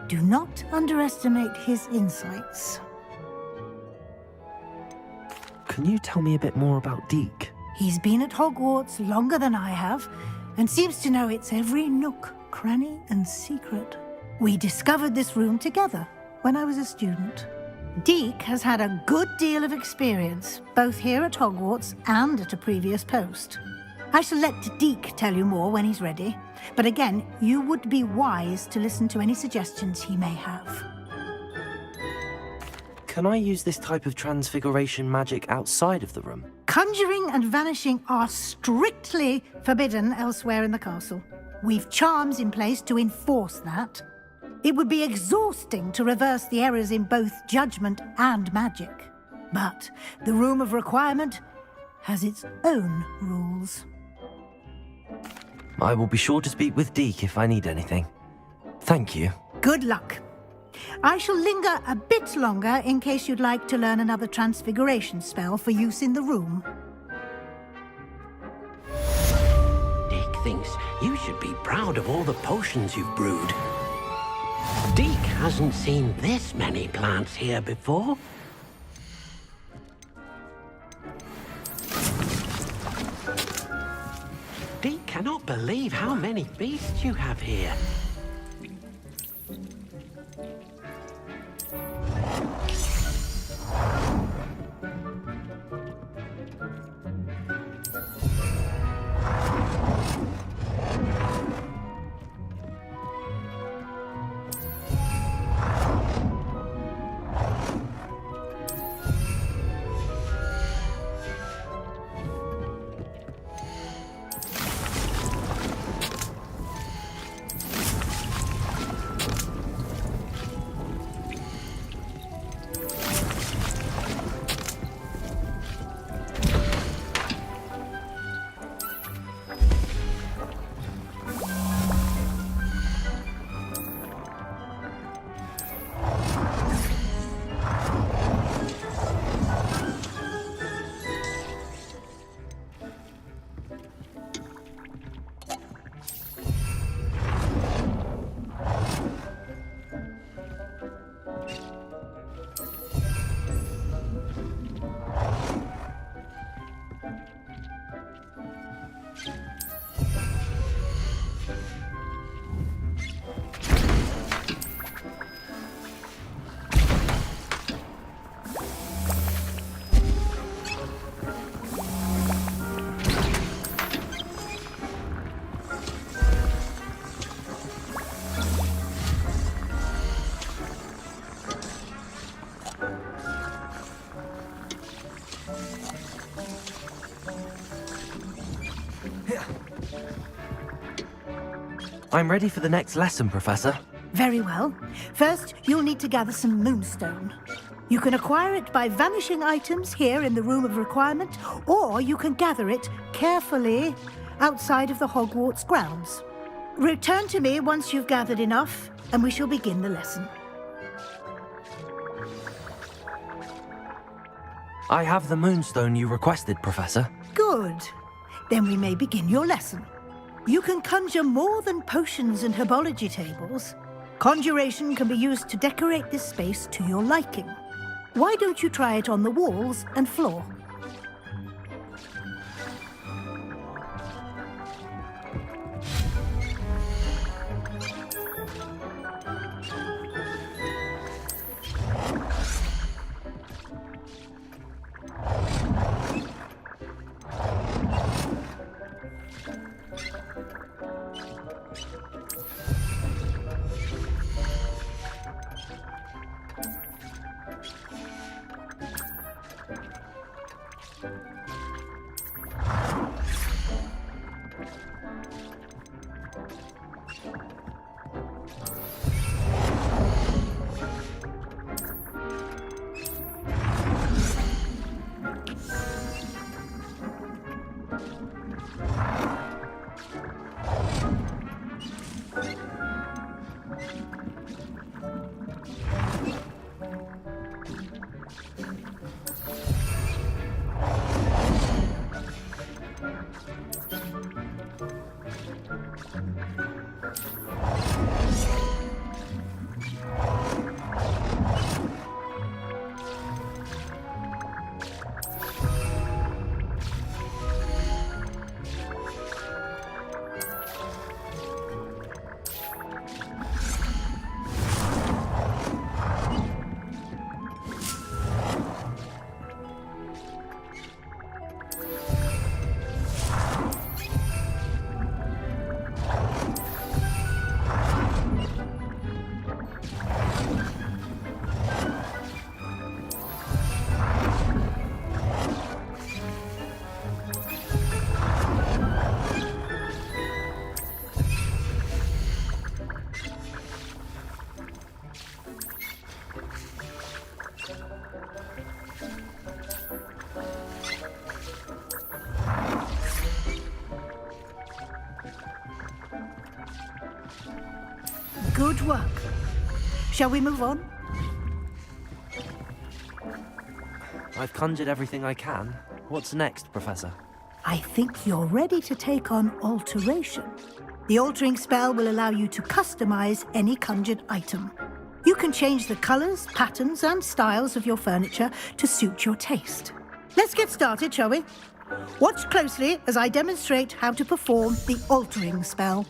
Do not underestimate his insights. Can you tell me a bit more about Deke? He's been at Hogwarts longer than I have, and seems to know its every nook, cranny, and secret. We discovered this room together when I was a student. Deke has had a good deal of experience, both here at Hogwarts and at a previous post. I shall let Deke tell you more when he's ready, but again, you would be wise to listen to any suggestions he may have. Can I use this type of transfiguration magic outside of the room? Conjuring and vanishing are strictly forbidden elsewhere in the castle. We've charms in place to enforce that. It would be exhausting to reverse the errors in both judgment and magic. But the Room of Requirement has its own rules. I will be sure to speak with Deke if I need anything. Thank you. Good luck. I shall linger a bit longer in case you'd like to learn another transfiguration spell for use in the room. Deke thinks you should be proud of all the potions you've brewed. Deke hasn't seen this many plants here before. Deke cannot believe how many beasts you have here. I'm ready for the next lesson, Professor. Very well. First, you'll need to gather some moonstone. You can acquire it by vanishing items here in the Room of Requirement, or you can gather it carefully outside of the Hogwarts grounds. Return to me once you've gathered enough, and we shall begin the lesson. I have the moonstone you requested, Professor. Good. Then we may begin your lesson. You can conjure more than potions and herbology tables. Conjuration can be used to decorate this space to your liking. Why don't you try it on the walls and floor? Good work. Shall we move on? I've conjured everything I can. What's next, Professor? I think you're ready to take on alteration. The altering spell will allow you to customize any conjured item. You can change the colors, patterns, and styles of your furniture to suit your taste. Let's get started, shall we? Watch closely as I demonstrate how to perform the altering spell.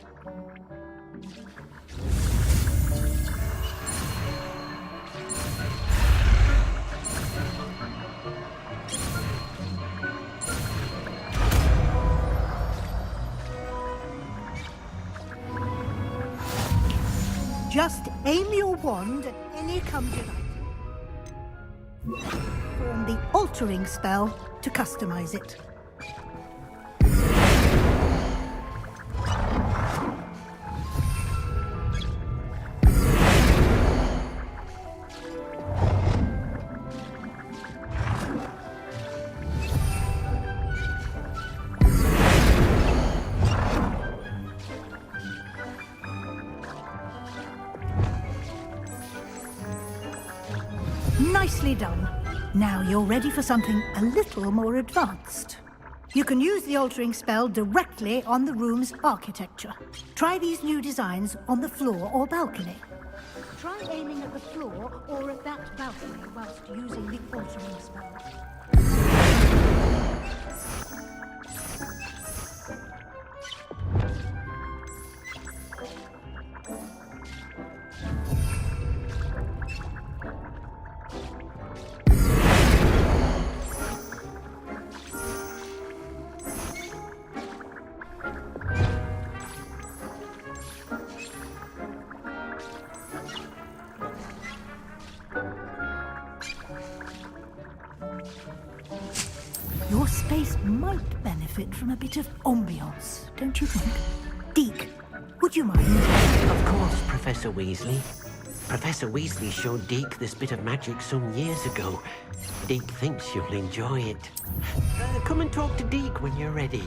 Just aim your wand at any conjured item. Perform the altering spell to customize it. Nicely done. Now you're ready for something a little more advanced. You can use the altering spell directly on the room's architecture. Try these new designs on the floor or balcony. Try aiming at the floor or at that balcony whilst using the altering spell. Your space might benefit from a bit of ambiance, don't you think? Deke, would you mind? Of course, Professor Weasley. Professor Weasley showed Deke this bit of magic some years ago. Deke thinks you'll enjoy it. Come and talk to Deke when you're ready.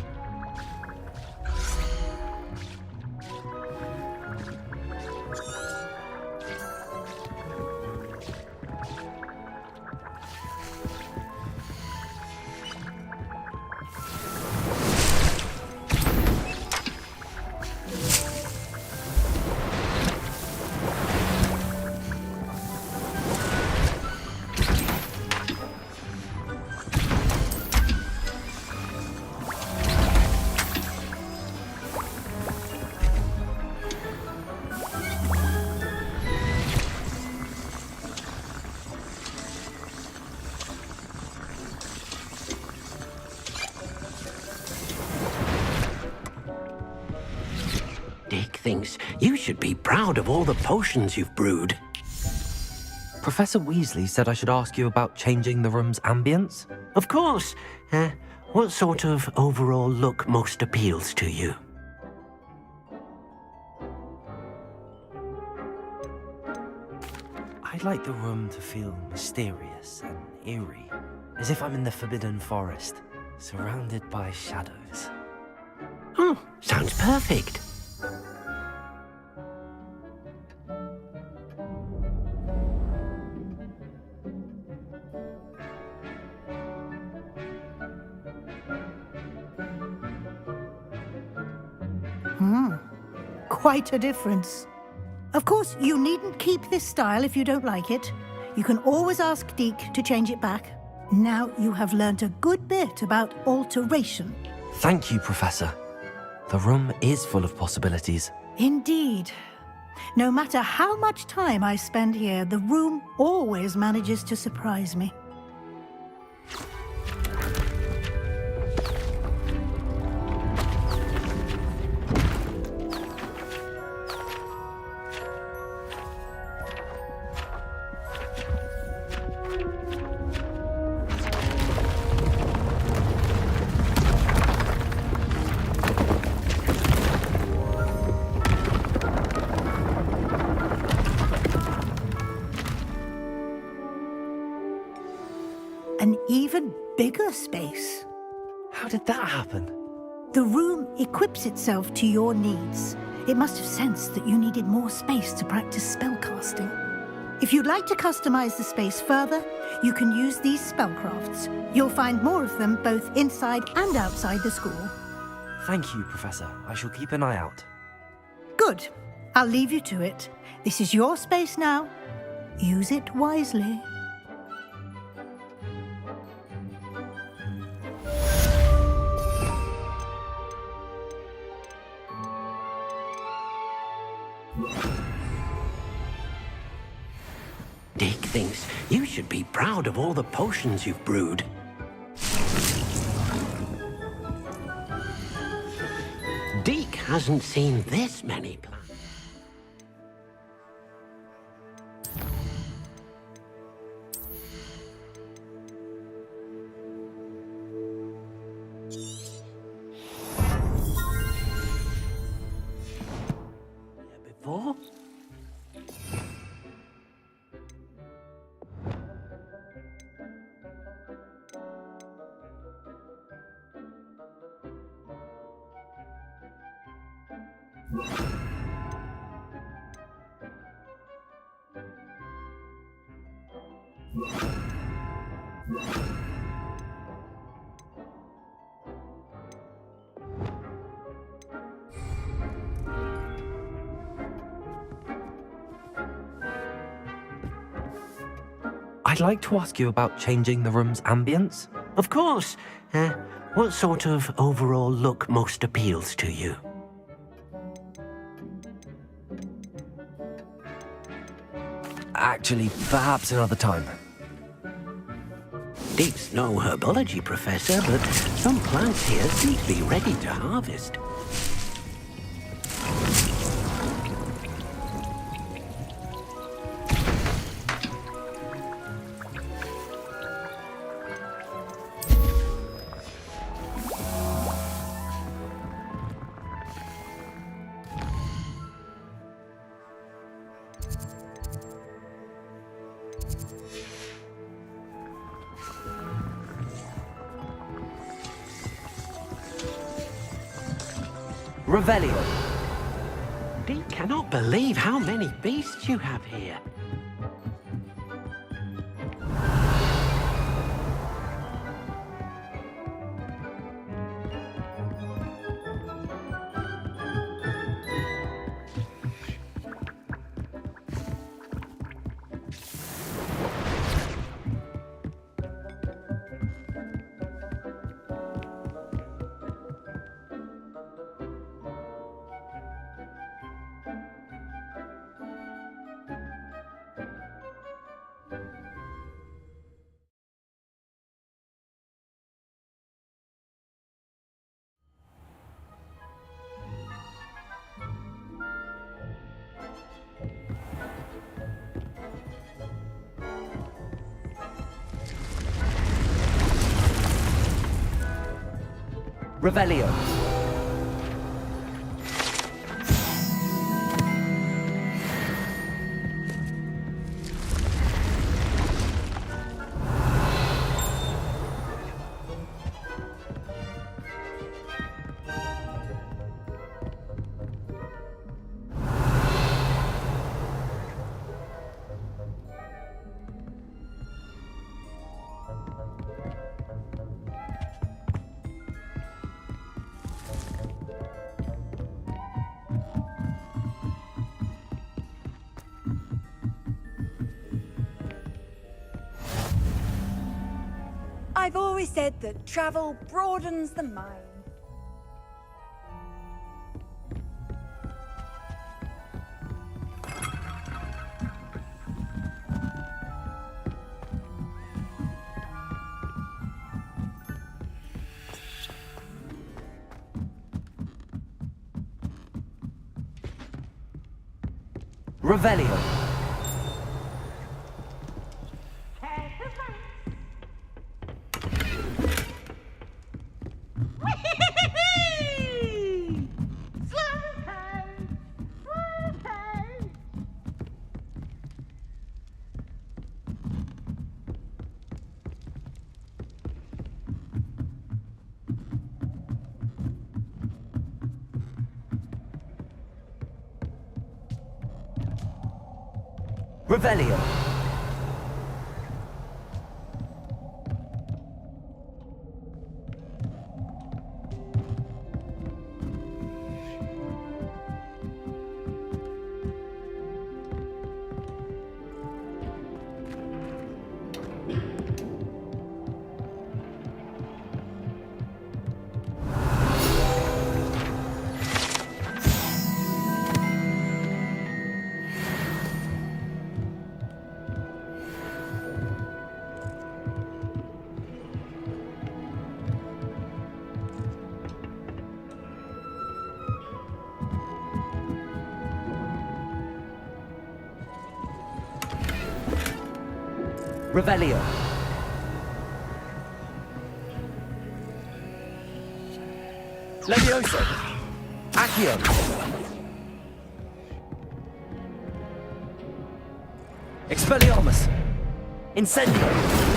Deke thinks you should be proud of all the potions you've brewed. Professor Weasley said I should ask you about changing the room's ambience? Of course. What sort of overall look most appeals to you? I'd like the room to feel mysterious and eerie, as if I'm in the Forbidden Forest, surrounded by shadows. Oh, sounds perfect. Quite a difference. Of course, you needn't keep this style if you don't like it. You can always ask Deke to change it back. Now you have learnt a good bit about alteration. Thank you, Professor. The room is full of possibilities. Indeed. No matter how much time I spend here, the room always manages to surprise me. An even bigger space. How did that happen? The room equips itself to your needs. It must have sensed that you needed more space to practice spellcasting. If you'd like to customize the space further, you can use these spellcrafts. You'll find more of them both inside and outside the school. Thank you, Professor. I shall keep an eye out. Good. I'll leave you to it. This is your space now. Use it wisely. Dick thinks you should be proud of all the potions you've brewed. Deke hasn't seen this many plants. Before? I'd like to ask you about changing the room's ambience. Of course. What sort of overall look most appeals to you? Actually, perhaps another time. Deke's no herbology professor, but some plants here seem to be ready to harvest. Revelio. Deke cannot believe how many beasts you have here. Revelio. I've always said that travel broadens the mind. Revelio. Revelio. Revelio. Levioso. Accio. Expelliarmus. Incendio.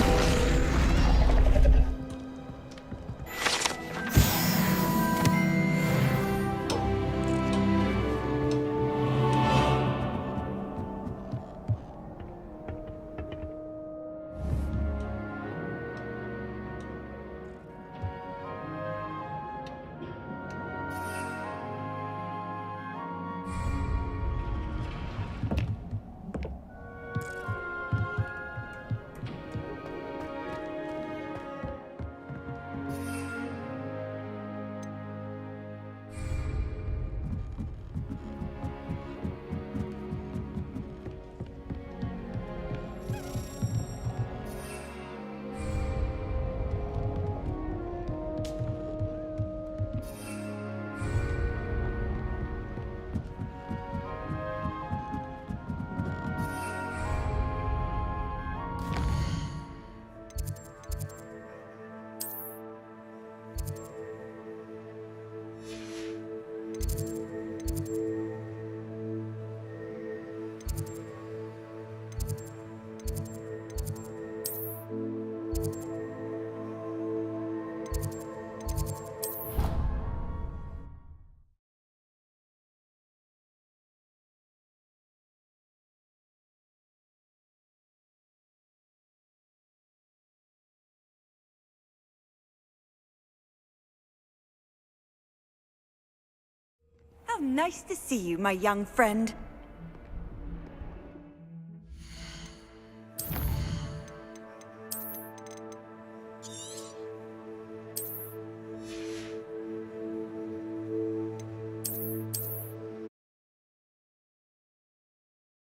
How nice to see you, my young friend.